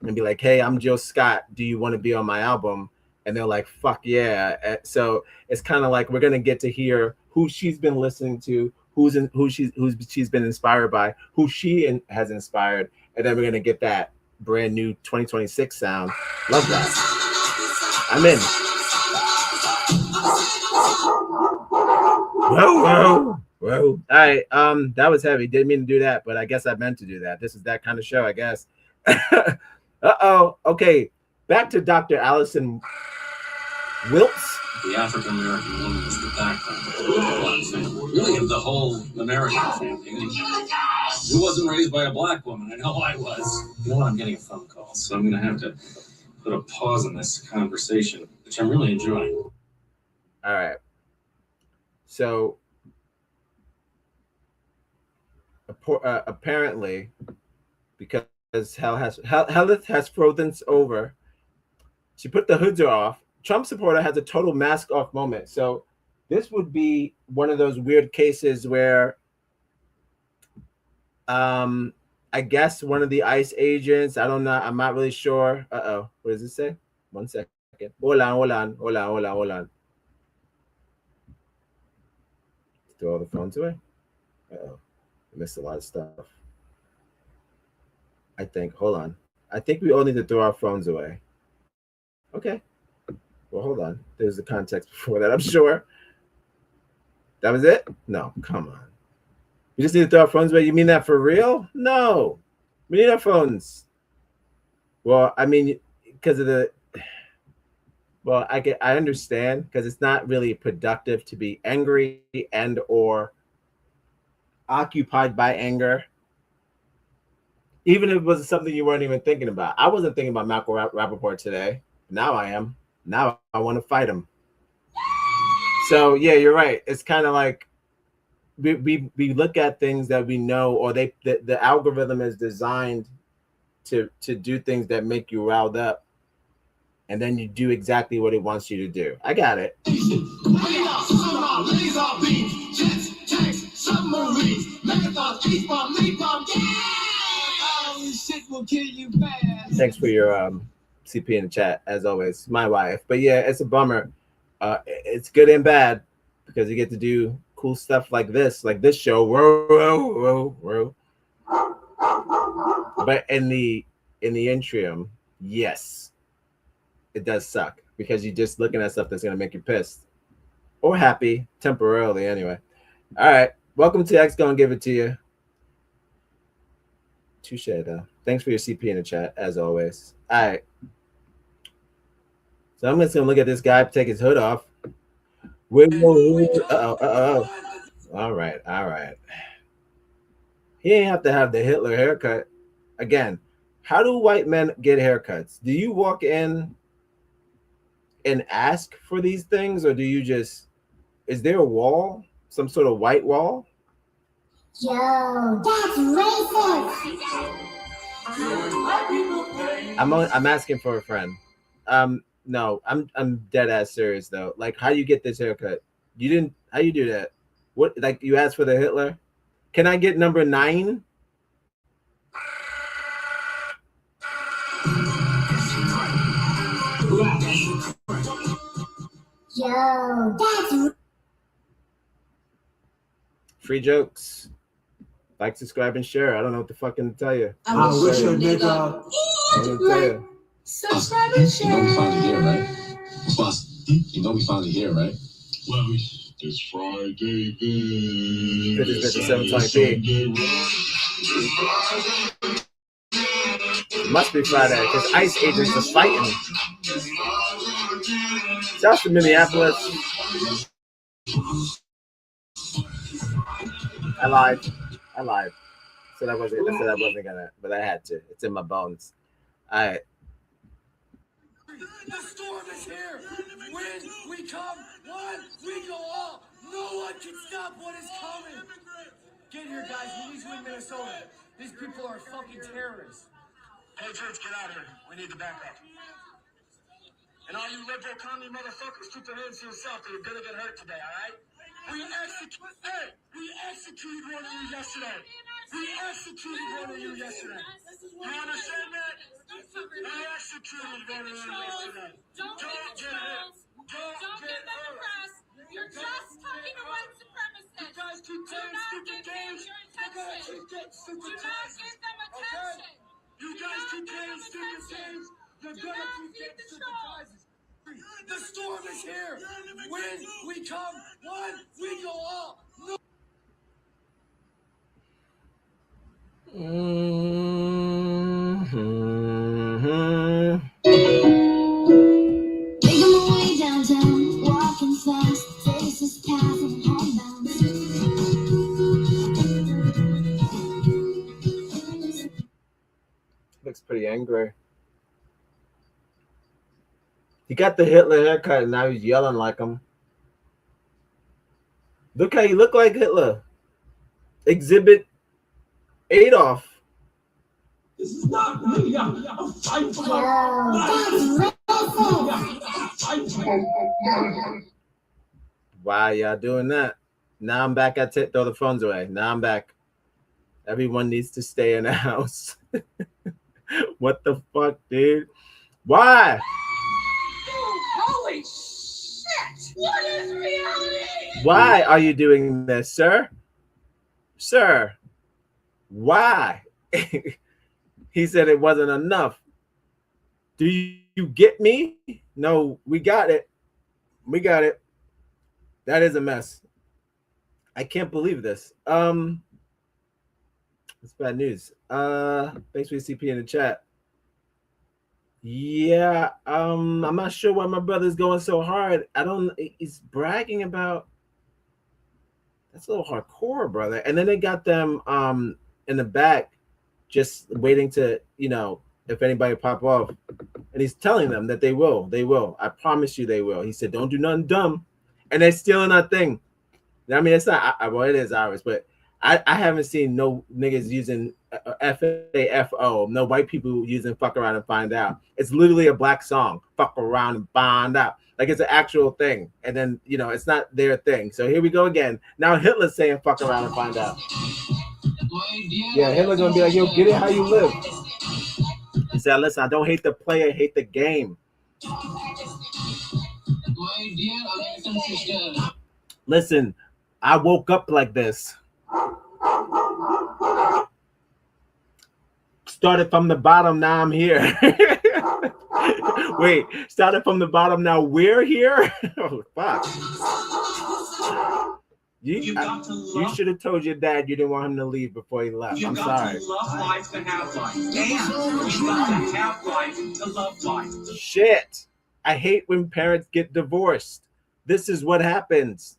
and be like, hey, I'm Jill Scott. Do you want to be on my album? And they're like, fuck yeah. So it's kind of like we're going to get to hear who she's been listening to, who she's been inspired by, who she has inspired. And then we're going to get that brand new 2026 sound. Love that. I'm in. Whoa. All right. That was heavy. Didn't mean to do that, but I guess I meant to do that. This is that kind of show, I guess. Uh-oh. Okay. Back to Dr. Allison Wilkes. The African American woman is the backbone of the black family, really of the whole American family. I mean, who wasn't raised by a black woman? I know I was. You know what? I'm getting a phone call, so I'm going to have to put a pause in this conversation, which I'm really enjoying. All right. So apparently, because Health has frozen over, she put the hoods off. Trump supporter has a total mask off moment. So This would be one of those weird cases where I guess one of the ICE agents, I don't know, I'm not really sure. Uh-oh, what does it say? 1 second. Hold on. Throw all the phones away. Uh-oh, I missed a lot of stuff. I think, hold on. I think we all need to throw our phones away. Okay. Well, hold on. There's the context before that, I'm sure. That was it? No, come on. We just need to throw our phones away. You mean that for real? No. We need our phones. Well, I mean, because of the... Well, I understand, because it's not really productive to be angry and or occupied by anger. Even if it was something you weren't even thinking about. I wasn't thinking about Malcolm Rappaport today. Now I am. Now I want to fight him. So, yeah, you're right. It's kind of like we look at things that we know, or the algorithm is designed to do things that make you riled up, and then you do exactly what it wants you to do. I got it. Thanks for your CP in the chat, as always. My wife. But yeah, it's a bummer. It's good and bad, because you get to do cool stuff like this show. Whoa. But in the interim, yes, it does suck, because you're just looking at stuff that's gonna make you pissed or happy temporarily anyway. All right, welcome to X Gon Give It To You. Touche though. Thanks for your CP in the chat, as always. All right, so I'm just gonna look at this guy take his hood off. All right. He ain't have to have the Hitler haircut. Again, how do white men get haircuts? Do you walk in and ask for these things, or do you just, is there a wall, some sort of white wall? Yo, that's racist. I'm asking for a friend. No, I'm dead ass serious though. Like, how do you get this haircut? How you do that? What, like, you asked for the Hitler? Can I get number 9? Yo, that's free jokes. Like, subscribe, and share. I don't know what to fucking tell you. I wish a nigga. subscribe and share. You know we finally here, right? Boss, you know we finally here, right? Well, it's Friday then. This is 720p. It must be Friday, because ICE agents are fighting. Shout out to Minneapolis. I lied. Said I wasn't gonna, but I had to. It's in my bones. All right. The storm is here. When we come, one, we go all. No one can stop what is coming. Get here, guys. We need you in Minnesota. These people are fucking terrorists. Patriots, get out of here. We need the backup. And all you liberal commie motherfuckers, keep your hands to yourself, or you're gonna get hurt today, all right? We executed one of you yesterday. You understand that? We executed one of you yesterday. Don't get hurt. Don't get the press. You're just talking to white supremacists. You guys keep playing stupid games. You're gonna keep getting stupid prizes. Okay? You guys keep playing stupid games. You're gonna keep getting stupid prizes. The storm is here. When we come, one, we go all. No. Making my way downtown, walking fast, faces pass and homebound. Looks pretty angry. He got the Hitler haircut, and now he's yelling like him. Look how you look like Hitler. Exhibit Adolf. This is not me. I'm fighting for Why y'all doing that? Now I'm back at it. Throw the phones away. Now I'm back. Everyone needs to stay in the house. What the fuck, dude? Why? Holy shit! What is reality? Why are you doing this, sir? Sir, why? He said it wasn't enough. Do you get me? No, we got it. We got it. That is a mess. I can't believe this. It's bad news. Thanks for the CP in the chat. Yeah, I'm not sure why my brother's going so hard. I don't. He's bragging about. That's a little hardcore, brother. And then they got them in the back, just waiting to, you know, if anybody pop off. And he's telling them that they will. They will. I promise you, they will. He said, "Don't do nothing dumb," and they're stealing our thing. I mean, it's not. Well, it is ours, but I haven't seen no niggas using FAFO, no white people using "fuck around and find out." It's literally a black song, "fuck around and find out." Like it's an actual thing, and then you know it's not their thing. So here we go again. Now Hitler's saying "fuck around and find out." Yeah, Hitler's gonna be like, "Yo, get it how you live." He said, "Listen, I don't hate the player, I hate the game." Listen, I woke up like this. Started from the bottom, now I'm here. Wait, started from the bottom, now we're here? Oh, fuck. You should have told your dad you didn't want him to leave before he left. I'm sorry. You got to love life to have life. And you got to have life to love life. Shit. I hate when parents get divorced. This is what happens.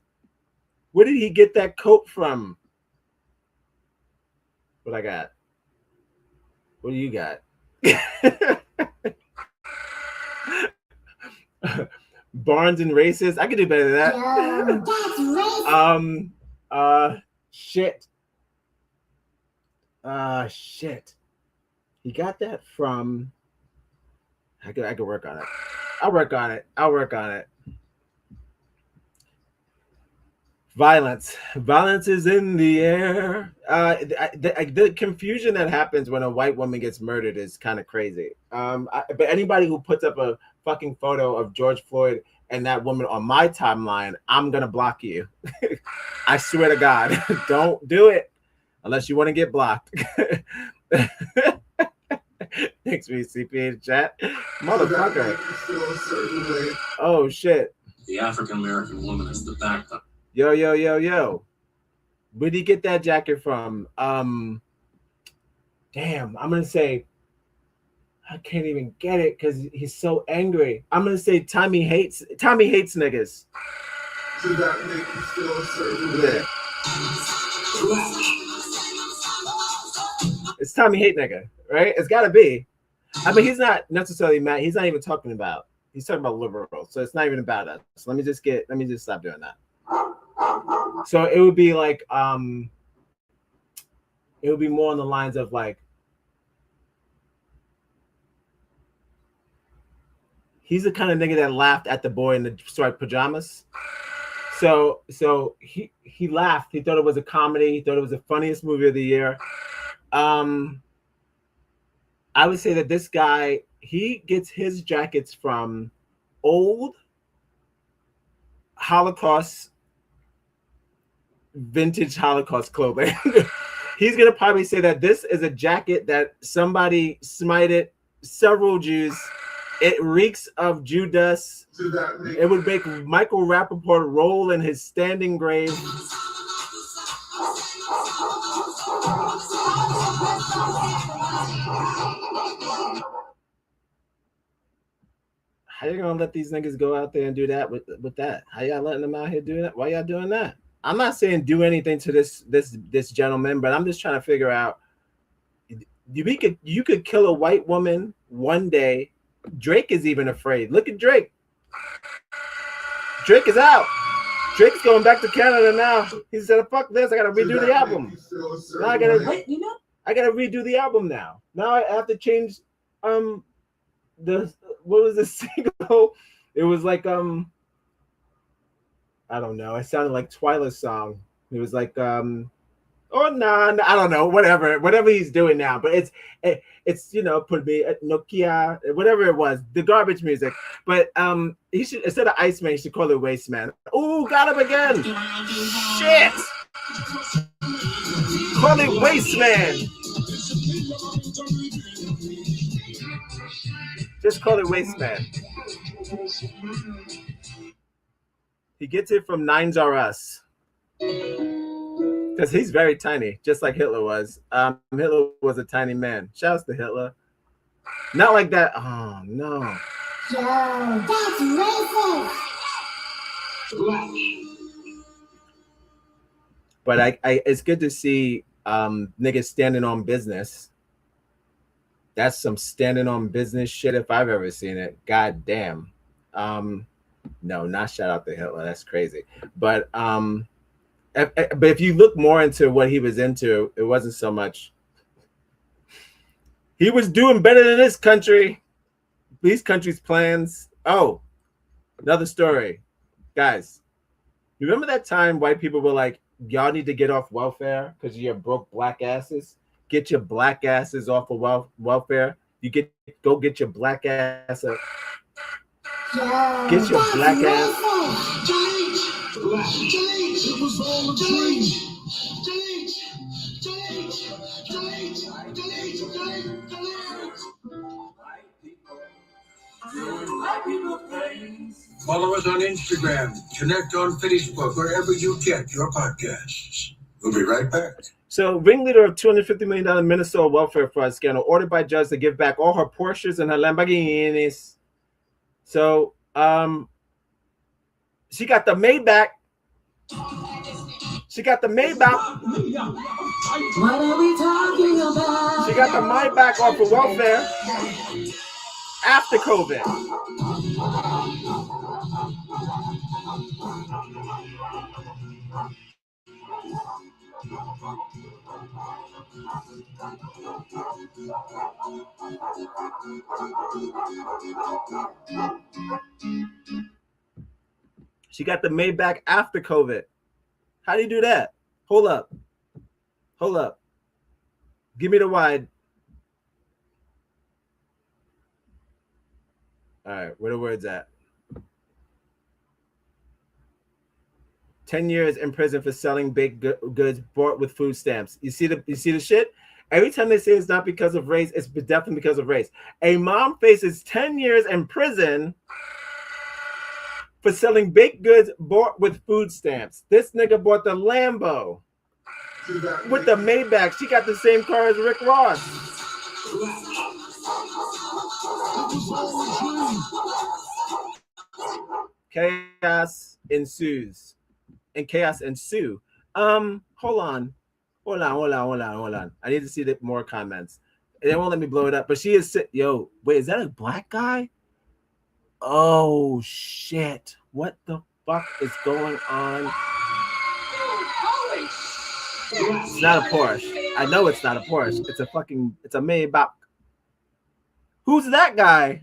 Where did he get that coat from? What I got? What do you got? Barnes and racist. I could do better than that. Yo, that's shit. Shit. He got that from. I could work on it. I'll work on it. Violence is in the air. The confusion that happens when a white woman gets murdered is kind of crazy. But anybody who puts up a fucking photo of George Floyd and that woman on my timeline, I'm gonna block you. I swear to God, don't do it unless you want to get blocked. Thanks for your CPA chat, motherfucker. Oh shit. The African American woman is the backbone. Yo. Where'd he get that jacket from? Damn, I'm gonna say I can't even get it because he's so angry. I'm gonna say Tommy hates niggas. Does that make you feel a certain way? It's Tommy hate nigga, right? It's gotta be. I mean, he's not necessarily mad. He's not even talking about. He's talking about liberals, so it's not even about us. So let me just stop doing that. So it would be like it would be more on the lines of like he's the kind of nigga that laughed at the boy in the striped pajamas. So he laughed. He thought it was a comedy. He thought it was the funniest movie of the year. I would say that this guy, he gets his jackets from old Holocaust, vintage Holocaust clothing. He's gonna probably say that this is a jacket that somebody smited several Jews. It reeks of Jew dust. It would make Michael Rappaport roll in his standing grave. How you gonna let these niggas go out there and do that with that? How y'all letting them out here doing that? Why y'all doing that? I'm not saying do anything to this gentleman, but I'm just trying to figure out. You could kill a white woman one day. Drake is even afraid. Look at Drake. Drake is out. Drake's going back to Canada now. He said, "Fuck this! I gotta redo the album. Now I gotta redo the album now. Now I have to change what was the single? It was like I don't know. It sounded like Twyla's song. It was like oh no, I don't know, whatever he's doing now. But it's you know, put me at Nokia, whatever it was, the garbage music. But he should, instead of Iceman, he should call it Wasteman. Oh, got him again. Shit. Call it Wasteman. Just call it Wasteman. He gets it from Nines R Us. Because he's very tiny, just like Hitler was. Hitler was a tiny man. Shouts to Hitler. Not like that. Oh, no. Yo, that's racist. But I it's good to see niggas standing on business. That's some standing on business shit if I've ever seen it. God damn. No, not shout out to Hitler. That's crazy. But if you look more into what he was into, it wasn't so much. He was doing better than this country. These countries' plans. Oh, another story. Guys, you remember that time white people were like, y'all need to get off welfare because you're broke black asses? Get your black asses off of welfare. Go get your black ass up. Get your black ass. It was all a dream. Follow us on Instagram. Connect on Facebook, wherever you get your podcasts. We'll be right back. So, ringleader of $250 million Minnesota welfare fraud scandal, ordered by judge to give back all her Porsches and her Lamborghinis. So, she got the Maybach. She got the Maybach. What are we talking about? She got the Maybach off of welfare after COVID. She got the Maybach after COVID. How do you do that? Hold up. Give me the wide. All right, where the words at? 10 years in prison for selling baked goods bought with food stamps. You see the shit? Every time they say it's not because of race, it's definitely because of race. A mom faces 10 years in prison for selling baked goods bought with food stamps. This nigga bought the Lambo with the Maybach. She got the same car as Rick Ross. Chaos ensues. And chaos ensue. Hold on. I need to see more comments. They won't let me blow it up. But she is yo, wait, is that a black guy? Oh shit. What the fuck is going on? It's not a Porsche. I know it's not a Porsche. It's a Maybach. Who's that guy?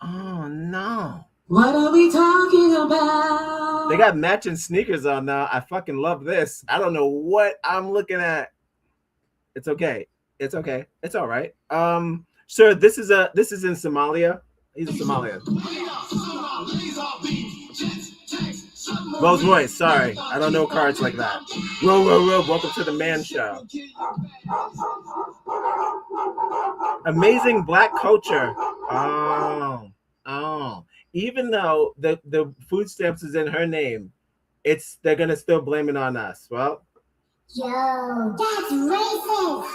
Oh no. What are we talking about? They got matching sneakers on now. I fucking love this. I don't know what I'm looking at. It's okay. It's all right. Sir, this is in Somalia. He's in Somalia. Rolls Royce, sorry. I don't know cards like that. Row. Welcome to the Man Show. Amazing black culture. Oh. Even though the food stamps is in her name, they're gonna still blame it on us. Well, yo, that's racist.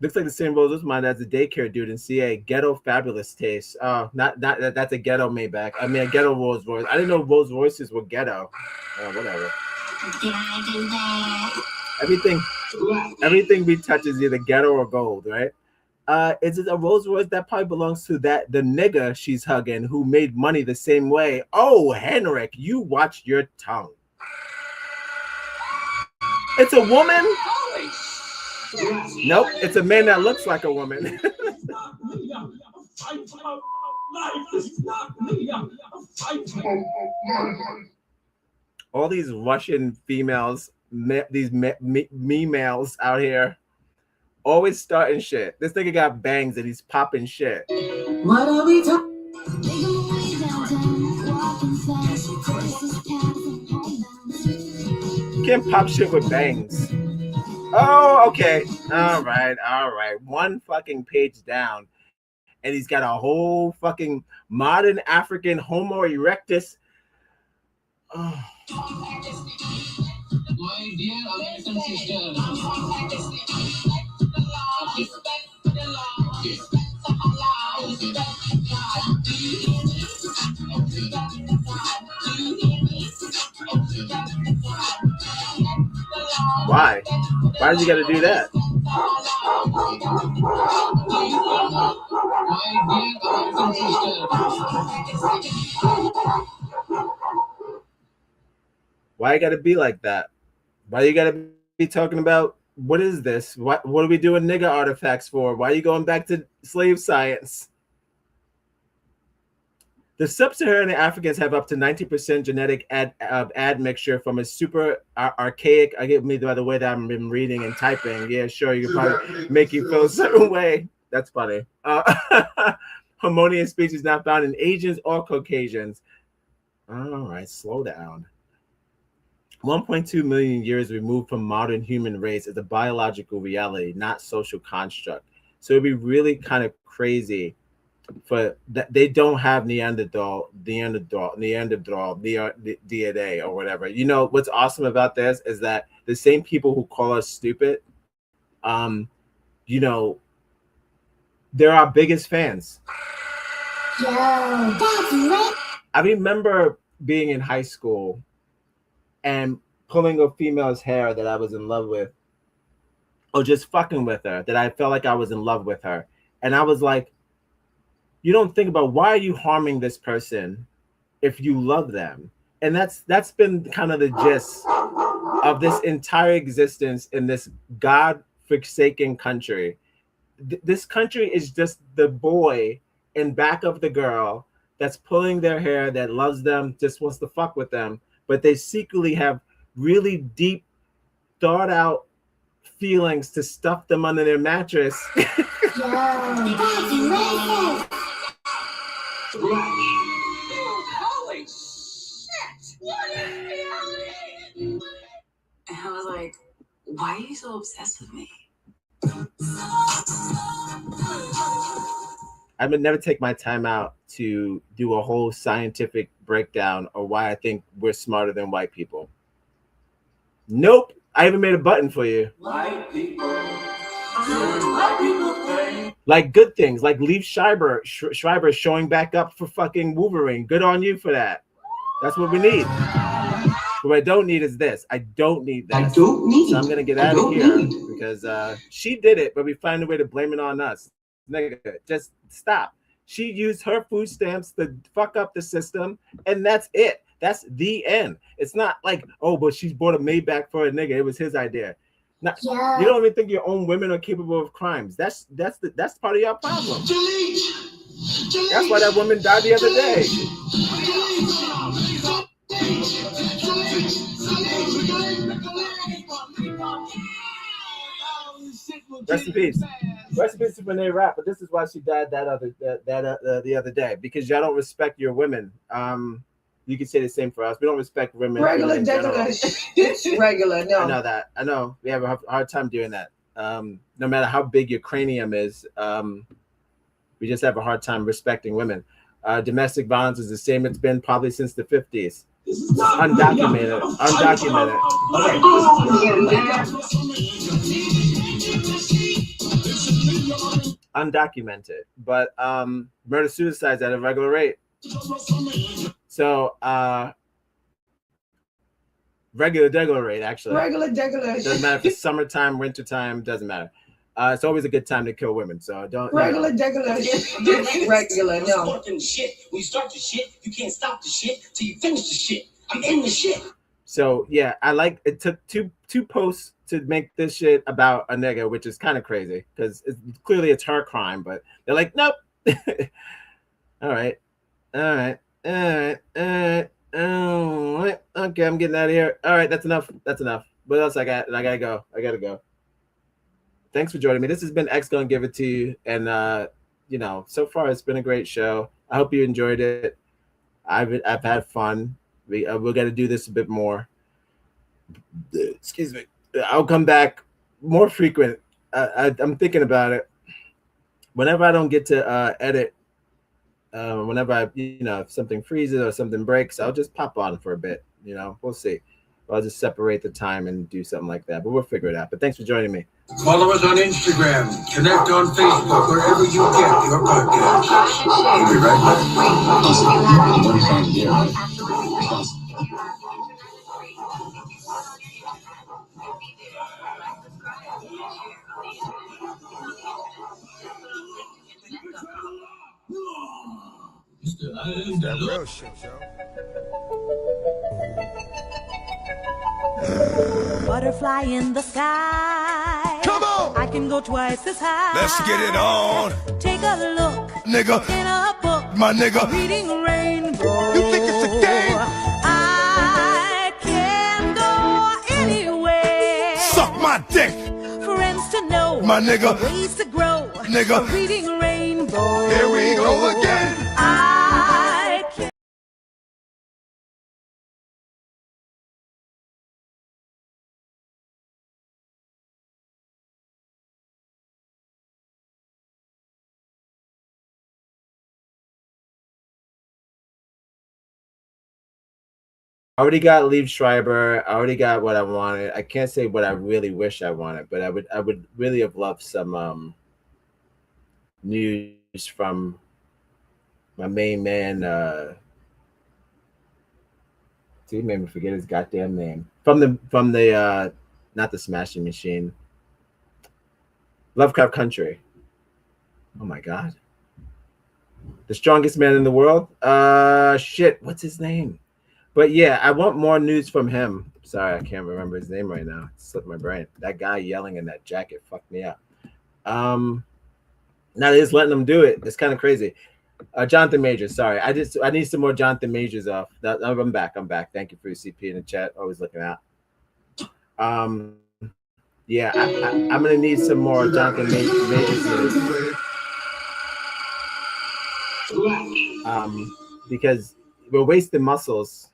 Looks like the same Rolls as mine as a daycare dude in CA. Ghetto fabulous taste. Not that's a ghetto Maybach. I mean a ghetto Rolls Royce. I didn't know Rolls Royces were ghetto. Whatever. Everything we touch is either ghetto or gold, right? Is it a Rolls Royce? That probably belongs to the nigga she's hugging who made money the same way. Oh, Henrik, you watch your tongue. It's a woman? Nope, it's a man that looks like a woman. Life is not me. I'm fighting. All these Russian females, these me males out here, always starting shit. This nigga got bangs and he's popping shit. What are we talking? You can't pop shit with bangs. Oh, okay. All right. One fucking page down. And he's got a whole fucking modern African Homo erectus. Oh. My dear American sister. Why? Why does he gotta do that? Why you gotta be like that? Why you gotta be talking about what is this? What are we doing nigga artifacts for? Why are you going back to slave science? The sub-Saharan Africans have up to 90% genetic admixture from a super archaic. I get me by the way that I've been reading and typing. Yeah, sure, you can probably make you feel a certain way. That's funny. Harmonious species not found in Asians or Caucasians. All right, slow down. 1.2 million years removed from modern human race is a biological reality, not social construct. So it'd be really kind of crazy for that they don't have Neanderthal DNA or whatever. You know what's awesome about this is that the same people who call us stupid, you know, they're our biggest fans. Yo, that's lit. I remember being in high school and pulling a female's hair that I was in love with, or just fucking with her, that I felt like I was in love with her. And I was like, you don't think about why are you harming this person if you love them? And that's been kind of the gist of this entire existence in this God-forsaken country. This country is just the boy in back of the girl that's pulling their hair, that loves them, just wants to fuck with them, but they secretly have really deep, thought out feelings to stuff them under their mattress. Holy shit! What is reality? And I was like, why are you so obsessed with me? I would never take my time out to do a whole scientific breakdown of why I think we're smarter than white people. Nope. I even made a button for you. White people. White people think. Like good things, like Leaf Schreiber showing back up for fucking Wolverine. Good on you for that. That's what we need. What I don't need is this. I don't need this. I don't need so I'm gonna get out of here because she did it, but we find a way to blame it on us. Nigga, just stop. She used her food stamps to fuck up the system, and that's it. That's the end. It's not like, oh, but she's bought a Maybach for a nigga. It was his idea. Now, you don't even think your own women are capable of crimes. That's part of your problem. That's why that woman died the other day. Rest in peace. Rest in peace to Renee Rapp. But this is why she died the other day, because y'all don't respect your women. You can say the same for us. We don't respect women. Regular. It's regular. No. I know that. I know. We have a hard time doing that. No matter how big your cranium is, we just have a hard time respecting women. Domestic violence is the same it's been probably since the 50s. Undocumented. Undocumented. But murder suicides at a regular rate. So regular rate, actually. Regular. Doesn't matter if it's summertime, wintertime, doesn't matter. It's always a good time to kill women. So don't. Regular. It's regular. No. Shit. When you start the shit, you can't stop the shit till you finish the shit. I'm in the shit. So yeah, it took two posts to make this shit about a nigga, which is kind of crazy because clearly it's her crime, but they're like, nope. All right. Okay, I'm getting out of here. All right, that's enough. That's enough. What else I got? And I gotta go. Thanks for joining me. This has been X Gonna Give It to You, and so far it's been a great show. I hope you enjoyed it. I've had fun. We're gonna do this a bit more. Excuse me. I'll come back more frequent. I'm thinking about it. Whenever I don't get to edit, whenever if something freezes or something breaks, I'll just pop on for a bit. We'll see. I'll just separate the time and do something like that. But we'll figure it out. But thanks for joining me. Follow us on Instagram. Connect on Facebook, wherever you get your podcast. We'll be right That real shit, yo. Butterfly in the sky. Come on! I can go twice as high. Let's get it on. Take a look, nigga. In a book, my nigga. Reading rainbow. You think it's a game? I can go anywhere. Suck my dick. Friends to know, my nigga. Ways to grow, nigga. Reading rainbow. Here we go again. I can. I already got Liev Schreiber. I already got what I wanted. I can't say what I really wish I wanted, but I would really have loved some news from my main man. He made me forget his goddamn name. From the not the Smashing Machine. Lovecraft Country. Oh my god. The strongest man in the world? Shit, what's his name? But yeah, I want more news from him. Sorry, I can't remember his name right now. It slipped my brain. That guy yelling in that jacket fucked me up. Now they're just letting them do it. It's kind of crazy. Jonathan Majors, sorry. I need some more Jonathan Majors off. I'm back. Thank you for your CP in the chat. Always looking out. Yeah, I'm gonna need some more Jonathan Majors. Because we're wasting muscles.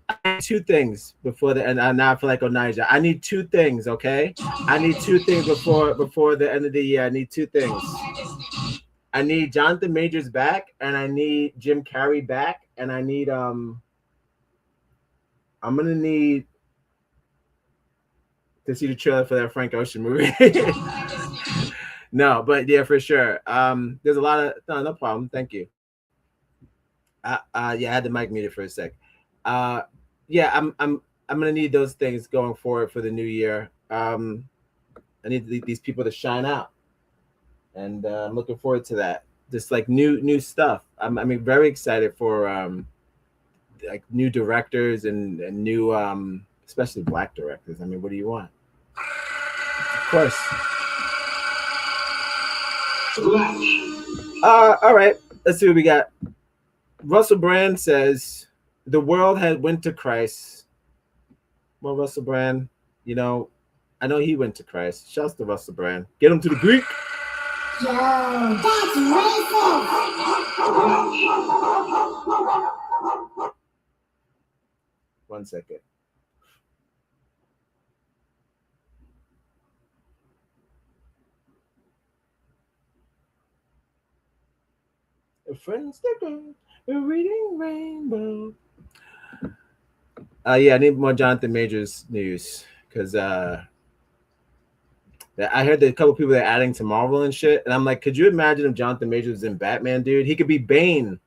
I need two things before the end. Now I feel like Onaja. I need two things, okay? I need two things before the end of the year. I need two things. I need Jonathan Majors back, and I need Jim Carrey back, and I need I'm gonna need to see the trailer for that Frank Ocean movie. No, but yeah, for sure. There's a lot of no problem. Thank you. Yeah, I had the mic muted for a sec. Yeah, I'm gonna need those things going forward for the new year. I need these people to shine out, and I'm looking forward to that. Just like new stuff. I'm very excited for like new directors and new especially black directors. I mean, what do you want? Of course. All right, let's see what we got. Russell Brand says the world had went to Christ. Well, Russell Brand, I know he went to Christ. Shouts to Russell Brand. Get him to the Greek. Yo, that's racist. 1 second. A friend sticker, a reading rainbow. Yeah, I need more Jonathan Majors news because I heard that a couple people are adding to Marvel and shit, and I'm like, could you imagine if Jonathan Majors was in Batman, dude? He could be Bane.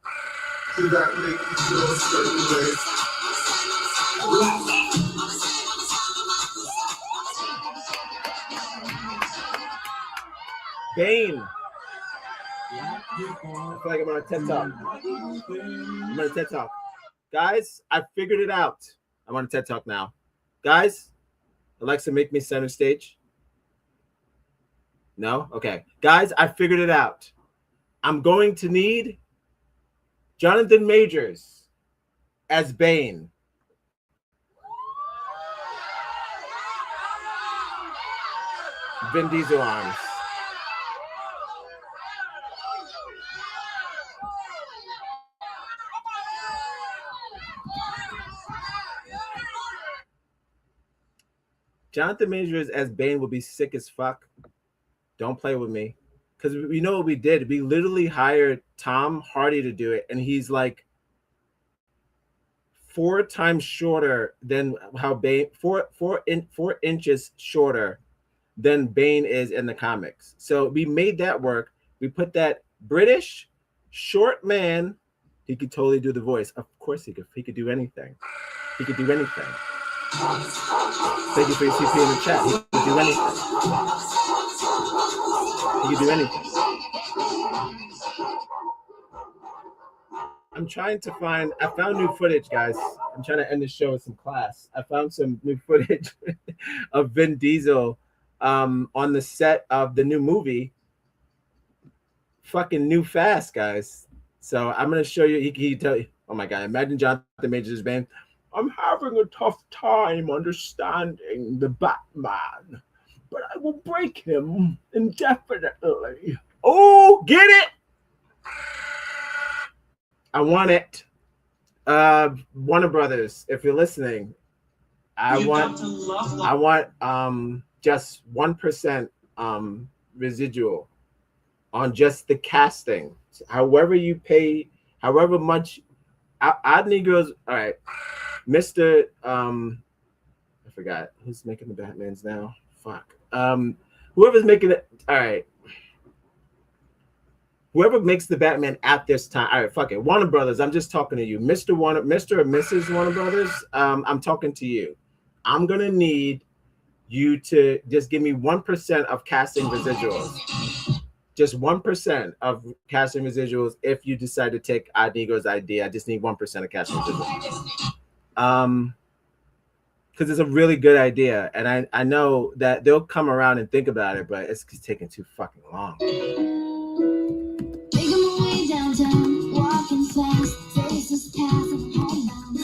Bane. I feel like I'm on a TED Talk. I'm on a TED Talk. Guys, I figured it out. I'm on a TED Talk now. Guys, Alexa, make me center stage. No? Okay. Guys, I figured it out. I'm going to need Jonathan Majors as Bane. Vin Diesel arms. Jonathan Majors as Bane would be sick as fuck. Don't play with me. Because we know what we did. We literally hired Tom Hardy to do it, and he's like 4 times shorter than how Bane, 4 inches shorter than Bane is in the comics. So we made that work. We put that British short man. He could totally do the voice. Of course he could. He could do anything. He could do anything. Thank you for your CP in the chat. He could do anything. He could do anything. I'm trying to find. I found new footage, guys. I'm trying to end the show with some class. I found some new footage of Vin Diesel on the set of the new movie. Fucking new fast, guys. So I'm gonna show you. He tell you. Oh my god! Imagine Jonathan Majors' Bane. I'm having a tough time understanding the Batman, but I will break him indefinitely. Oh, get it! I want it. Warner Brothers, if you're listening, I want just 1% residual on just the casting. However you pay, however much. Odd Negroes. All right, Mr. I forgot who's making the Batmans now. Fuck. Whoever's making it. All right. Whoever makes the Batman at this time. All right, fuck it. Warner Brothers, I'm just talking to you. Mr. or Mrs. Warner Brothers, I'm talking to you. I'm going to need you to just give me 1% of casting residuals. Just 1% of casting residuals if you decide to take Odd Negro's idea. I just need 1% of casting residuals. Because it's a really good idea. And I know that they'll come around and think about it, but it's taking too fucking long. Downtown, walking fast, faces passing homebound.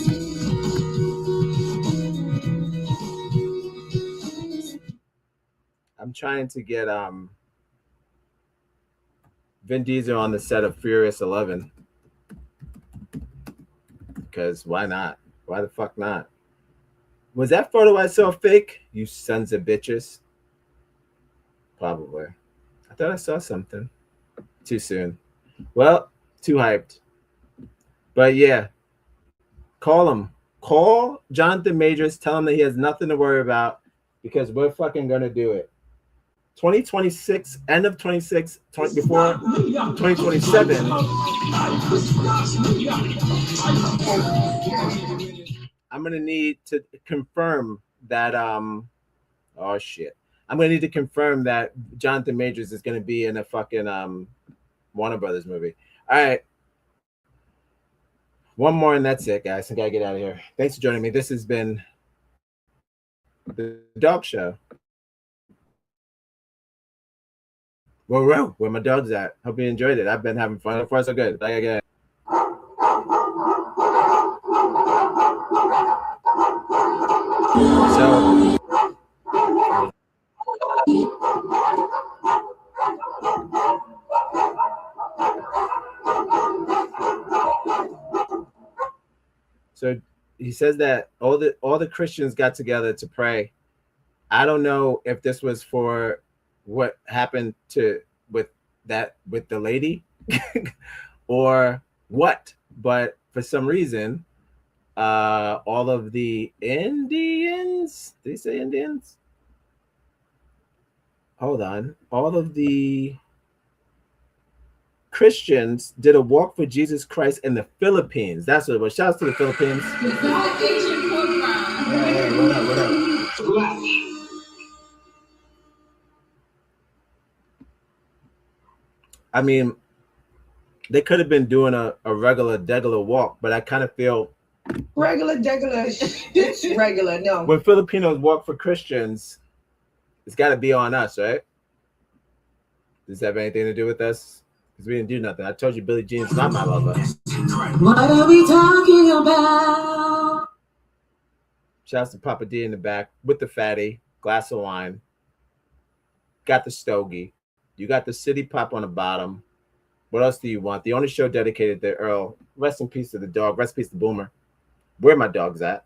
I'm trying to get Vin Diesel on the set of Furious 11 because why not? Why the fuck not? Was that photo I saw fake? You sons of bitches. Probably. I thought I saw something. Too soon. Well, too hyped. But yeah, call him. Call Jonathan Majors. Tell him that he has nothing to worry about because we're fucking gonna do it. 2026, end of 26, before 2027. I'm gonna need to confirm that. Oh shit. I'm gonna need to confirm that Jonathan Majors is gonna be in a fucking Warner Brothers movie. All right. One more and that's it, guys. I gotta get out of here. Thanks for joining me. This has been the Dog Show. Whoa, where my dog's at? Hope you enjoyed it. I've been having fun. So far, so good. Like again. So. So he says that all the Christians got together to pray. I don't know if this was for what happened with the lady or what, but for some reason, all of the Indians, did he say Indians? Hold on. All of the Christians did a walk for Jesus Christ in the Philippines. That's what it was. Shout out to the Philippines. Hey, what up? I mean, they could have been doing a regular degular walk, but I kind of feel regular degular. It's regular. No. When Filipinos walk for Christians, it's got to be on us, right? Does that have anything to do with us? Because we didn't do nothing. I told you Billie Jean's not my lover. What are we talking about? Shouts to Papa D in the back with the fatty, glass of wine. Got the stogie. You got the city pop on the bottom. What else do you want? The only show dedicated to Earl. Rest in peace to the dog. Rest in peace to Boomer. Where my dog's at?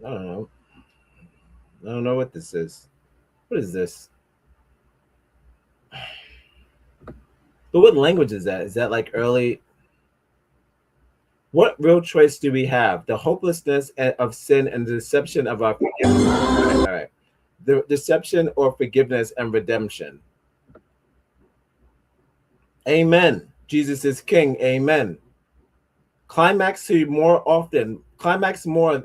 I don't know. I don't know what this is. What is this? But what language is that? Is that like early? What real choice do we have? The hopelessness of sin and the deception of our forgiveness. All right. The deception or forgiveness and redemption. Amen. Jesus is King. Amen. Climax to more often. Climax more.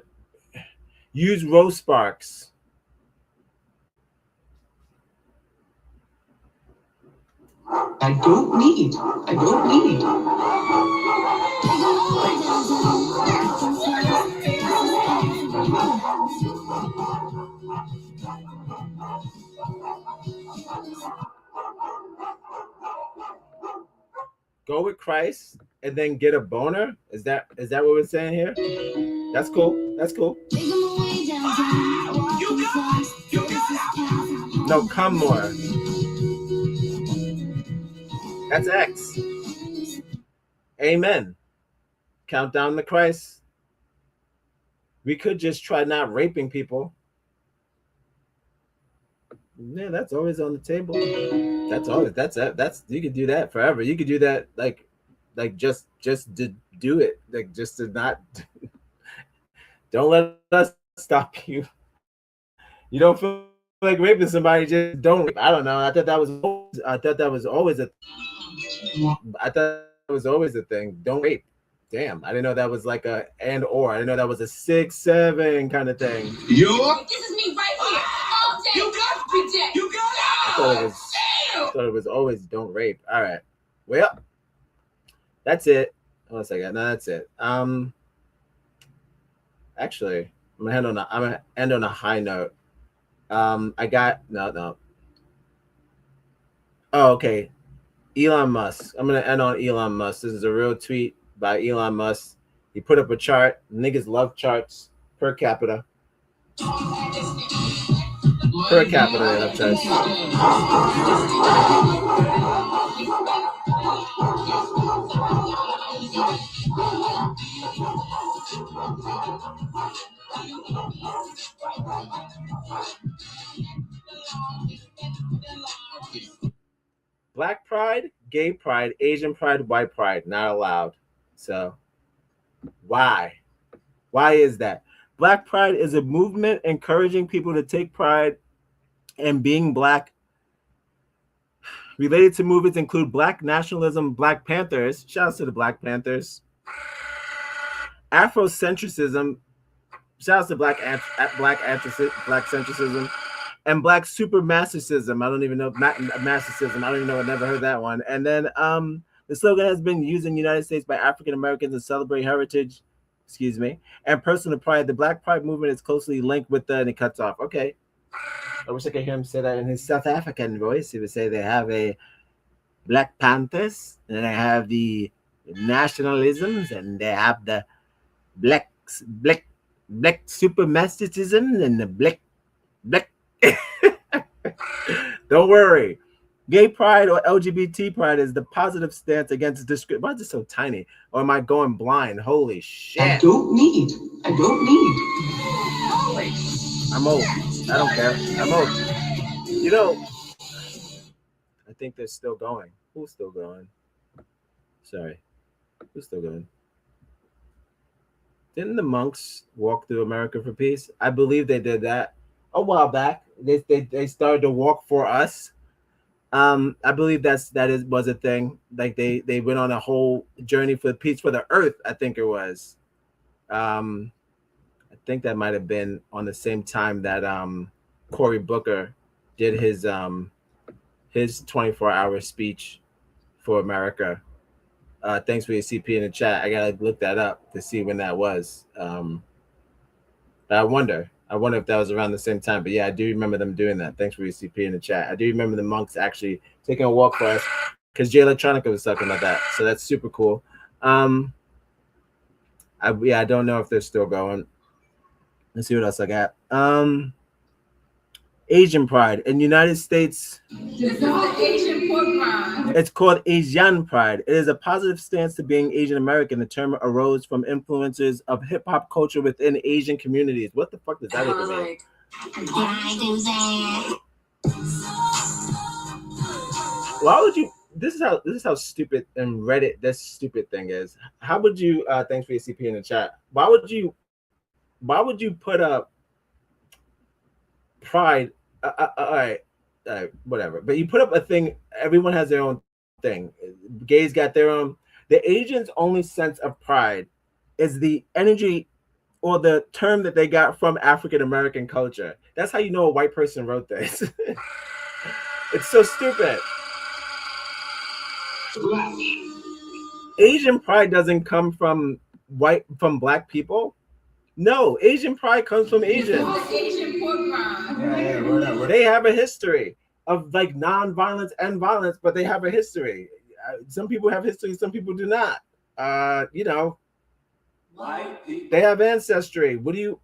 Use rose sparks. I don't need. Go with Christ and then get a boner? Is that what we're saying here? That's cool. That's cool. No, come more. That's X. Amen. Countdown to Christ. We could just try not raping people. Yeah, that's always on the table. That's you could do that forever. You could do that like just to do it. Like just to not don't let us stop you. You don't feel like raping somebody, just don't rape. I don't know. I thought that was always a thing. Don't rape. Damn, I didn't know that was like a and or. I didn't know that was a 6-7 kind of thing. This is me right here. All day. You got it. You got it. I thought it was always don't rape. All right. Well, that's it. Hold on a second. No, that's it. Actually, I'm gonna end on a high note. I got no. Oh, okay. Elon Musk. I'm gonna end on Elon Musk. This is a real tweet by Elon Musk. He put up a chart. Niggas love charts per capita. Per capita, they love charts. Black pride, gay pride, Asian pride, white pride, not allowed. So why? Why is that? Black pride is a movement encouraging people to take pride in being black. Related to movements include Black nationalism, Black Panthers, shouts to the Black Panthers, Afrocentrism, shouts to Black centricism, and Black supremacism. I don't even know massicism. I don't even know. I never heard that one. And then the slogan has been used in the United States by African Americans to celebrate heritage, and personal pride. The Black Pride movement is closely linked with and it cuts off. Okay. I wish I could hear him say that in his South African voice. He would say they have a Black Panthers, and they have the nationalisms, and they have the black supremacism, and the black. Don't worry. Gay pride or LGBT pride is the positive stance against discrimination. Why is it so tiny? Or am I going blind? Holy shit. I don't need. I'm old. I don't care. I'm old. You know, I think they're still going. Who's still going? Sorry. Who's still going? Didn't the monks walk through America for peace? I believe they did that a while back. They started to walk for us. I believe was a thing. Like they went on a whole journey for peace for the earth. I think it was. I think that might have been on the same time that Cory Booker did his 24-hour speech for America. Thanks for your CP in the chat. I gotta look that up to see when that was. But I wonder if that was around the same time. But yeah, I do remember them doing that. Thanks for your CP in the chat. I do remember the monks actually taking a walk for us because Jay Electronica was talking about that. So that's super cool. I don't know if they're still going. Let's see what else I got. Asian pride in the United States. It's called Asian pride. It is a positive stance to being Asian American. The term arose from influences of hip hop culture within Asian communities. What the fuck does that even mean? Why would you? This is how stupid and Reddit this stupid thing is. How would you? Thanks for your CP in the chat. Why would you put up pride? All right, whatever. But you put up a thing. Everyone has their own thing. Gays got their own. The Asians' only sense of pride is the energy or the term that they got from African American culture. That's how you know a white person wrote this. It's so stupid. Asian pride doesn't come from black people. No, Asian pride comes from Asians. They have a history of like non-violence and violence, but they have a history. Some people have history, some people do not. They have ancestry. What do you?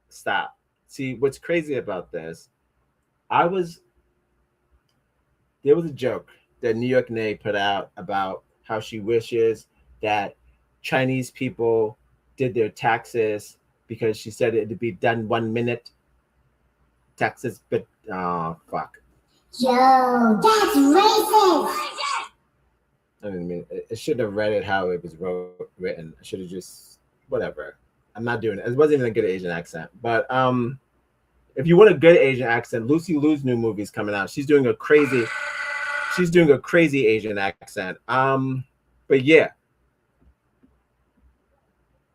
Stop. See, what's crazy about this? There was a joke that New York Nay put out about how she wishes that Chinese people did their taxes because she said it'd be done 1 minute. Taxes, but fuck. Yo, that's racist. I mean, it should have read it how it was written. I should have just whatever. I'm not doing it. It wasn't even a good Asian accent. But if you want a good Asian accent, Lucy Liu's new movie's coming out. She's doing a crazy Asian accent. But yeah.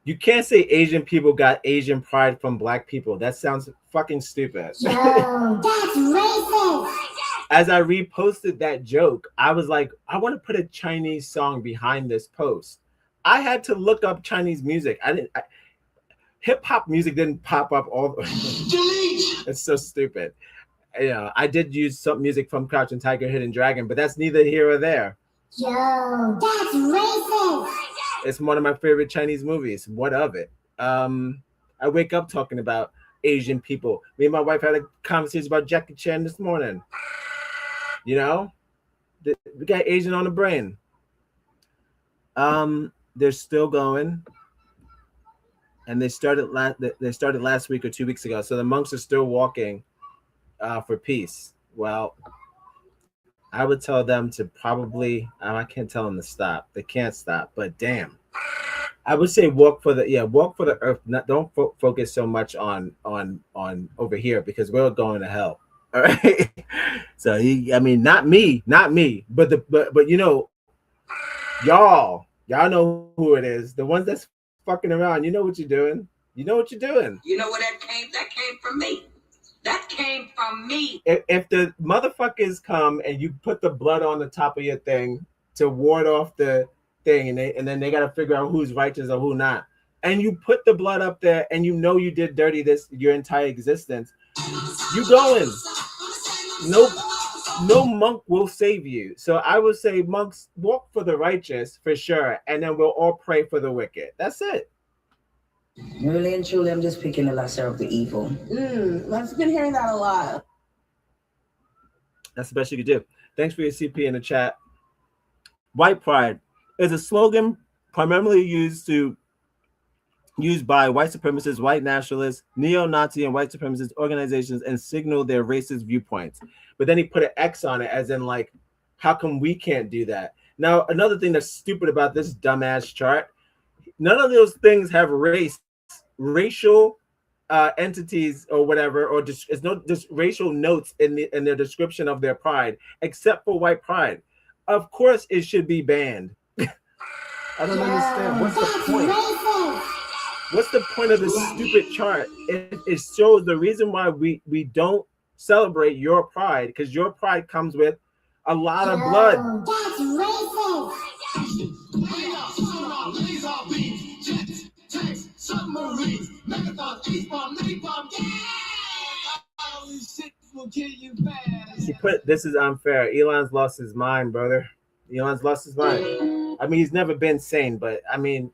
You can't say Asian people got Asian pride from black people. That sounds fucking stupid. Yo, that's racist. As I reposted that joke, I was like, I want to put a Chinese song behind this post. I had to look up Chinese music. Hip hop music didn't pop up all the It's so stupid. I did use some music from Crouching Tiger, Hidden Dragon, but that's neither here or there. Yo, that's racist. It's one of my favorite Chinese movies. What of it? I wake up talking about Asian people. Me and my wife had a conversation about Jackie Chan this morning. We got Asian on the brain. They're still going, and they started last week or 2 weeks ago. So the monks are still walking for peace. Well, I would tell them to probably. I can't tell them to stop. They can't stop. But damn, I would say walk for the earth. Don't focus so much on over here because we're going to hell. All right. So not me, but y'all know who it is. The ones that's fucking around. You know what you're doing. You know what you're doing. You know where that came? That came from me. That came from me. If the motherfuckers come and you put the blood on the top of your thing to ward off the thing, and then they got to figure out who's righteous or who not, and you put the blood up there, and you know you did dirty this your entire existence, you going. No monk will save you. So I would say monks walk for the righteous for sure, and then we'll all pray for the wicked. That's it. Really and truly, I'm just picking the lesser of the evil. I've been hearing that a lot. That's the best you could do. Thanks for your CP in the chat. White pride is a slogan primarily used by white supremacists, white nationalists, neo-Nazi and white supremacist organizations and signal their racist viewpoints. But then he put an X on it as in like, how come we can't do that? Now, another thing that's stupid about this dumbass chart, None of those things have racial entities or whatever, or it's no just racial notes in their description of their pride, except for white pride. Of course, it should be banned. I don't understand. What's the point? What's the point of this stupid chart? It shows the reason why we don't celebrate your pride, because your pride comes with a lot of blood. That's racist. She put, this is unfair. Elon's lost his mind, brother. Elon's lost his mind. I mean, he's never been sane, but I mean,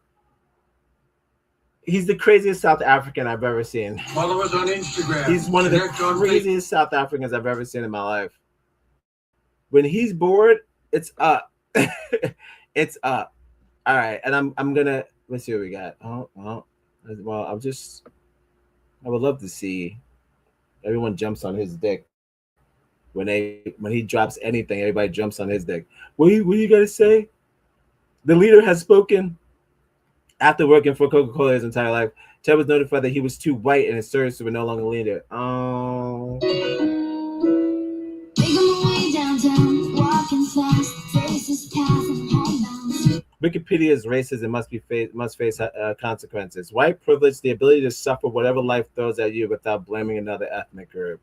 he's the craziest South African I've ever seen. Follow us on Instagram. He's one of the craziest South Africans I've ever seen in my life. When he's bored, it's up. It's up. All right, and I'm gonna, let's see what we got. Oh, well, I would love to see everyone jumps on his dick. When he drops anything, everybody jumps on his dick. What you gotta say? The leader has spoken. After working for Coca-Cola his entire life, Ted was notified that he was too white and his services were no longer leader. Oh. Wikipedia is racist and must face consequences. White privilege, the ability to suffer whatever life throws at you without blaming another ethnic group.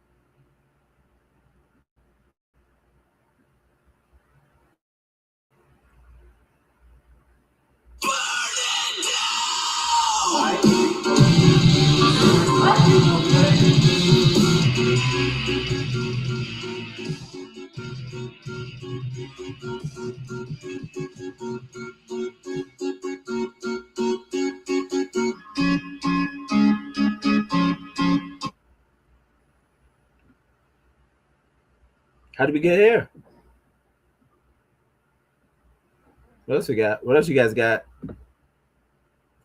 How did we get here? What else we got? What else you guys got?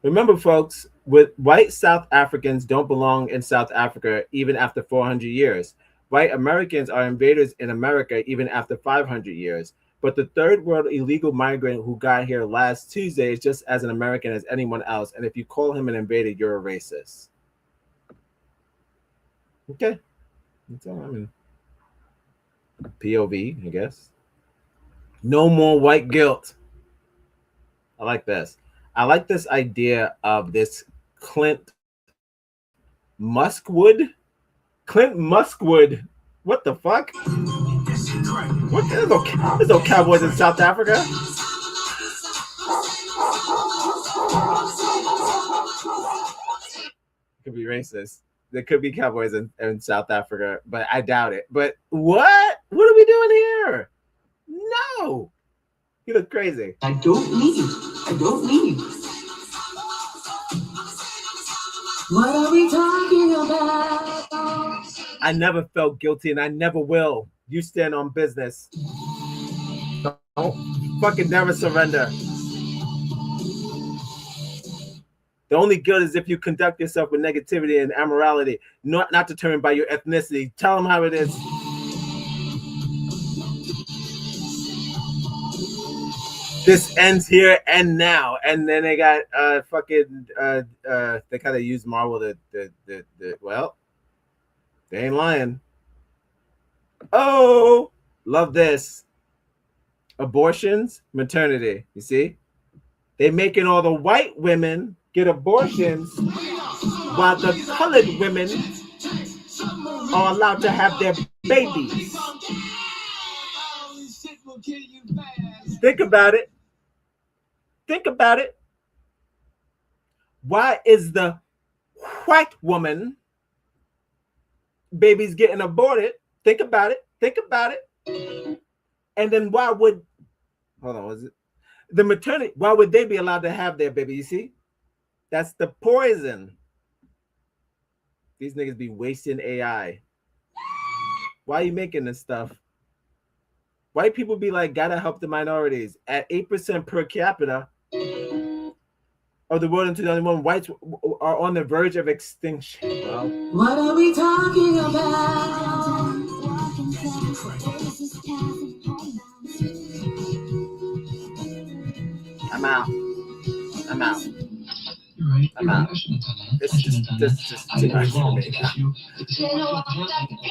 Remember, folks, with white South Africans don't belong in South Africa even after 400 years. White Americans are invaders in America even after 500 years. But the third world illegal migrant who got here last Tuesday is just as an American as anyone else. And if you call him an invader, you're a racist. Okay. That's all. I mean, POV, I guess. No more white guilt. I like this. I like this idea of this Clint Muskwood. What the fuck? What? There's no cowboys in South Africa. Could be racist. There could be cowboys in South Africa, but I doubt it. But what? What are we doing here? No. You look crazy. I don't need. What are we talking about? I never felt guilty and I never will. You stand on business. Don't fucking never surrender. The only good is if you conduct yourself with negativity and immorality, not determined by your ethnicity. Tell them how it is. This ends here and now. And then they got they kind of use Marvel well, they ain't lying. Oh, love this. Abortions, maternity. You see? They making all the white women get abortions while the colored women are allowed to have their babies. Think about it. Think about it. Why is the white woman babies getting aborted? Think about it. Think about it. And then why would, hold on, was it the maternity? Why would they be allowed to have their baby? You see, that's the poison. These niggas be wasting AI. Why are you making this stuff? White people be like, gotta help the minorities. At 8% per capita of the world in 2001, whites are on the verge of extinction. Well, what are we talking about? I'm out. I'm out. I'm out. This is just too much for me now.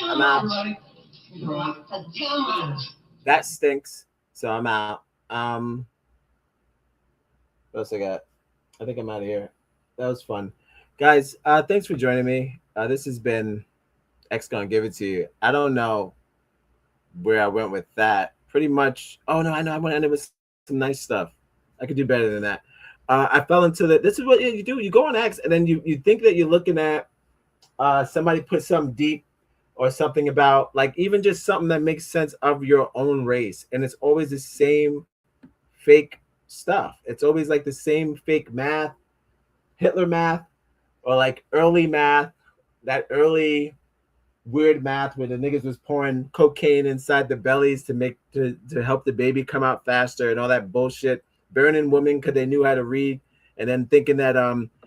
I'm out. That stinks. So I'm out. What else I got? I think I'm out of here. That was fun. Guys, thanks for joining me. This has been Gon Give It To You. I don't know where I went with that. Pretty much. Oh no, I know. I want to end it with some nice stuff. I could do better than that. I fell into this is what you do. You go on X and then you think that you're looking at somebody put something deep or something about like even just something that makes sense of your own race. And it's always the same fake stuff. It's always like the same fake math, Hitler math, or like early math, that early weird math where the niggas was pouring cocaine inside the bellies to help the baby come out faster and all that bullshit. Burning women because they knew how to read, and then thinking that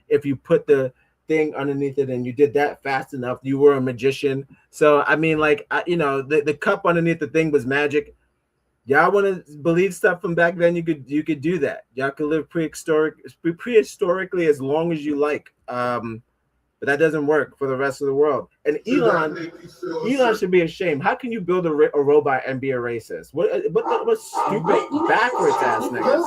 if you put the thing underneath it and you did that fast enough, you were a magician. So I mean, like the cup underneath the thing was magic. Y'all want to believe stuff from back then? You could do that. Y'all could live prehistorically as long as you like. But that doesn't work for the rest of the world. And Elon should be ashamed. How can you build a robot and be a racist? What stupid backwards ass niggas?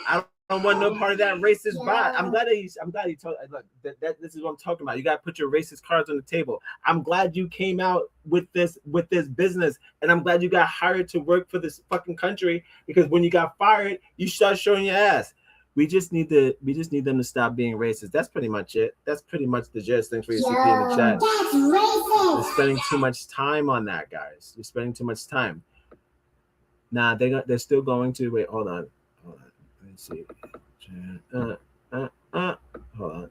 I don't want no part of that racist bot. I'm glad he told. Look, this is what I'm talking about. You got to put your racist cards on the table. I'm glad you came out with this business, and I'm glad you got hired to work for this fucking country. Because when you got fired, you start showing your ass. We just need them to stop being racist. That's pretty much it. That's pretty much the gist. Thanks for your CP in the chat. That's racist. You're spending too much time on that, guys. You're spending too much time. Nah, they're still going to wait. Hold on. Let's see. Hold on.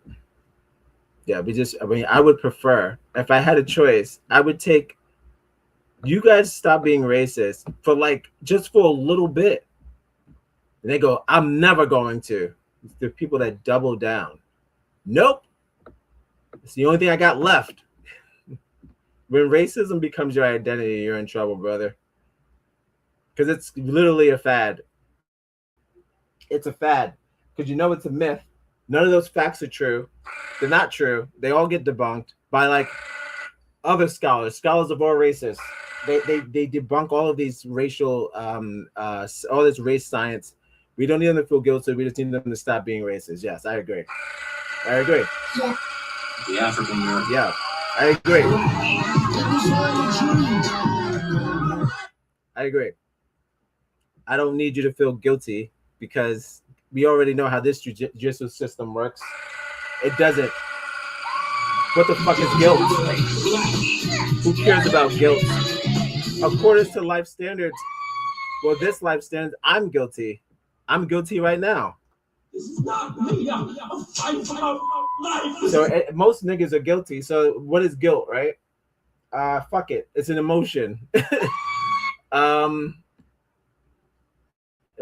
Yeah, I would prefer if I had a choice. I would take you guys stop being racist for just for a little bit. And they go, I'm never going to. It's the people that double down. Nope. It's the only thing I got left. When racism becomes your identity, you're in trouble, brother. Because it's literally a fad. It's a fad. Because it's a myth. None of those facts are true. They're not true. They all get debunked by other scholars of all races. They debunk all of these racial, all this race science. We don't need them to feel guilty. We just need them to stop being racist. Yes, I agree. Yeah. The African American. Yeah, I agree. I agree. I don't need you to feel guilty because we already know how this judicial system works. It doesn't. What the fuck is guilt? Who cares about guilt? According to life standards, well, this life standards, I'm guilty. I'm guilty right now. This is not me. I'm fighting for my life. So most niggas are guilty. So what is guilt, right? Fuck it. It's an emotion. And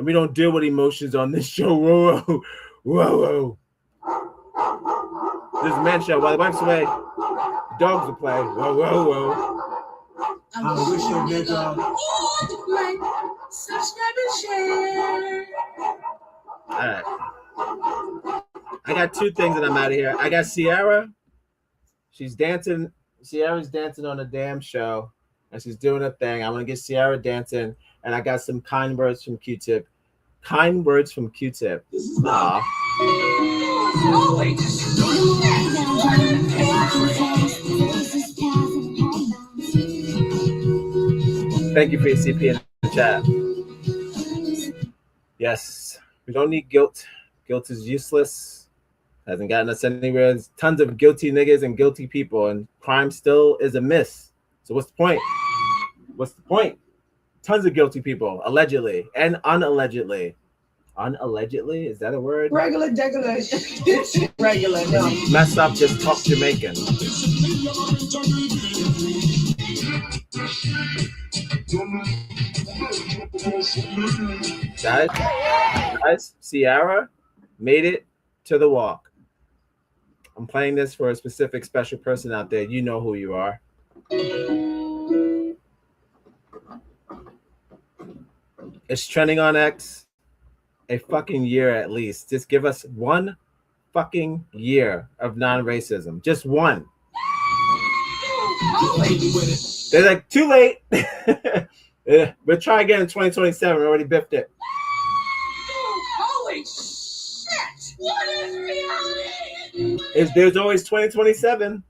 we don't deal with emotions on this show. Whoa, whoa, whoa. This is a man show. While the wife's away, dogs will play. Whoa, whoa, whoa. I wish a nigga would like, subscribe, and share. All right. I got two things and I'm out of here. I got Sierra. She's dancing. Sierra's dancing on a damn show. And she's doing a thing. I want to get Sierra dancing. And I got some kind words from Q-Tip. Kind words from Q-Tip. Aw. Thank you for your CP in the chat. Yes, we don't need guilt. Guilt is useless. Hasn't gotten us anywhere. There's tons of guilty niggas and guilty people, and crime still is a myth. So what's the point? What's the point? Tons of guilty people, allegedly and unallegedly. Unallegedly? Is that a word? Regular. Regular, no. Mess up, just talk Jamaican. Guys, Sierra made it to the walk. I'm playing this for a specific special person out there. You know who you are. It's trending on X. a fucking year at least. Just give us one fucking year of non-racism. Just one. They're like, too late. We'll try again in 2027. We already biffed it. Holy shit! What is reality? There's always 2027.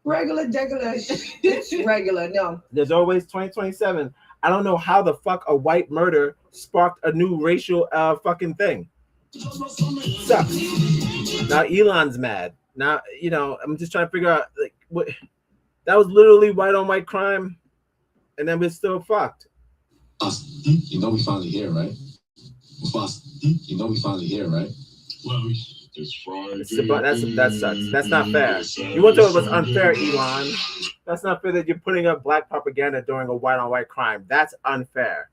Regular. It's regular. No. There's always 2027. I don't know how the fuck a white murder sparked a new racial fucking thing. Sucks. Now Elon's mad. Now, you know, I'm just trying to figure out, like, what that was literally white on white crime, and then we're still fucked. You know we finally here, right? You know we finally here, right? Well, it's Friday. That sucks. That's not fair. You want to know what's unfair, Elon? That's not fair that you're putting up black propaganda during a white on white crime. That's unfair.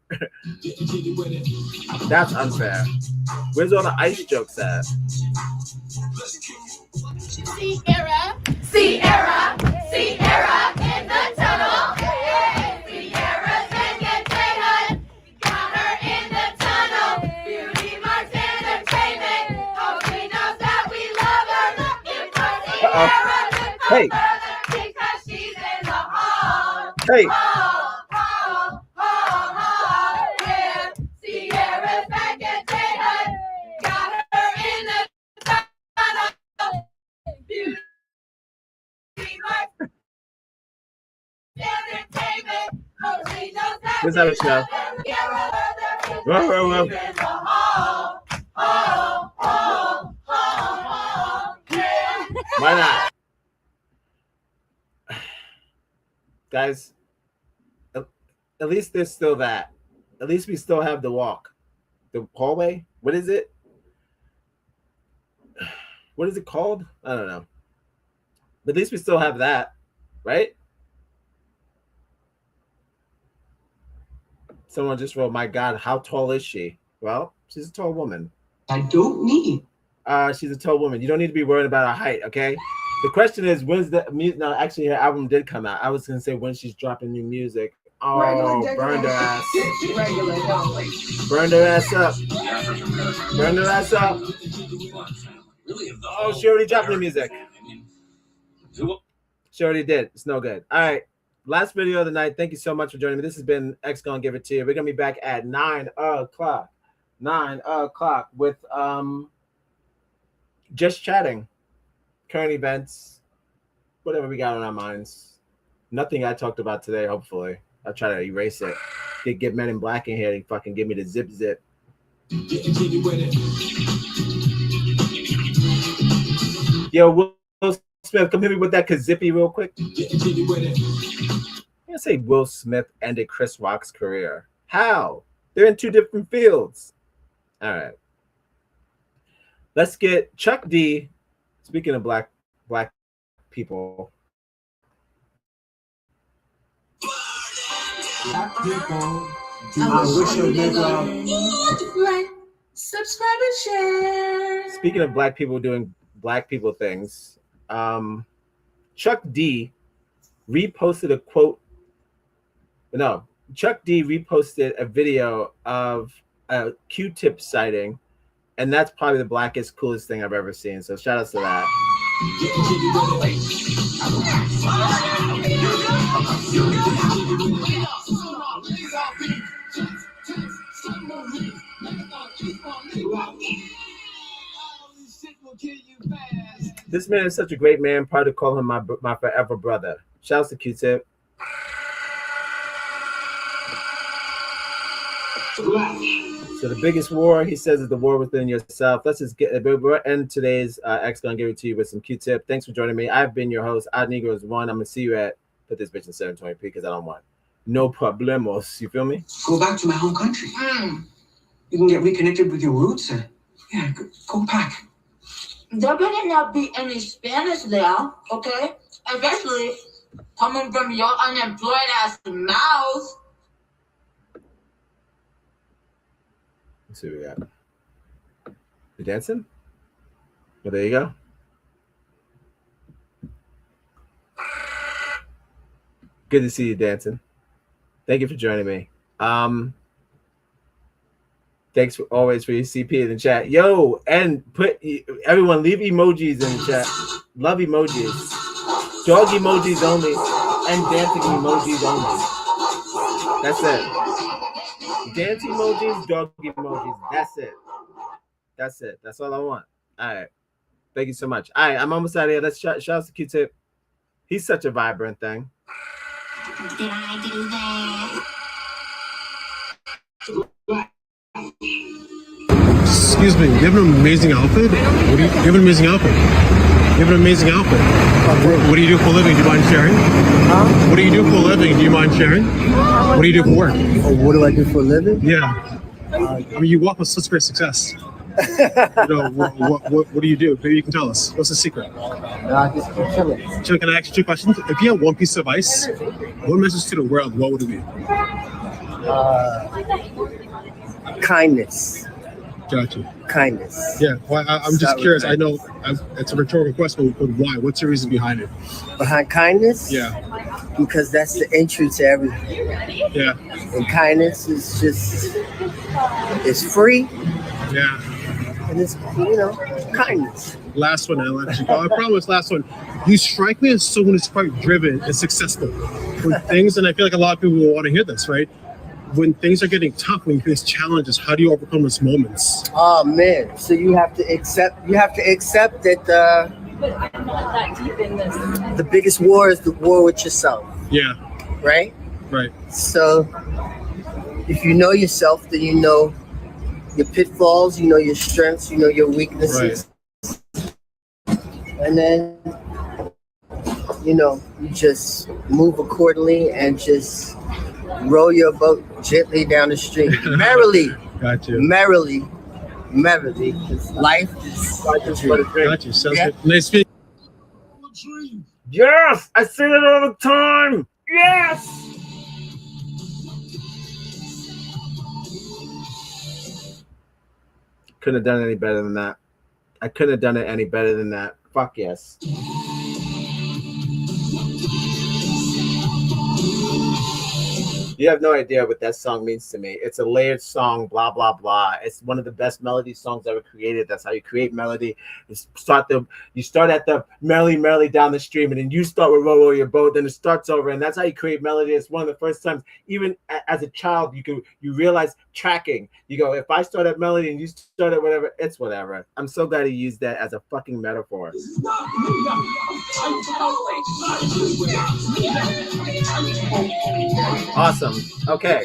That's unfair. Where's all the ICE jokes at? Sierra in the tunnel. Sierra's and get J-Hud. Got her in the tunnel. Beauty Marks Entertainment. Oh, she knows that we love her. Looking for Sierra to come Hey. further because she's in the hall. Hey. Hall. Yeah. Sierra's back at J-Hud. Got her in the tunnel. Beauty Marks Entertainment. Oh, she knows that Let's have a show. Whoa. Why not? Guys, at least there's still that. At least we still have the walk. The hallway? What is it? What is it called? I don't know. But at least we still have that, right? Someone just wrote, my God, how tall is she? Well, she's a tall woman. I don't need. She's a tall woman. You don't need to be worried about her height, okay? The question is, when's the music? No, actually, her album did come out. I was gonna say when she's dropping new music. Oh, burned her ass. Regular. No. Burned her ass up. Burned her ass up. Oh, she already dropped new music. She already did. It's no good. All right. Last video of the night. Thank you so much for joining me. This has been X Gon Give It To You. We're gonna be back at 9 o'clock. 9 o'clock with just chatting, current events, whatever we got on our minds. Nothing I talked about today. Hopefully, I'll try to erase it. Get Men in Black in here to fucking give me the zip. Yo, Will Smith, come hit me with that kazippy real quick. I'm gonna say Will Smith ended Chris Rock's career. How? They're in two different fields. All right. Let's get Chuck D. Speaking of black people. Black people. I wish you did. Subscribe and share. Speaking of black people doing black people things, Chuck D reposted a quote. No, Chuck D reposted a video of a Q-tip sighting, and that's probably the blackest, coolest thing I've ever seen. So shout outs to that. This man is such a great man. Proud to call him my forever brother. Shout outs to Q-tip. So the biggest war, he says, is the war within yourself. Let's just end today's X Gon Give It To You with some Q-tip. Thanks for joining me. I've been your host, Odd Negroes 1. I'm gonna see you at, put this bitch in 720p because I don't want no problemos. You feel me? Go back to my home country. You can get reconnected with your roots. Yeah, go back. There better not be any Spanish there, okay? Especially coming from your unemployed ass mouth. Let's see what we got. You dancing? Well, there you go. Good to see you dancing. Thank you for joining me. Thanks for always for your CP in the chat. Yo, and everyone leave emojis in the chat. Love emojis. Dog emojis only and dancing emojis only. That's it. Dance emojis, dog emojis. That's it. That's it. That's all I want. All right. Thank you so much. All right, I'm almost out of here. Let's shout out to Q-Tip. He's such a vibrant thing. Did I do that? Excuse me, you have an amazing outfit? You have an amazing outfit. You have an amazing outfit. What do you do for a living? Do you mind sharing? Huh? What do you do for a living? Do you mind sharing? What do you do for work? Oh, what do I do for a living? Yeah. I mean, you walk with such great success. What do you do? Maybe you can tell us. What's the secret? I just keep chilling. So can I ask you 2 questions? If you had one piece of advice, one message to the world, what would it be? Kindness. Gotcha. Kindness. Yeah, well, I'm just curious. I know it's a rhetorical question, but why? What's the reason behind it? Behind kindness? Yeah. Because that's the entry to everything. Yeah. And kindness is just, it's free. Yeah. And it's, kindness. Last one, I'll let you go. I promise, last one. You strike me as someone who's quite driven and successful. When things, and I feel like a lot of people will want to hear this, right? When things are getting tough, when you face challenges, how do you overcome those moments? Oh man! So you have to accept. You have to accept that the biggest war is the war with yourself. Yeah. Right. Right. So if you know yourself, then you know your pitfalls. You know your strengths. You know your weaknesses. Right. And then you just move accordingly and just row your boat gently down the stream, merrily. Got you. Merrily. Because life is but a dream. Got you. Sounds good. Nice speaking. Yes, I say it all the time. Yes. Couldn't have done any better than that. I couldn't have done it any better than that. Fuck yes. You have no idea what that song means to me. It's a layered song, blah, blah, blah. It's one of the best melody songs ever created. That's how you create melody. You start at the merrily down the stream, and then you start with row your boat, then it starts over, and that's how you create melody. It's one of the first times, even as a child, you realize tracking. You go, if I start at melody and you start at whatever, it's whatever. I'm so glad he used that as a fucking metaphor. Awesome. Okay.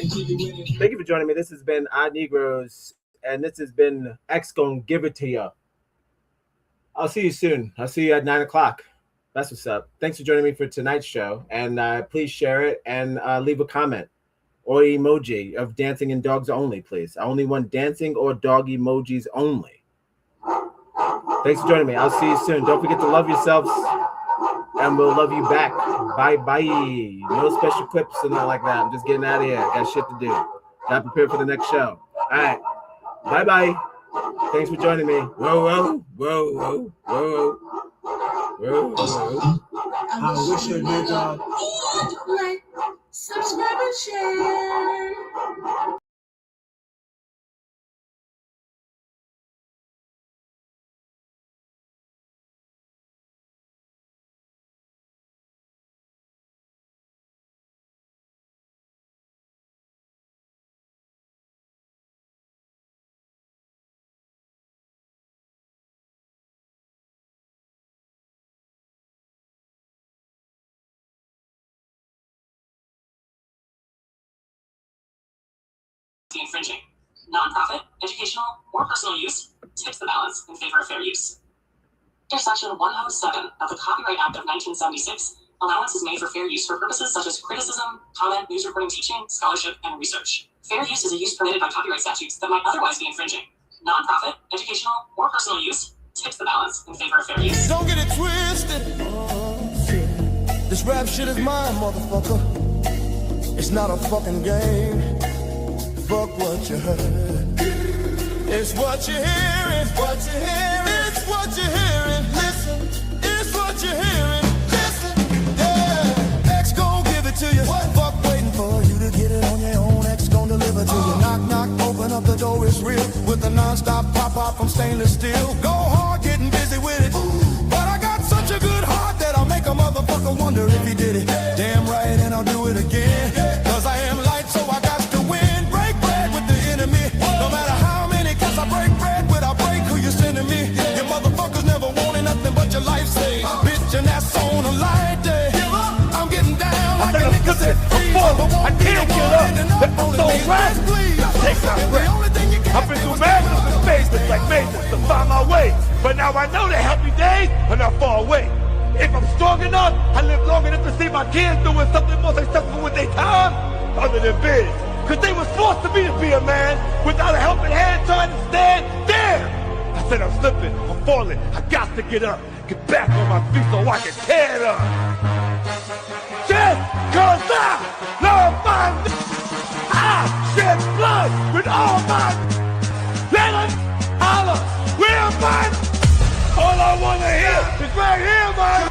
Thank you for joining me. This has been Odd Negroes, and this has been X Gon Give It to You. I'll see you soon. I'll see you at 9 o'clock. That's what's up. Thanks for joining me for tonight's show, and please share it and leave a comment or emoji of dancing and dogs only, please. I only want dancing or dog emojis only. Thanks for joining me. I'll see you soon. Don't forget to love yourselves, and we'll love you back. Bye. No special clips and not like that. I'm just getting out of here. Got shit to do. Got prepared for the next show. All right. Bye. Thanks for joining me. Whoa. I wish a nigga. Like, subscribe and share. Infringing. Non-profit, educational, or personal use tips the balance in favor of fair use. Under Section 107 of the Copyright Act of 1976, allowance is made for fair use for purposes such as criticism, comment, news reporting, teaching, scholarship, and research. Fair use is a use permitted by copyright statutes that might otherwise be infringing. Non-profit, educational, or personal use tips the balance in favor of fair use. Don't get it twisted. This rap shit is mine, motherfucker. It's not a fucking game. Fuck what you heard. It's what you're hearing. What you're hearing. It's what you're hearing. Listen. It's what you're hearing. Listen. Yeah. X gon' give it to you. What? Fuck waiting for you to get it on your own. X gon' deliver to you. Knock, knock. Open up the door. It's real right? Take my breath. I've been through madness and phases like mazes to find my way. But now I know the happy days are not far away. If I'm strong enough, I live long enough to see my kids doing something more successful with their time other than biz. Cause they was forced to be a man without a helping hand trying to stand. Damn! I said I'm slipping, I'm falling, I got to get up. Get back on my feet so I can tear it up. Just cause I love my I shed blood with all my let us holler, we're mine. All I wanna hear is right here, man.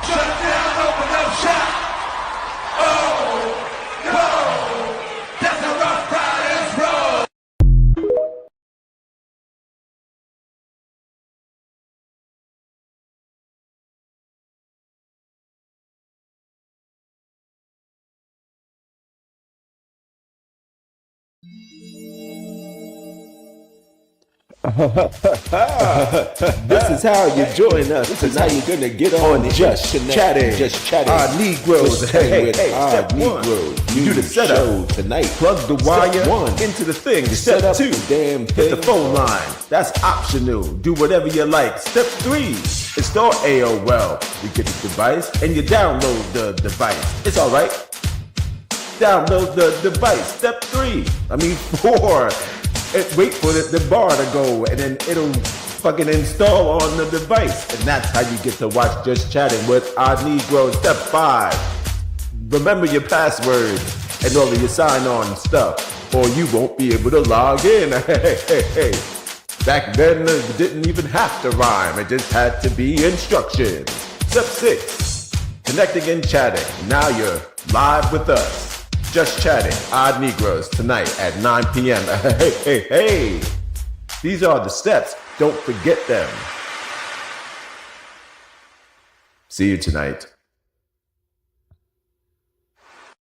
Shut down, open up shop. Oh, no, that's a rough riders road. This is how you join us. This is how you're gonna get on Just Chatting. Just Chatting. Our Negroes. Just hang with our Negroes. You do the setup tonight. Plug the wire into the thing. Step 2. Damn thing. Hit the phone line. That's optional. Do whatever you like. Step 3. Install AOL. You get the device and you download the device. It's alright. Download the device. Step 4. Wait for the bar to go, and then it'll fucking install on the device. And that's how you get to watch Just Chatting with our Negroes. Step 5. Remember your passwords and all of your sign-on stuff, or you won't be able to log in. Hey. Back then, it didn't even have to rhyme. It just had to be instructions. Step 6. Connecting and chatting. Now you're live with us. Just Chatting, Odd Negroes, tonight at 9 p.m. Hey. These are the steps. Don't forget them. See you tonight.